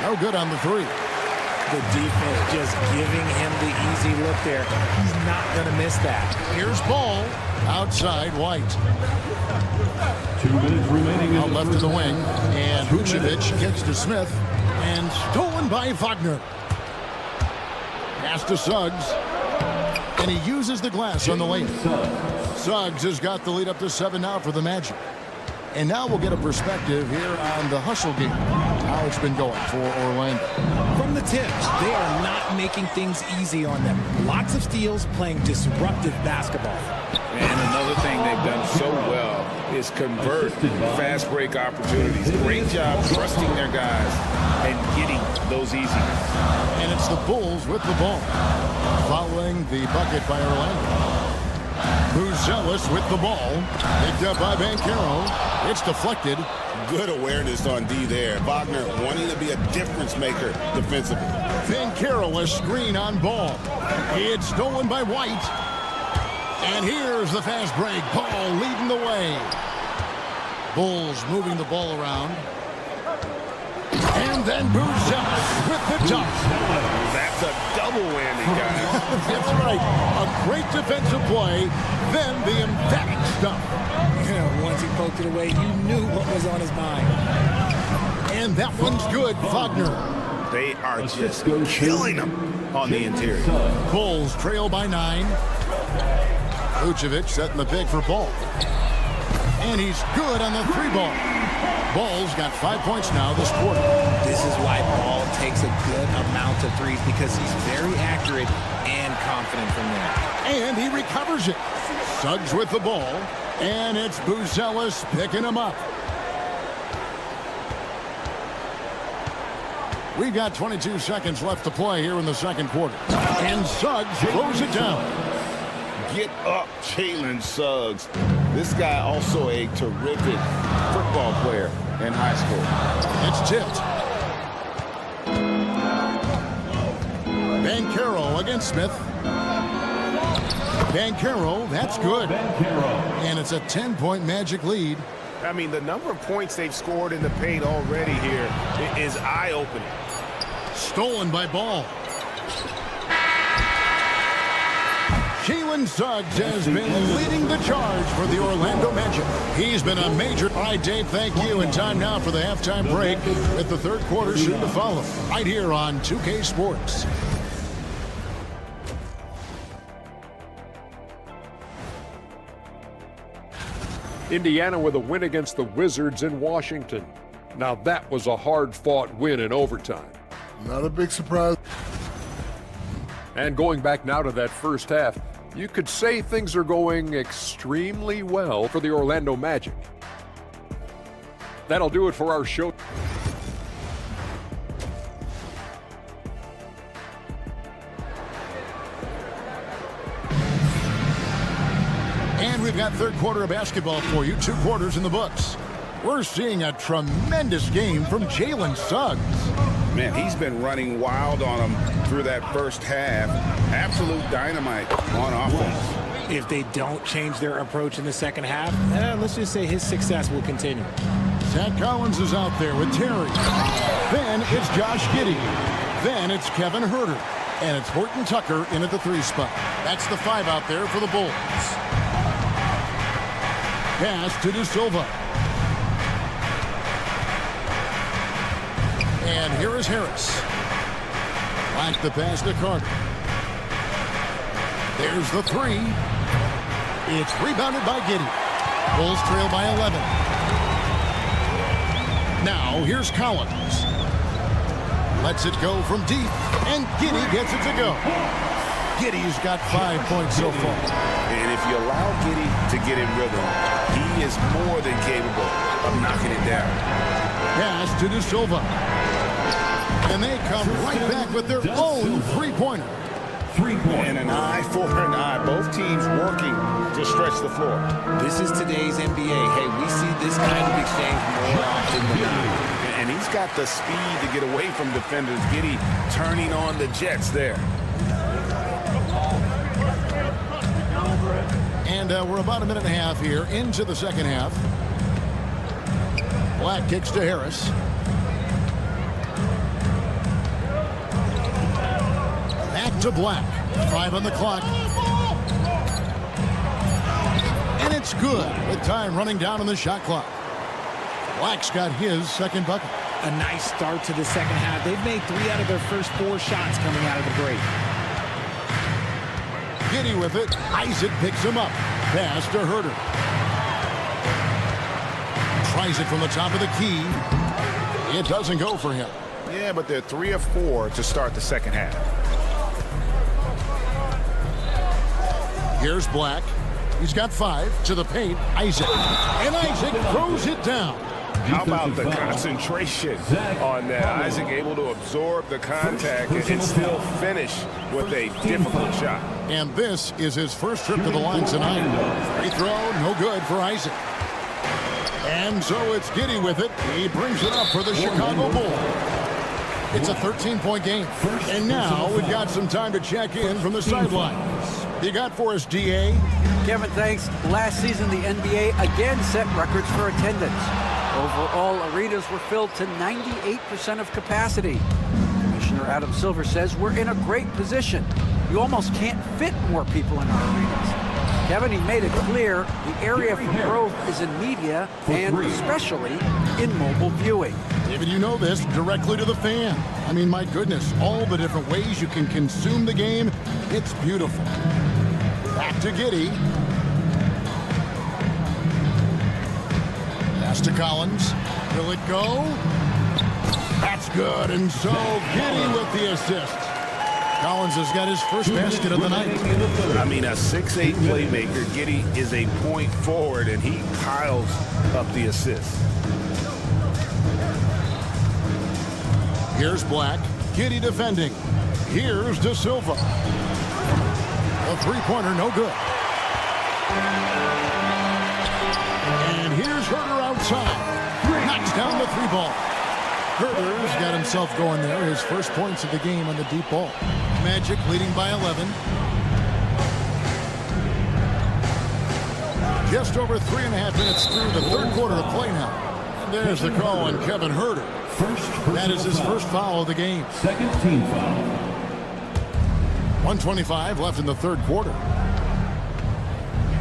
No good on the 3. The defense just giving him the easy look there. He's not going to miss that. Here's Ball. Outside White. 2 minutes remaining. Out left of the wing. And Vucevic gets to Smith. And stolen by Wagner. Pass to Suggs. And he uses the glass on the lane. Suggs has got the lead up to 7 now for the Magic. And now we'll get a perspective here on the hustle game, how it's been going for Orlando. From the tip, they are not making things easy on them. Lots of steals, playing disruptive basketball. And another thing they've done so well is convert fast break opportunities. Great job trusting their guys and getting those easy. And it's the Bulls with the ball, following the bucket by Orlando. Buzelis with the ball, picked up by Banchero. It's deflected. Good awareness on D there. Wagner wanting to be a difference maker defensively. Banchero, a screen on ball. It's stolen by White. And here's the fast break. Ball leading the way. Bulls moving the ball around. And then Buzelis with the dunk. That's a double whammy, guys. That's right. A great defensive play, then the emphatic stuff. Yeah, once he poked it away, you knew what was on his mind. And that one's good, Wagner. They are just killing them on the interior. Bulls trail by 9. Vucevic setting the pick for Ball. And he's good on the 3 ball. Ball's got 5 points now this quarter. This is why Ball takes a good amount of threes, because he's very accurate and confident from there. And he recovers it. Suggs with the ball. And it's Buzelis picking him up. We've got 22 seconds left to play here in the second quarter. And Suggs throws it down. Get up, Jalen Suggs. This guy also a terrific football player in high school. It's tipped. Banchero against Smith. Banchero, that's good. And it's a 10-point Magic lead. I mean, the number of points they've scored in the paint already here is eye-opening. Stolen by Ball. Jalen Suggs has been leading the charge for the Orlando Magic. He's been a major... All right, Dave, thank you. And time now for the halftime break with the third quarter soon to follow. Right here on 2K Sports. Indiana with a win against the Wizards in Washington. Now that was a hard-fought win in overtime. Not a big surprise. And going back now to that first half, you could say things are going extremely well for the Orlando Magic. That'll do it for our show. And we've got third quarter of basketball for you. 2 quarters in the books. We're seeing a tremendous game from Jalen Suggs. Man, he's been running wild on them through that first half. Absolute dynamite on offense. If they don't change their approach in the second half, let's just say his success will continue. Zach Collins is out there with Terry. Then it's Josh Giddey. Then it's Kevin Huerter. And it's Horton Tucker in at the 3 spot. That's the 5 out there for the Bulls. Pass to De Silva. And here is Harris. Black the pass to Carter. There's the 3. It's rebounded by Giddey. Bulls trail by 11. Now here's Collins. Lets it go from deep. And Giddey gets it to go. Giddey's got 5 points so far. And if you allow Giddey to get in rhythm, he is more than capable of knocking it down. Pass to De Silva. And they come right back with their own 3-pointer. And an eye for an eye. Both teams working to stretch the floor. This is today's NBA. Hey, we see this kind of exchange more often than not. And he's got the speed to get away from defenders. Giddey turning on the Jets there. And we're about a minute and a half here into the second half. Black kicks to Harris. Back to Black. 5 on the clock. And it's good with time running down on the shot clock. Black's got his second bucket. A nice start to the second half. They've made 3 out of their first 4 shots coming out of the break. Giddey with it. Isaac picks him up. Pass to Herter. Tries it from the top of the key. It doesn't go for him. Yeah, but they're 3 of 4 to start the second half. Here's Black. He's got 5 to the paint. Isaac. And Isaac throws it down. How about the concentration on that? Isaac able to absorb the contact and still finish with a difficult shot. And this is his first trip to the line tonight. Free throw, no good for Isaac. And so it's Giddey with it. He brings it up for the Chicago Bulls. It's a 13-point game. And now we've got some time to check in from the sidelines. You got for us, D.A.? Kevin, thanks. Last season, the NBA again set records for attendance. Overall, arenas were filled to 98% of capacity. Commissioner Adam Silver says we're in a great position. You almost can't fit more people in our arenas. Kevin, he made it clear the area for growth is in media and especially in mobile viewing. David, you know this, directly to the fan. I mean, my goodness, all the different ways you can consume the game, it's beautiful. Back to Giddey. Pass to Collins. Will it go? That's good, and so Giddey with the assist. Collins has got his first basket of the night. I mean, a 6'8 playmaker. Giddey is a point forward, and he piles up the assist. Here's Black. Giddey defending. Here's De Silva. A three-pointer, no good. And here's Herter outside. Knocks down the three ball. Herter's got himself going there. His first points of the game on the deep ball. Magic leading by 11. Just over 3.5 minutes through the third quarter of play now. And there's the call on Kevin Herter. That is his first foul of the game. Second team foul. 1:25 left in the third quarter.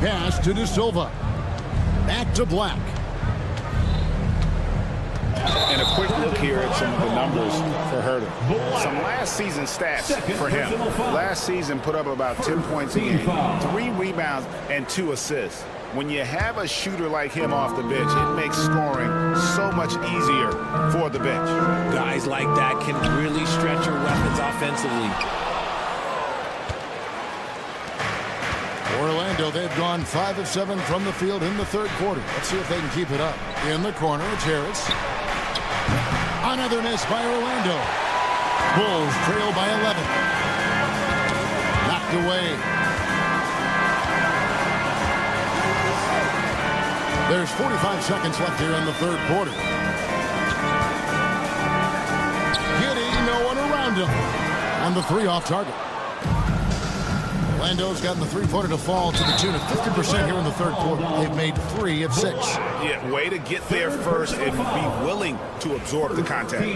Pass to De Silva. Back to Black. And a quick look here at some of the numbers for Herter. Some last season stats for him. Last season put up about 10 points a game, 3 rebounds, and 2 assists. When you have a shooter like him off the bench, it makes scoring so much easier for the bench. Guys like that can really stretch your weapons offensively. Orlando, they've gone 5 of 7 from the field in the third quarter. Let's see if they can keep it up. In the corner, it's Harris. Another miss by Orlando. Bulls trail by 11. Knocked away. There's 45 seconds left here in the third quarter. Giddey, no one around him. On the 3 off target. Orlando's gotten the three-pointer to fall to the tune of 50% here in the third quarter. They've made 3 of 6. Yeah, way to get there first and be willing to absorb the contact.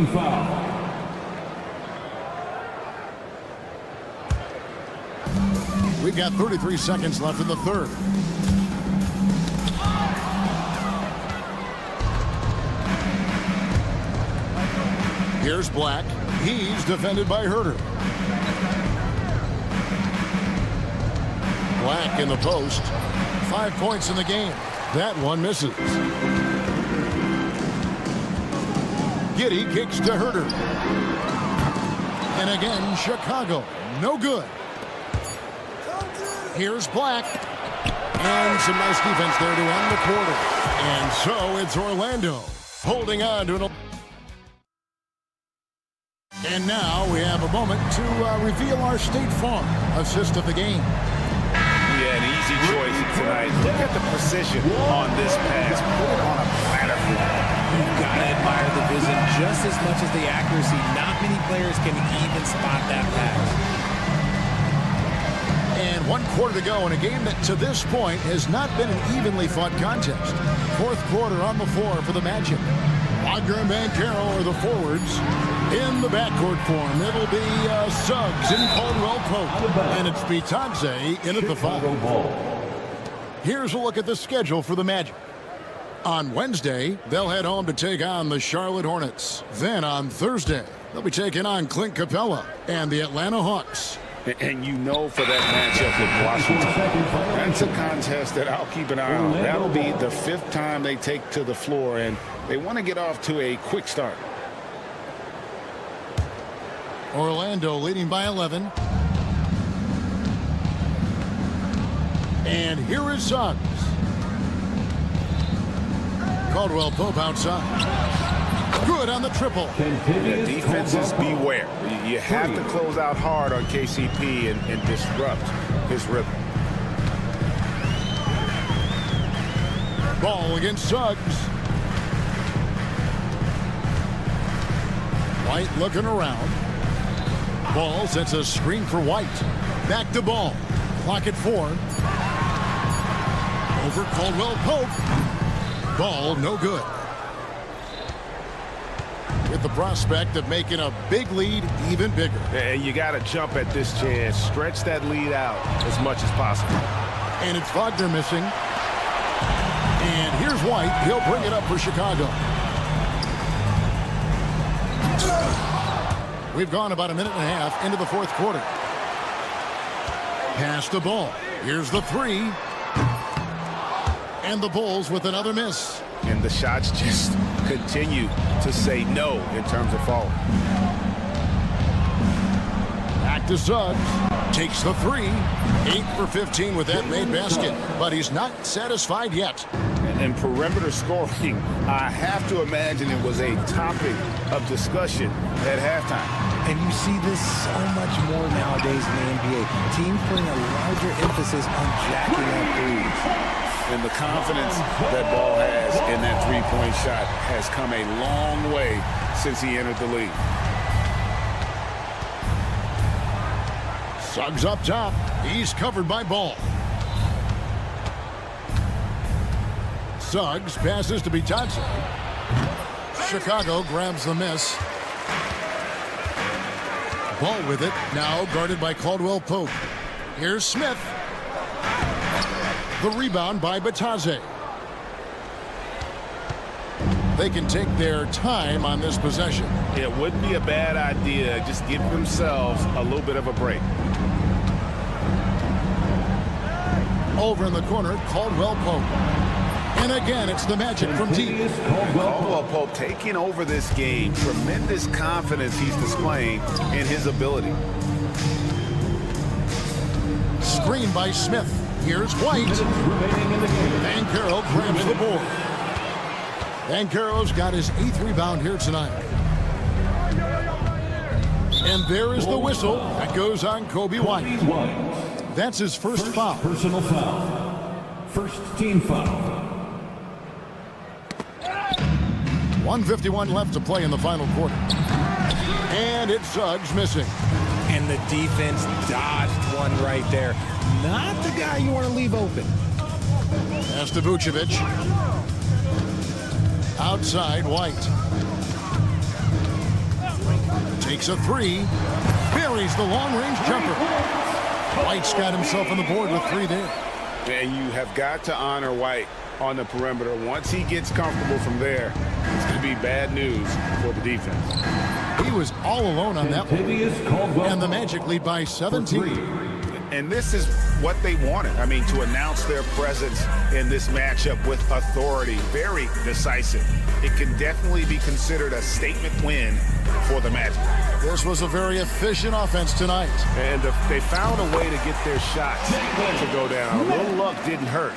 We've got 33 seconds left in the third. Here's Black. He's defended by Herter. Black in the post. 5 points in the game. That one misses. Giddey kicks to Herter. And again, Chicago. No good. Here's Black. And some nice defense there to end the quarter. And so it's Orlando holding on to an... And now we have a moment to reveal our State Farm assist of the game. Yeah, an easy choice tonight. Look at the precision on this pass. Put it on a platter. You've got to admire the vision just as much as the accuracy. Not many players can even spot that pass. And 1 quarter to go in a game that to this point has not been an evenly fought contest. Fourth quarter on the floor for the Magic. Wagner and Banchero are the forwards. In the backcourt form, it'll be Suggs and Caldwell Pope. And it's Bitadze in at the 5. Here's a look at the schedule for the Magic. On Wednesday, they'll head home to take on the Charlotte Hornets. Then on Thursday, they'll be taking on Clint Capella and the Atlanta Hawks. And you know for that matchup with Washington, that's a contest that I'll keep an eye on. That'll be the 5th time they take to the floor, and they want to get off to a quick start. Orlando leading by 11. And here is Suggs. Caldwell Pope outside. Good on the triple. Yeah, defenses beware. You have to close out hard on KCP and disrupt his rhythm. Ball against Suggs. White looking around. Ball sets a screen for White. Back to Ball. Clock at 4. Over Caldwell Pope. Ball no good. With the prospect of making a big lead even bigger. And you got to jump at this chance. Stretch that lead out as much as possible. And it's Wagner missing. And here's White. He'll bring it up for Chicago. We've gone about a minute and a half into the 4th quarter. Pass the ball. Here's the 3. And the Bulls with another miss. And the shots just continue to say no in terms of falling. Back to Suggs. Takes the 3. 8 for 15 with that made basket. But he's not satisfied yet. And perimeter scoring, I have to imagine it was a topic of discussion at halftime. And you see this so much more nowadays in the NBA. Teams putting a larger emphasis on jacking up threes. And the confidence that Ball has in that three-point shot has come a long way since he entered the league. Suggs up top. He's covered by Ball. Suggs passes to Bitadze. Chicago grabs the miss. Ball with it. Now guarded by Caldwell Pope. Here's Smith. The rebound by Bitadze. They can take their time on this possession. It wouldn't be a bad idea. Just give themselves a little bit of a break. Over in the corner, Caldwell Pope. And again, it's the Magic from deep. Caldwell Pope taking over this game. Tremendous confidence he's displaying in his ability. Screen by Smith. Here's White. Banchero grabs the board. Banchero's got his 8th rebound here tonight. And there is the whistle that goes on Kobe White. That's his first foul. Personal foul. First team foul. 1:51 left to play in the final quarter. And it's Suggs missing. And the defense dodged one right there. Not the guy you want to leave open. Pass to Vucevic. Outside, White. Takes a 3. Buries the long-range jumper. White's got himself on the board with 3 there. And you have got to honor White on the perimeter. Once he gets comfortable from there, it's going to be bad news for the defense. He was all alone on that one. And the Magic lead by 17. And this is what they wanted. I mean, to announce their presence in this matchup with authority. Very decisive. It can definitely be considered a statement win for the Magic. This was a very efficient offense tonight. And they found a way to get their shots to go down. A little luck didn't hurt.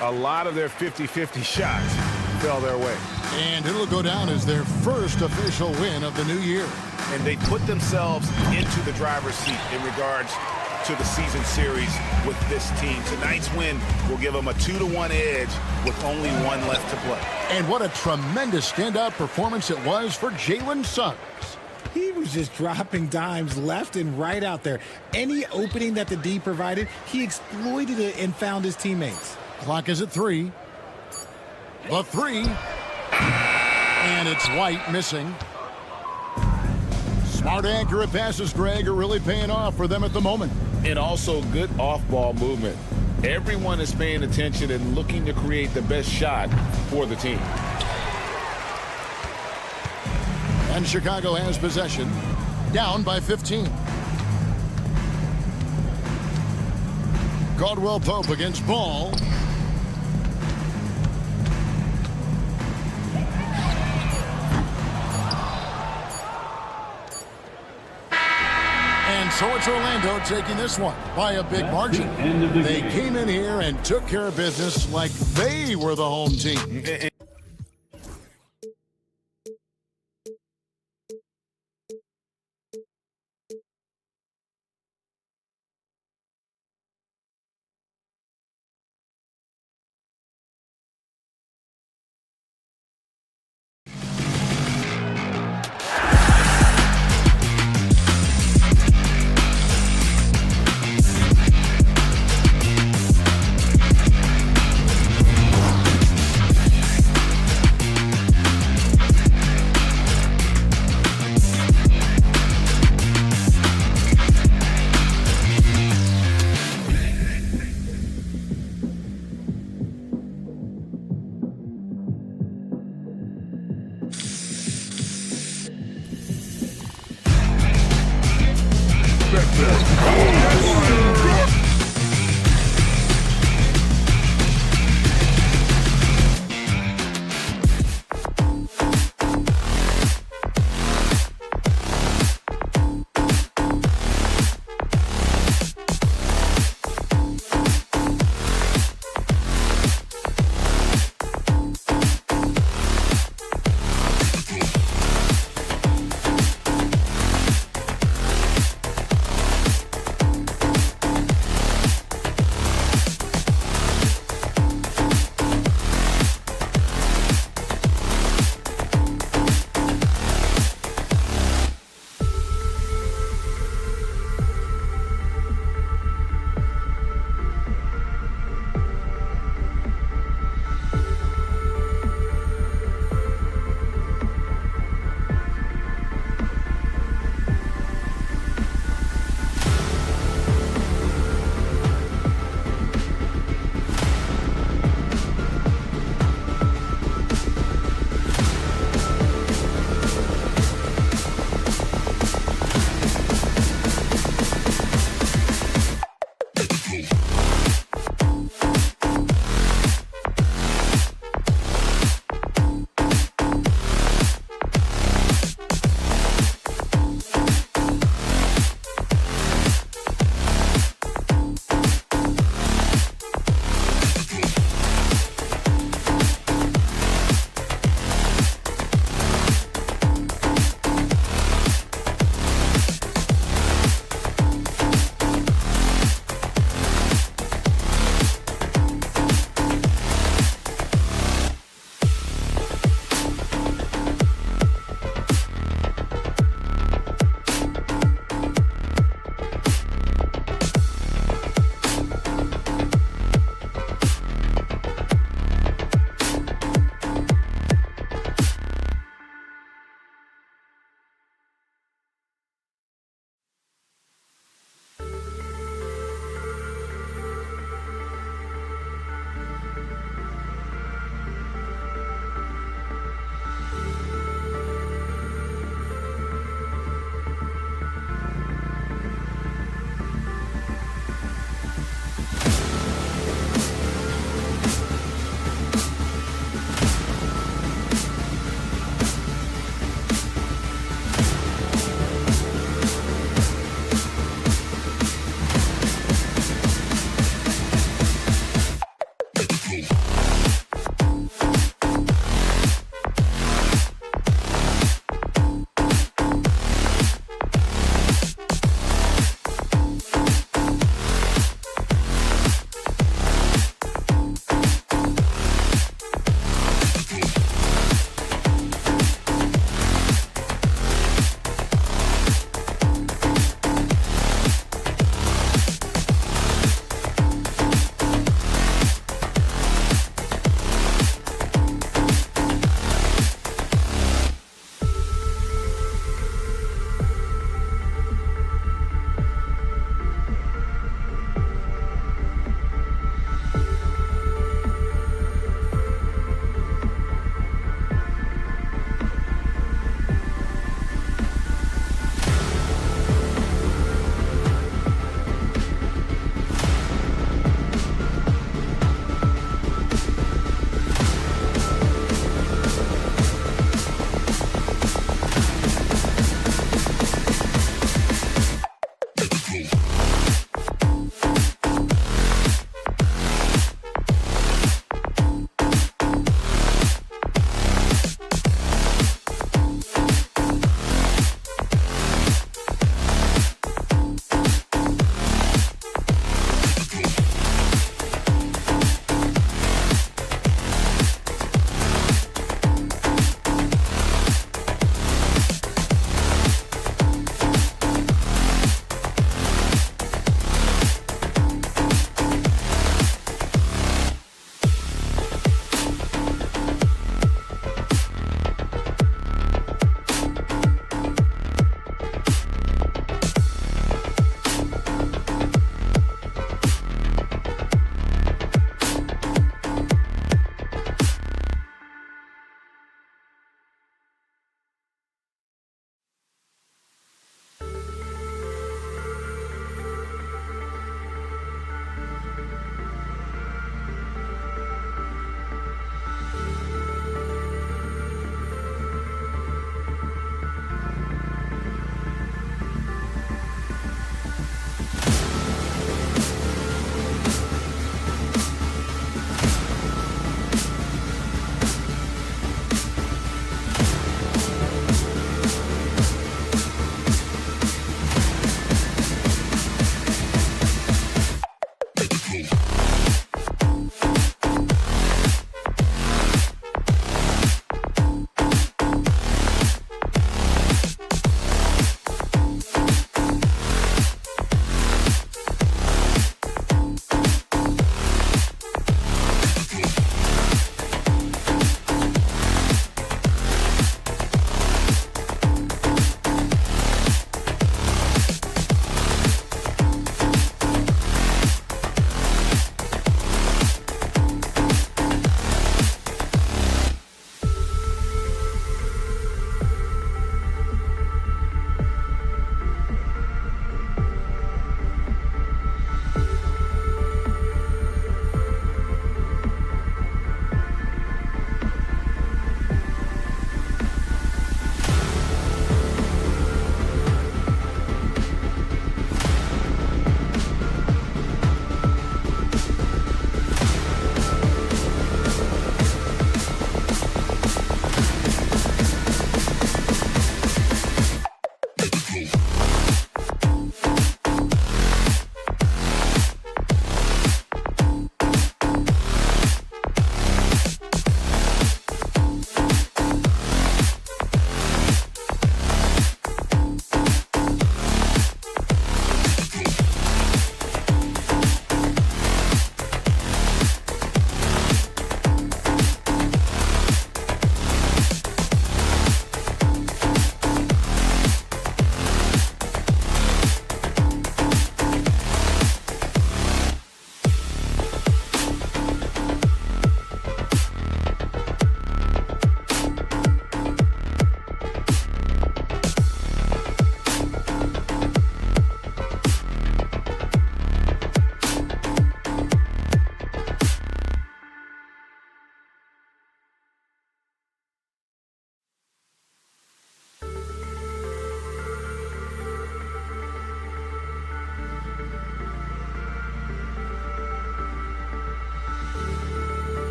A lot of their 50-50 shots fell their way. And it'll go down as their first official win of the new year. And they put themselves into the driver's seat in regards to the season series with this team. Tonight's win will give them a 2-1 edge with only 1 left to play. And what a tremendous standout performance it was for Jalen Suggs. He was just dropping dimes left and right out there. Any opening that the D provided, he exploited it and found his teammates. Clock is at 3. The 3. And it's White missing. Smart accurate passes, Greg, are really paying off for them at the moment. And also good off-ball movement. Everyone is paying attention and looking to create the best shot for the team. And Chicago has possession, down by 15. Caldwell Pope against Ball. And so it's Orlando taking this one by a big margin. They came in here and took care of business like they were the home team.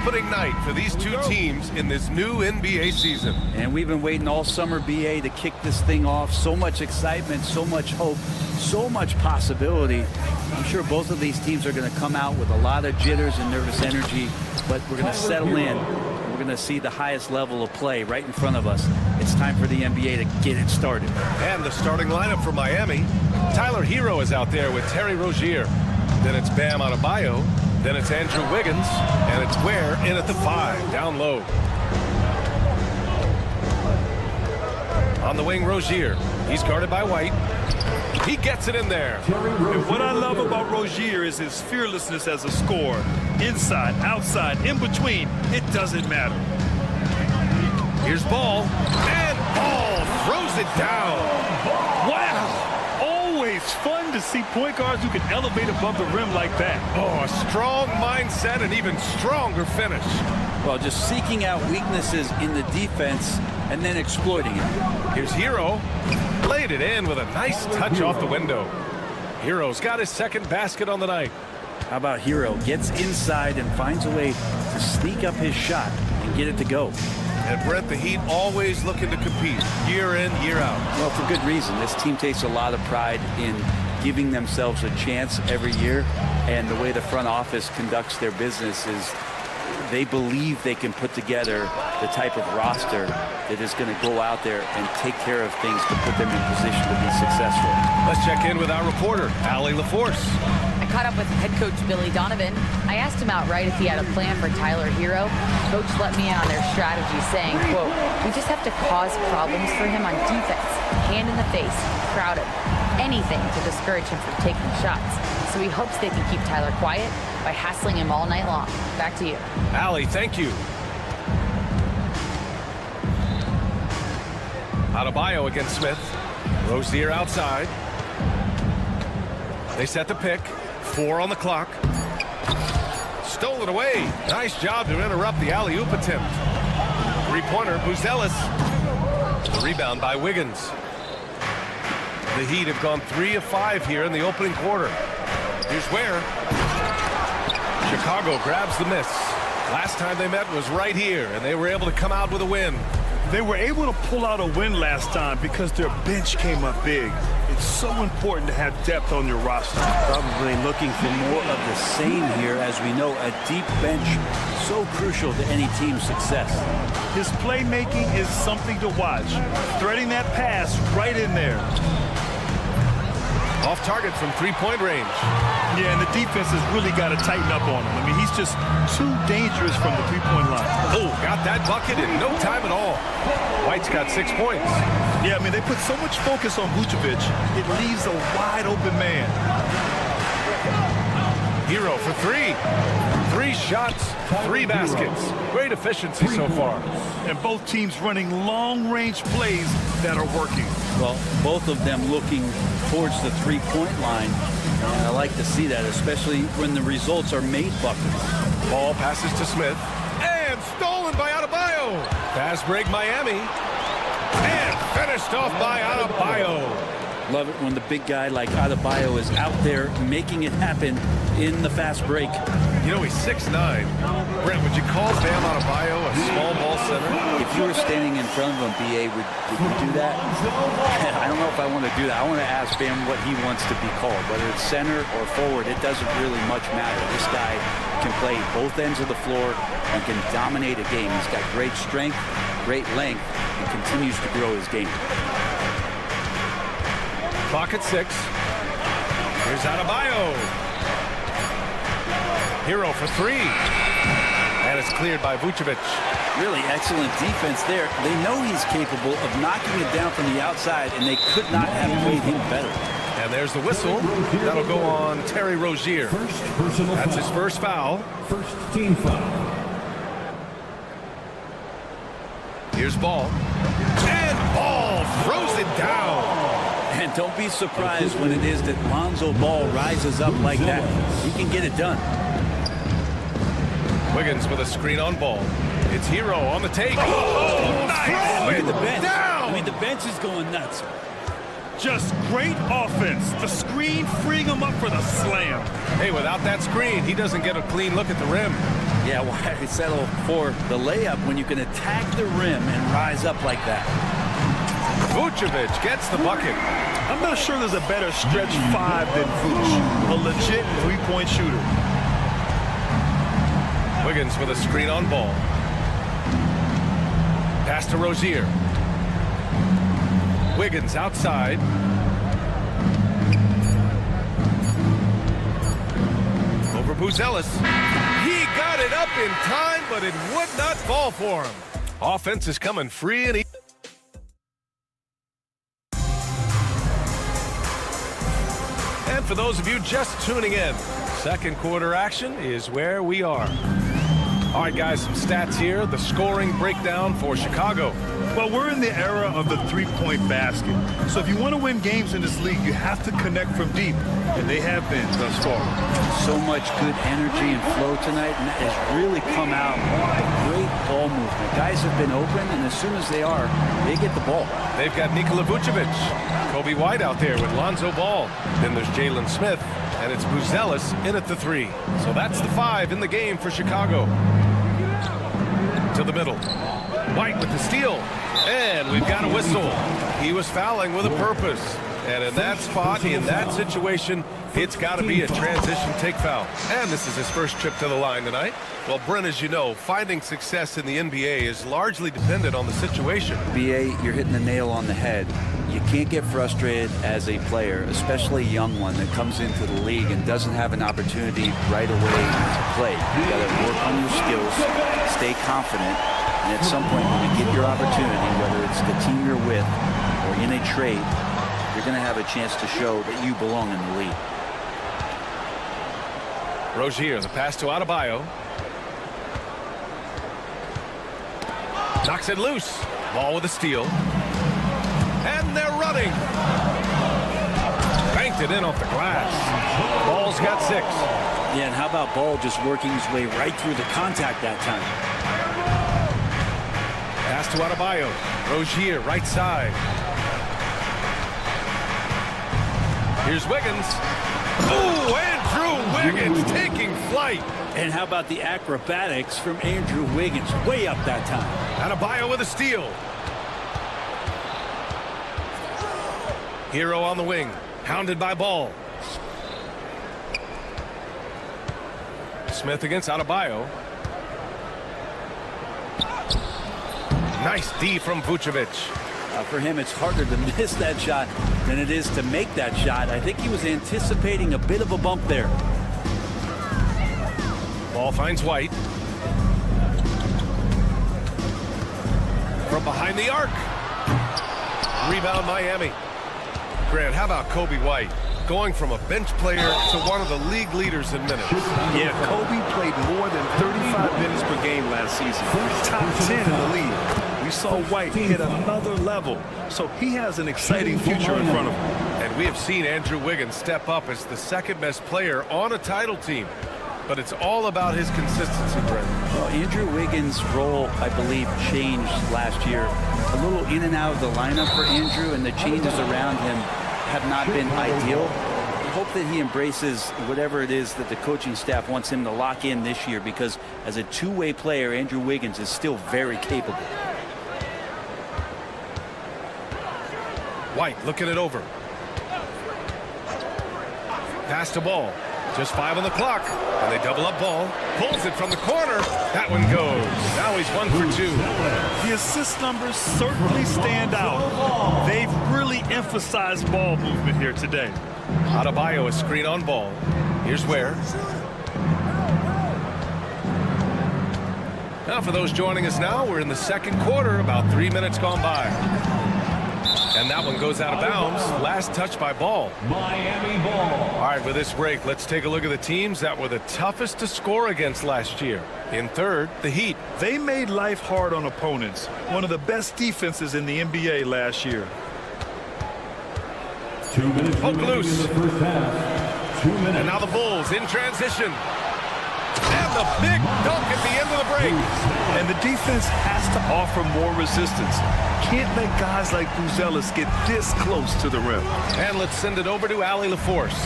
opening night for these two teams in this new NBA season. And we've been waiting all summer, BA, to kick this thing off. So much excitement, so much hope, so much possibility. I'm sure both of these teams are going to come out with a lot of jitters and nervous energy, but we're going to settle in. We're going to see the highest level of play right in front of us. It's time for the NBA to get it started. And the starting lineup for Miami. Tyler Hero is out there with Terry Rozier. Then it's Bam Adebayo. Then it's Andrew Wiggins. And it's Ware in at the 5, down low. On the wing, Rozier. He's guarded by White. He gets it in there. And what I love about Rozier is his fearlessness as a scorer. Inside, outside, in between, it doesn't matter. Here's Ball. And Ball throws it down. Wow! Always fun to see point guards who can elevate above the rim like that. Oh, a strong mindset and even stronger finish. Well, just seeking out weaknesses in the defense and then exploiting it. Here's Hero. Laid it in with a nice touch off the window. Hero's got his second basket on the night. How about Hero gets inside and finds a way to sneak up his shot and get it to go. And Brett, the Heat always looking to compete year in, year out. Well, for good reason. This team takes a lot of pride in giving themselves a chance every year. And the way the front office conducts their business is they believe they can put together the type of roster that is going to go out there and take care of things to put them in position to be successful. Let's check in with our reporter, Allie LaForce. I caught up with head coach Billy Donovan. I asked him outright if he had a plan for Tyler Hero. Coach let me in on their strategy, saying, quote, "We just have to cause problems for him on defense, hand in the face, crowd him, anything to discourage him from taking shots. So he hopes they can keep Tyler quiet by hassling him all night long." Back to you. Allie, thank you. Adebayo against Smith. Rozier outside. They set the pick. 4 on the clock. Stole it away. Nice job to interrupt the alley-oop attempt. Three-pointer, Buzelis. The rebound by Wiggins. The Heat have gone 3 of 5 here in the opening quarter. Here's Ware. Chicago grabs the miss. Last time they met was right here, and they were able to come out with a win. They were able to pull out a win last time because their bench came up big. It's so important to have depth on your roster. Probably looking for more of the same here, as we know a deep bench so crucial to any team's success. His playmaking is something to watch. Threading that pass right in there. Off target from three-point range. Yeah, and the defense has really got to tighten up on him. I mean, he's just too dangerous from the three-point line. Oh, got that bucket in no time at all. White's got 6 points. Yeah, I mean, they put so much focus on Vucevic, it leaves a wide-open man. Hero for 3. 3 shots, 3 baskets. Great efficiency so far. And both teams running long-range plays that are working. Well, both of them looking towards the three-point line. And I like to see that, especially when the results are made buckets. Ball passes to Smith. And stolen by Adebayo. Fast break Miami. And finished off by Adebayo. Love it when the big guy like Adebayo is out there making it happen in the fast break. You know, he's 6'9". Brent, would you call Bam Adebayo a small ball center? If you were standing in front of him, BA, would you do that? I don't know if I want to do that. I want to ask Bam what he wants to be called. Whether it's center or forward, it doesn't really much matter. This guy can play both ends of the floor and can dominate a game. He's got great strength, great length, and continues to grow his game. Clock at 6. Here's Adebayo. Hero for 3. And it's cleared by Vucevic. Really excellent defense there. They know he's capable of knocking it down from the outside, and they could not have played him better. And there's the whistle. That'll go on Terry Rozier. That's his first foul. First team foul. Here's Ball. And Ball throws it down. And don't be surprised when it is that Lonzo Ball rises up like that. He can get it done. Wiggins with a screen on Ball. It's Hero on the take. Oh, nice! Look at the bench. Down. I mean, the bench is going nuts. Just great offense. The screen freeing him up for the slam. Hey, without that screen, he doesn't get a clean look at the rim. Yeah, why settle for the layup when you can attack the rim and rise up like that? Vucevic gets the bucket. I'm not sure there's a better stretch 5 than Vooch. A legit three-point shooter. Wiggins with a screen on ball. Pass to Rozier. Wiggins outside. Over Buzelis. He got it up in time, but it would not fall for him. Offense is coming free and easy. And for those of you just tuning in, second quarter action is where we are. All right, guys, some stats here. The scoring breakdown for Chicago. Well, we're in the era of the three-point basket. So if you want to win games in this league, you have to connect from deep. And they have been thus far. So much good energy and flow tonight, and that has really come out. Great ball movement. Guys have been open, and as soon as they are, they get the ball. They've got Nikola Vucevic. Kobe White out there with Lonzo Ball. Then there's Jalen Smith, and it's Buzelis in at the 3. So that's the 5 in the game for Chicago. To the middle. White with the steal. And we've got a whistle. He was fouling with a purpose. And in that spot, in that situation, it's got to be a transition take foul. And this is his first trip to the line tonight. Well, Brent, as you know, finding success in the NBA is largely dependent on the situation. BA, you're hitting the nail on the head. You can't get frustrated as a player, especially a young one that comes into the league and doesn't have an opportunity right away to play. You got to work on your skills, stay confident, and at some point when you get your opportunity, whether it's the team you're with or in a trade, you're going to have a chance to show that you belong in the league. Rozier, the pass to Adebayo. Knocks it loose. Ball with a steal. And they're running. Banked it in off the glass. Ball's got 6. Yeah, and how about Ball just working his way right through the contact that time? Pass to Adebayo. Rozier, right side. Here's Wiggins. Ooh, Andrew Wiggins taking flight. And how about the acrobatics from Andrew Wiggins? Way up that time. Adebayo with a steal. Hero on the wing. Hounded by Ball. Smith against Adebayo. Nice D from Vucevic. For him, it's harder to miss that shot than it is to make that shot. I think he was anticipating a bit of a bump there. Ball finds White. From behind the arc. Rebound Miami. Grant, how about Kobe White? Going from a bench player to one of the league leaders in minutes. Yeah, Kobe played more than 35 minutes per game last season. Top 10 in the league. We saw White hit another level, so he has an exciting future in front of him. And we have seen Andrew Wiggins step up as the second best player on a title team. But it's all about his consistency, Brent. Well, Andrew Wiggins' role, I believe, changed last year. A little in and out of the lineup for Andrew, and the changes around him have not been ideal. I hope that he embraces whatever it is that the coaching staff wants him to lock in this year, because as a two-way player, Andrew Wiggins is still very capable. White looking it over. Pass to Ball. Just 5 on the clock. And they double up Ball. Pulls it from the corner. That one goes. Now he's 1 for 2. The assist numbers certainly stand out. They've really emphasized ball movement here today. Adebayo, a screen on Ball. Here's Ware. Now for those joining us now, we're in the second quarter, about 3 minutes gone by. And that one goes out of bounds. Last touch by Ball. Miami ball. All right, with this break, let's take a look at the teams that were the toughest to score against last year. In third, the Heat. They made life hard on opponents. One of the best defenses in the NBA last year. 2 minutes Poke loose. in the first half. 2 minutes. And now the Bulls in transition. And the big dunk at the end of the break. And the defense has to offer more resistance. Can't let guys like Buzelis get this close to the rim. And let's send it over to Allie LaForce.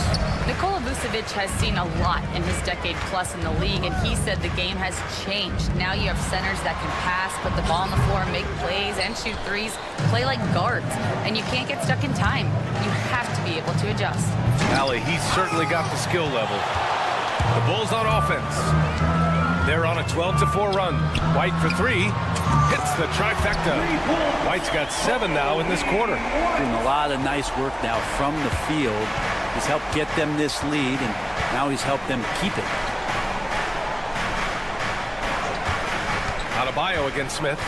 Nikola Vucevic has seen a lot in his decade plus in the league, and he said the game has changed. Now you have centers that can pass, put the ball on the floor, make plays, and shoot threes, play like guards, and you can't get stuck in time. You have to be able to adjust. Allie, he's certainly got the skill level. The Bulls on offense. They're on a 12-4 run. White for three. Hits the trifecta. White's got 7 now in this quarter. Doing a lot of nice work now from the field. He's helped get them this lead, and now he's helped them keep it. Adebayo against Smith.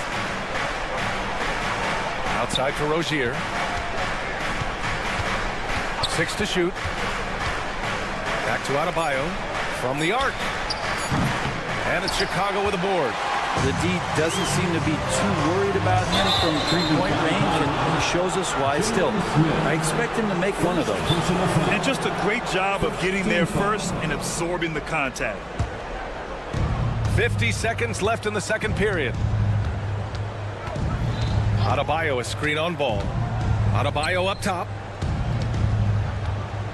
Outside for Rozier. 6 to shoot. Back to Adebayo from the arc. And it's Chicago with a board. The D doesn't seem to be too worried about him from three-point range, and he shows us why. Still, I expect him to make one of those. And just a great job of getting there first and absorbing the contact. 50 seconds left in the second period. Adebayo a screen on ball. Adebayo up top.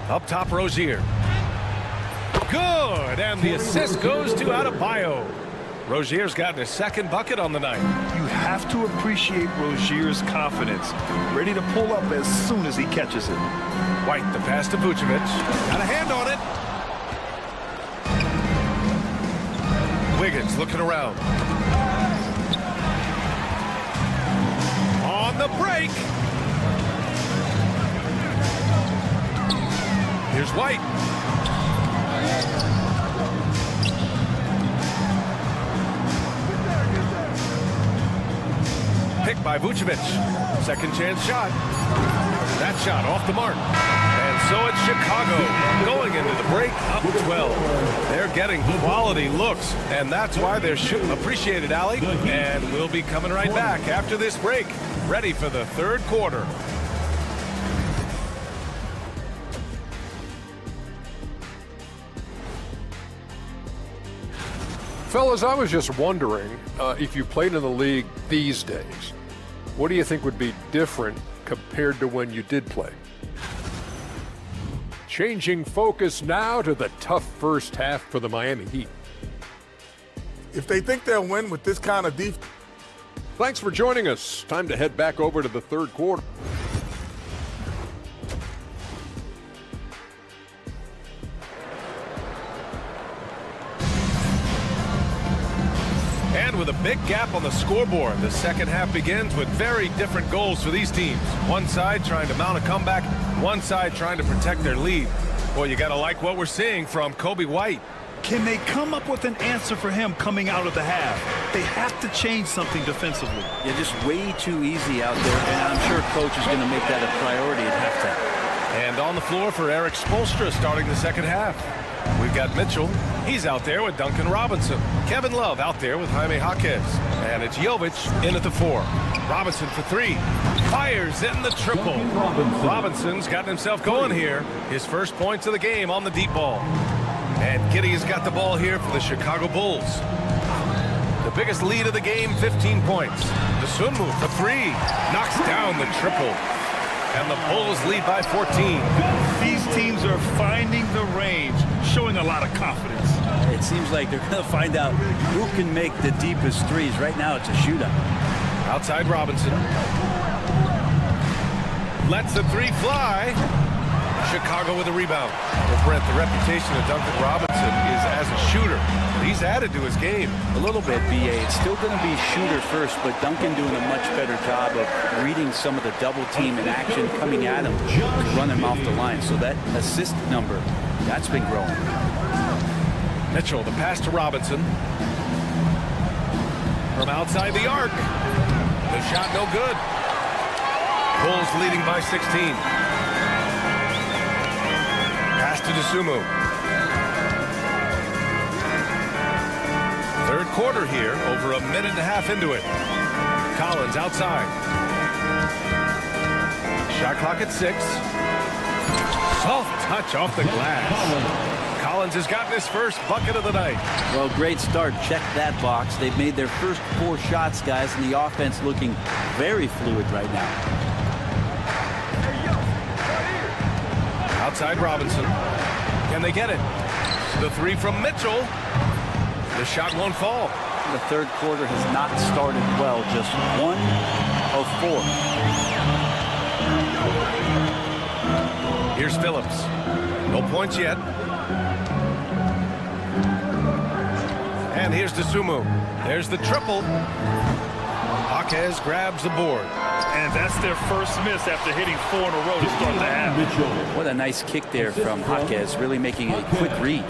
Up top, Rozier. Good, and the assist goes to Adebayo. Rozier's gotten his second bucket on the night. You have to appreciate Rozier's confidence. Ready to pull up as soon as he catches it. White, the pass to Vucevic. Got a hand on it. Wiggins looking around. On the break. Here's White. Picked by Vucevic. Second chance shot. That shot off the mark. And so it's Chicago going into the break up 12. They're getting quality looks, and that's why they're shooting. Appreciate it, Allie. And we'll be coming right back after this break, ready for the third quarter. Fellas, I was just wondering if you played in the league these days, what do you think would be different compared to when you did play? Changing focus now to the tough first half for the Miami Heat. If they think they'll win with this kind of defense. Thanks for joining us. Time to head back over to the third quarter. And with a big gap on the scoreboard, the second half begins with very different goals for these teams. One side trying to mount a comeback, one side trying to protect their lead. Boy, you got to like what we're seeing from Coby White. Can they come up with an answer for him coming out of the half? They have to change something defensively. Yeah, just way too easy out there, and I'm sure coach is going to make that a priority at halftime. And on the floor for Eric Spoelstra starting the second half. We've got Mitchell. He's out there with Duncan Robinson. Kevin Love out there with Jaime Jaquez. And it's Jovic in at the 4. Robinson for 3. Fires in the triple. Robinson's gotten himself going here. His first points of the game on the deep ball. And Giddey has got the ball here for the Chicago Bulls. The biggest lead of the game, 15 points. The Sunmu for 3. Knocks down the triple. And the Bulls lead by 14. These teams are finding the range, showing a lot of confidence. It seems like they're going to find out who can make the deepest threes. Right now, it's a shootout. Outside Robinson. Lets the 3 fly. Chicago with a rebound. Well, Brent, the reputation of Duncan Robinson is as a shooter. He's added to his game. A little bit, B.A. It's still going to be shooter first, but Duncan doing a much better job of reading some of the double team in action coming at him to run him off the line. So that assist number, that's been growing. Mitchell, the pass to Robinson. From outside the arc. The shot no good. Bulls leading by 16. Pass to Dosunmu. Third quarter here, over a minute and a half into it. Collins outside. Shot clock at 6. Soft touch off the glass. Collins has gotten his first bucket of the night. Well, great start. Check that box. They've made their first 4 shots, guys, and the offense looking very fluid right now. Outside Robinson. Can they get it? The three from Mitchell. The shot won't fall. The third quarter has not started well, just 1 of 4. Here's Phillips. No points yet. And here's DeSumo. There's the triple. Jaquez grabs the board. And that's their first miss after hitting 4 in a row to start the half. What a nice kick there from Jaquez, really making a quick read.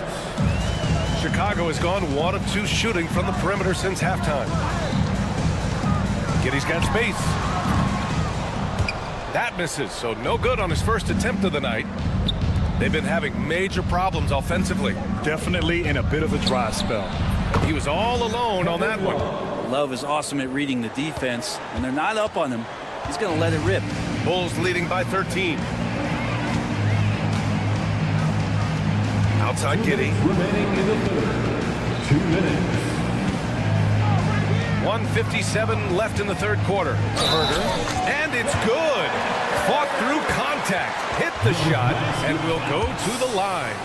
Chicago has gone 1 of 2 shooting from the perimeter since halftime. Giddey's got space. That misses, so no good on his first attempt of the night. They've been having major problems offensively. Definitely in a bit of a dry spell. He was all alone on that one. Love is awesome at reading the defense. When they're not up on him, he's going to let it rip. Bulls leading by 13. Outside Giddey. Remaining in the third. 2 minutes. 1:57 left in the third quarter. Herder. And it's good. Fought through contact. Hit the shot and will go to the line.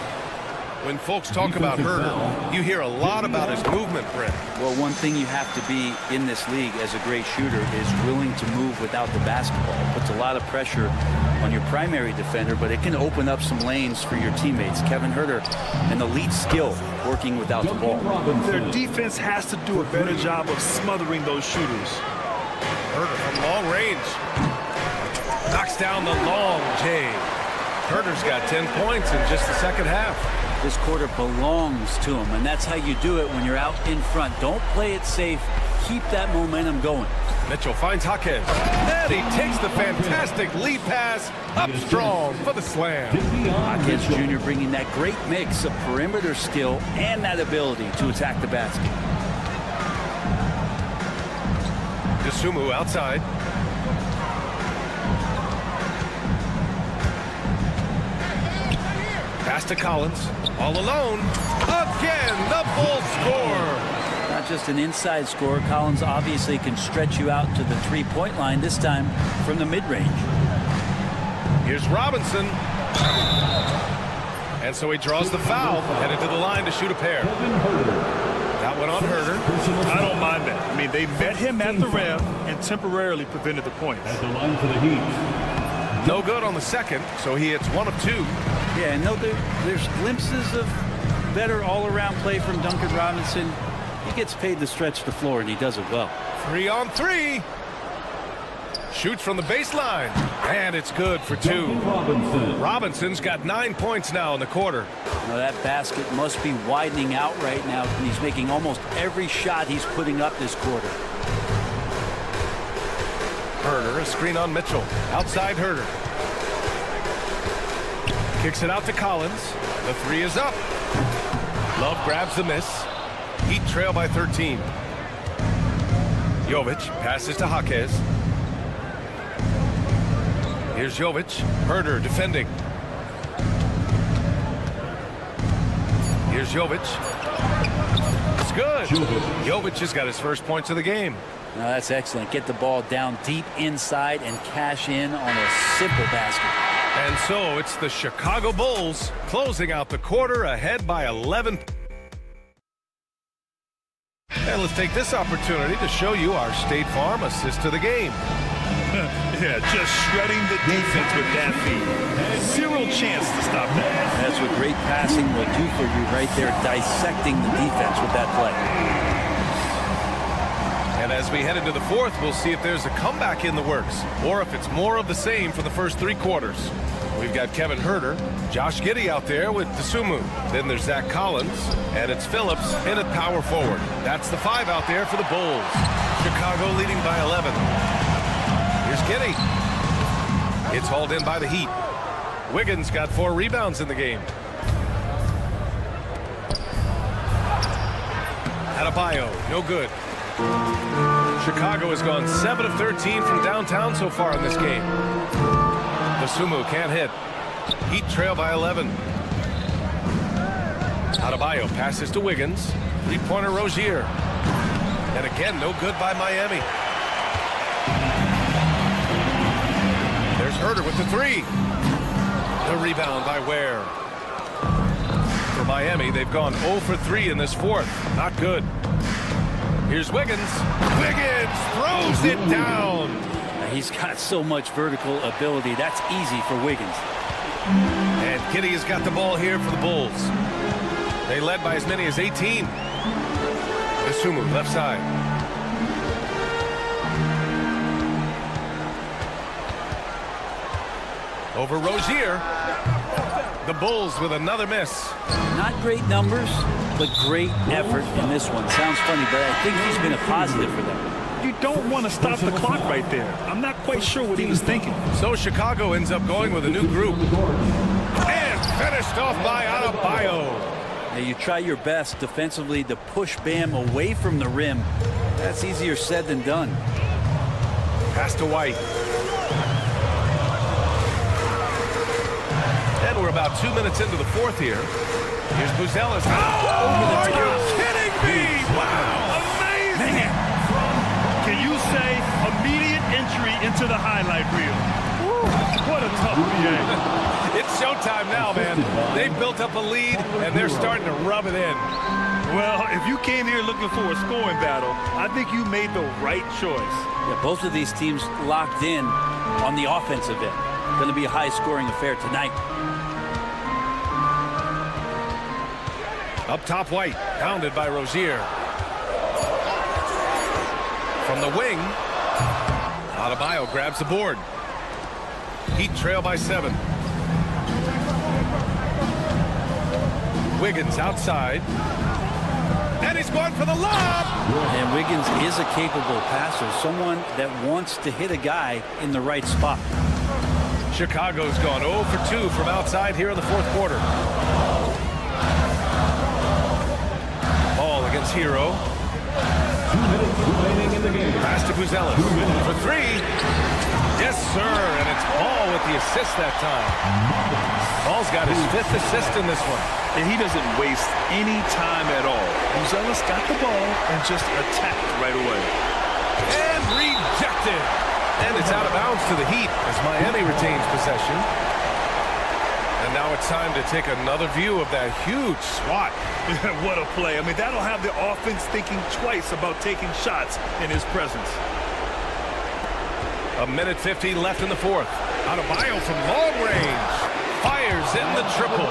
When folks talk about Herder, you hear a lot about his movement, Brent. Well, one thing you have to be in this league as a great shooter is willing to move without the basketball. It puts a lot of pressure on your primary defender, but it can open up some lanes for your teammates. Kevin Herder, an elite skill working without the ball. Their defense has to do a better job of smothering those shooters. Herder from long range. Knocks down the long J. Herder's got 10 points in just the second half. This quarter belongs to him, and that's how you do it when you're out in front. Don't play it safe. Keep that momentum going. Mitchell finds Jaquez. And he takes the fantastic lead pass up strong for the slam. Jaquez Jr. bringing that great mix of perimeter skill and that ability to attack the basket. DeSumo outside. Pass to Collins. All alone. Again, the Bulls score. Not just an inside score. Collins obviously can stretch you out to the three-point line, this time from the mid-range. Here's Robinson. And so he draws the foul, headed to the line to shoot a pair. That went on Herder. I don't mind that. I mean, they met him at the rim and temporarily prevented the points. At the line for the Heat. No good on the second, so he hits 1 of 2. Yeah, and no, there's glimpses of better all-around play from Duncan Robinson. He gets paid to stretch the floor, and he does it well. 3 on 3. Shoots from the baseline, and it's good for 2. Robinson's got 9 points now in the quarter. Now that basket must be widening out right now. He's making almost every shot he's putting up this quarter. Herder, a screen on Mitchell. Outside Herder. Kicks it out to Collins. The 3 is up. Love grabs the miss. Heat trail by 13. Jovic passes to Jaquez. Here's Jovic. Herder defending. Here's Jovic. It's good. Jovic has got his first points of the game. Now that's excellent. Get the ball down deep inside and cash in on a simple basket. And so it's the Chicago Bulls closing out the quarter ahead by 11. And let's take this opportunity to show you our State Farm assist to the game. Yeah, just shredding the defense with that feed. Zero chance to stop that. That's what great passing will do for you right there, dissecting the defense with that play. And as we head into the fourth, we'll see if there's a comeback in the works or if it's more of the same for the first 3 quarters. We've got Kevin Herder, Josh Giddey out there with DeSumo. Then there's Zach Collins, and it's Phillips in at power forward. That's the 5 out there for the Bulls. Chicago leading by 11. Here's Giddey. It's hauled in by the Heat. Wiggins got 4 rebounds in the game. Adebayo, no good. Chicago has gone 7 of 13 from downtown so far in this game. DeSumo can't hit. Heat trail by 11. Adebayo passes to Wiggins. 3-pointer Rozier. And again, no good by Miami. There's Herder with the 3. The rebound by Ware. For Miami, they've gone 0 for 3 in this fourth. Not good. Here's Wiggins. Wiggins throws it down. He's got so much vertical ability. That's easy for Wiggins. And Giddey has got the ball here for the Bulls. They led by as many as 18. Isumu, left side. Over Rozier. The Bulls with another miss. Not great numbers, but great effort in this one. Sounds funny, but I think he's been a positive for them. You don't want to stop the clock right there. I'm not quite sure what he was thinking. So Chicago ends up going with a new group. And finished off by Adebayo. Now you try your best defensively to push Bam away from the rim. That's easier said than done. Pass to White. And we're about 2 minutes into the fourth here. Here's Buzelis. Oh, are you kidding me? Wow, amazing. Can you say immediate entry into the highlight reel? Woo, what a tough PA. It's showtime now, man. They've built up a lead, and they're starting to rub it in. Well, if you came here looking for a scoring battle, I think you made the right choice. Yeah, both of these teams locked in on the offensive end. Going to be a high-scoring affair tonight. Up top, White, pounded by Rozier. From the wing, Adebayo grabs the board. Heat trail by 7. Wiggins outside. And he's going for the lob! And Wiggins is a capable passer, someone that wants to hit a guy in the right spot. Chicago's gone 0 for 2 from outside here in the fourth quarter. Ball against Hero. 2 minutes remaining in the game. Pass to Buzelis for 3. Yes, sir, and it's Ball with the assist that time. Ball's got his 5th assist in this one. And he doesn't waste any time at all. Buzelis got the ball and just attacked right away. And rejected. And it's out of bounds to the Heat as Miami retains possession. And now it's time to take another view of that huge swat. What a play. I mean, that'll have the offense thinking twice about taking shots in his presence. 1:50 left in the fourth. Adebayo from long range. Fires in the triple.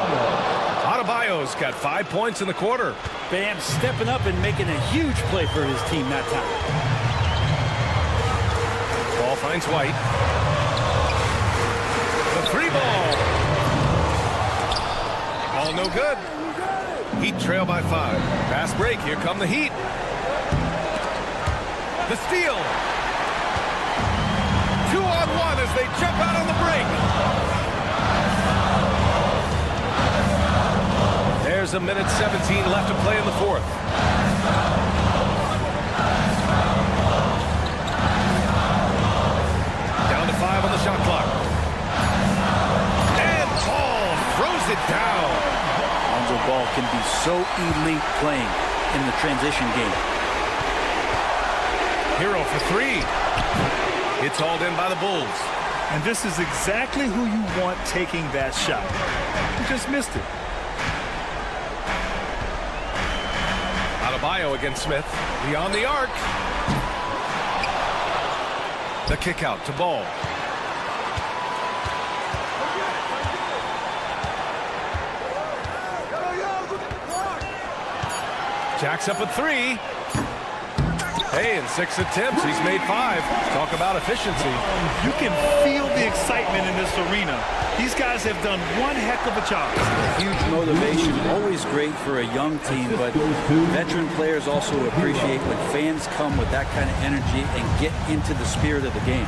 Adebayo's got 5 points in the quarter. Bam stepping up and making a huge play for his team that time. Ball finds White. The 3 ball. Ball no good. Heat trail by 5. Fast break. Here come the Heat. The steal. 2-on-1 as they jump out on the break. There's 1:17 left to play in the fourth. Down to 5 on the shot clock. And Ball throws it down. Lonzo Ball can be so elite playing in the transition game. Hero for 3. It's hauled in by the Bulls. And this is exactly who you want taking that shot. He just missed it. Adebayo against Smith. Beyond the arc. The kick out to Ball. Jacks up at 3. Hey, in 6 attempts, he's made 5. Talk about efficiency. You can feel the excitement in this arena. These guys have done one heck of a job. Huge motivation, always great for a young team, but veteran players also appreciate when fans come with that kind of energy and get into the spirit of the game.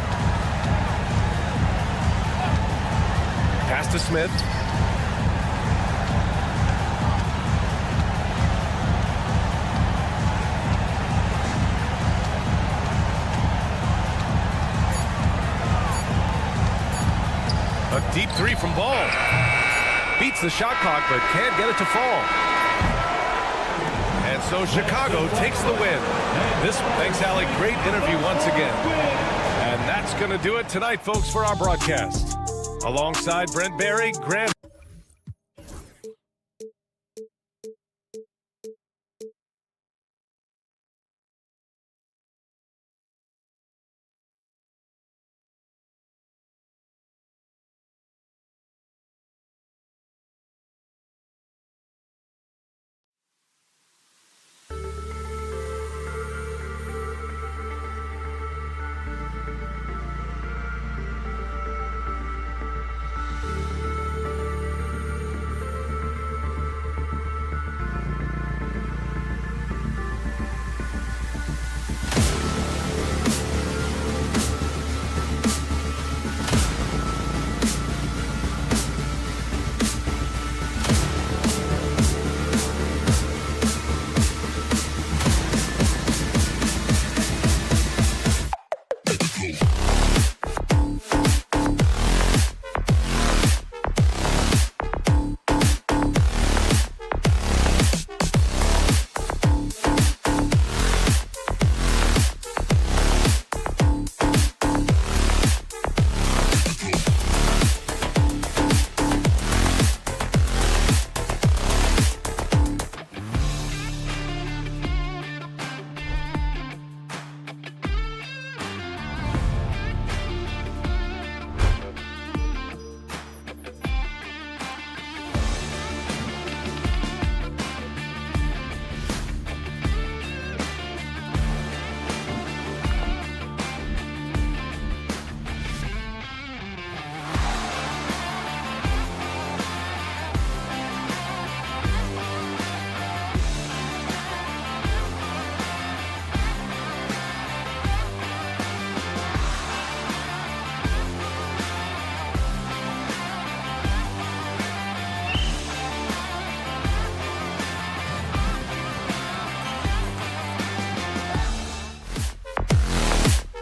Pass to Smith. A deep 3 from Ball. Beats the shot clock, but can't get it to fall. And so Chicago takes the win. Thanks, Alec. Great interview once again. And that's going to do it tonight, folks, for our broadcast. Alongside Brent Barry, Grant Bye.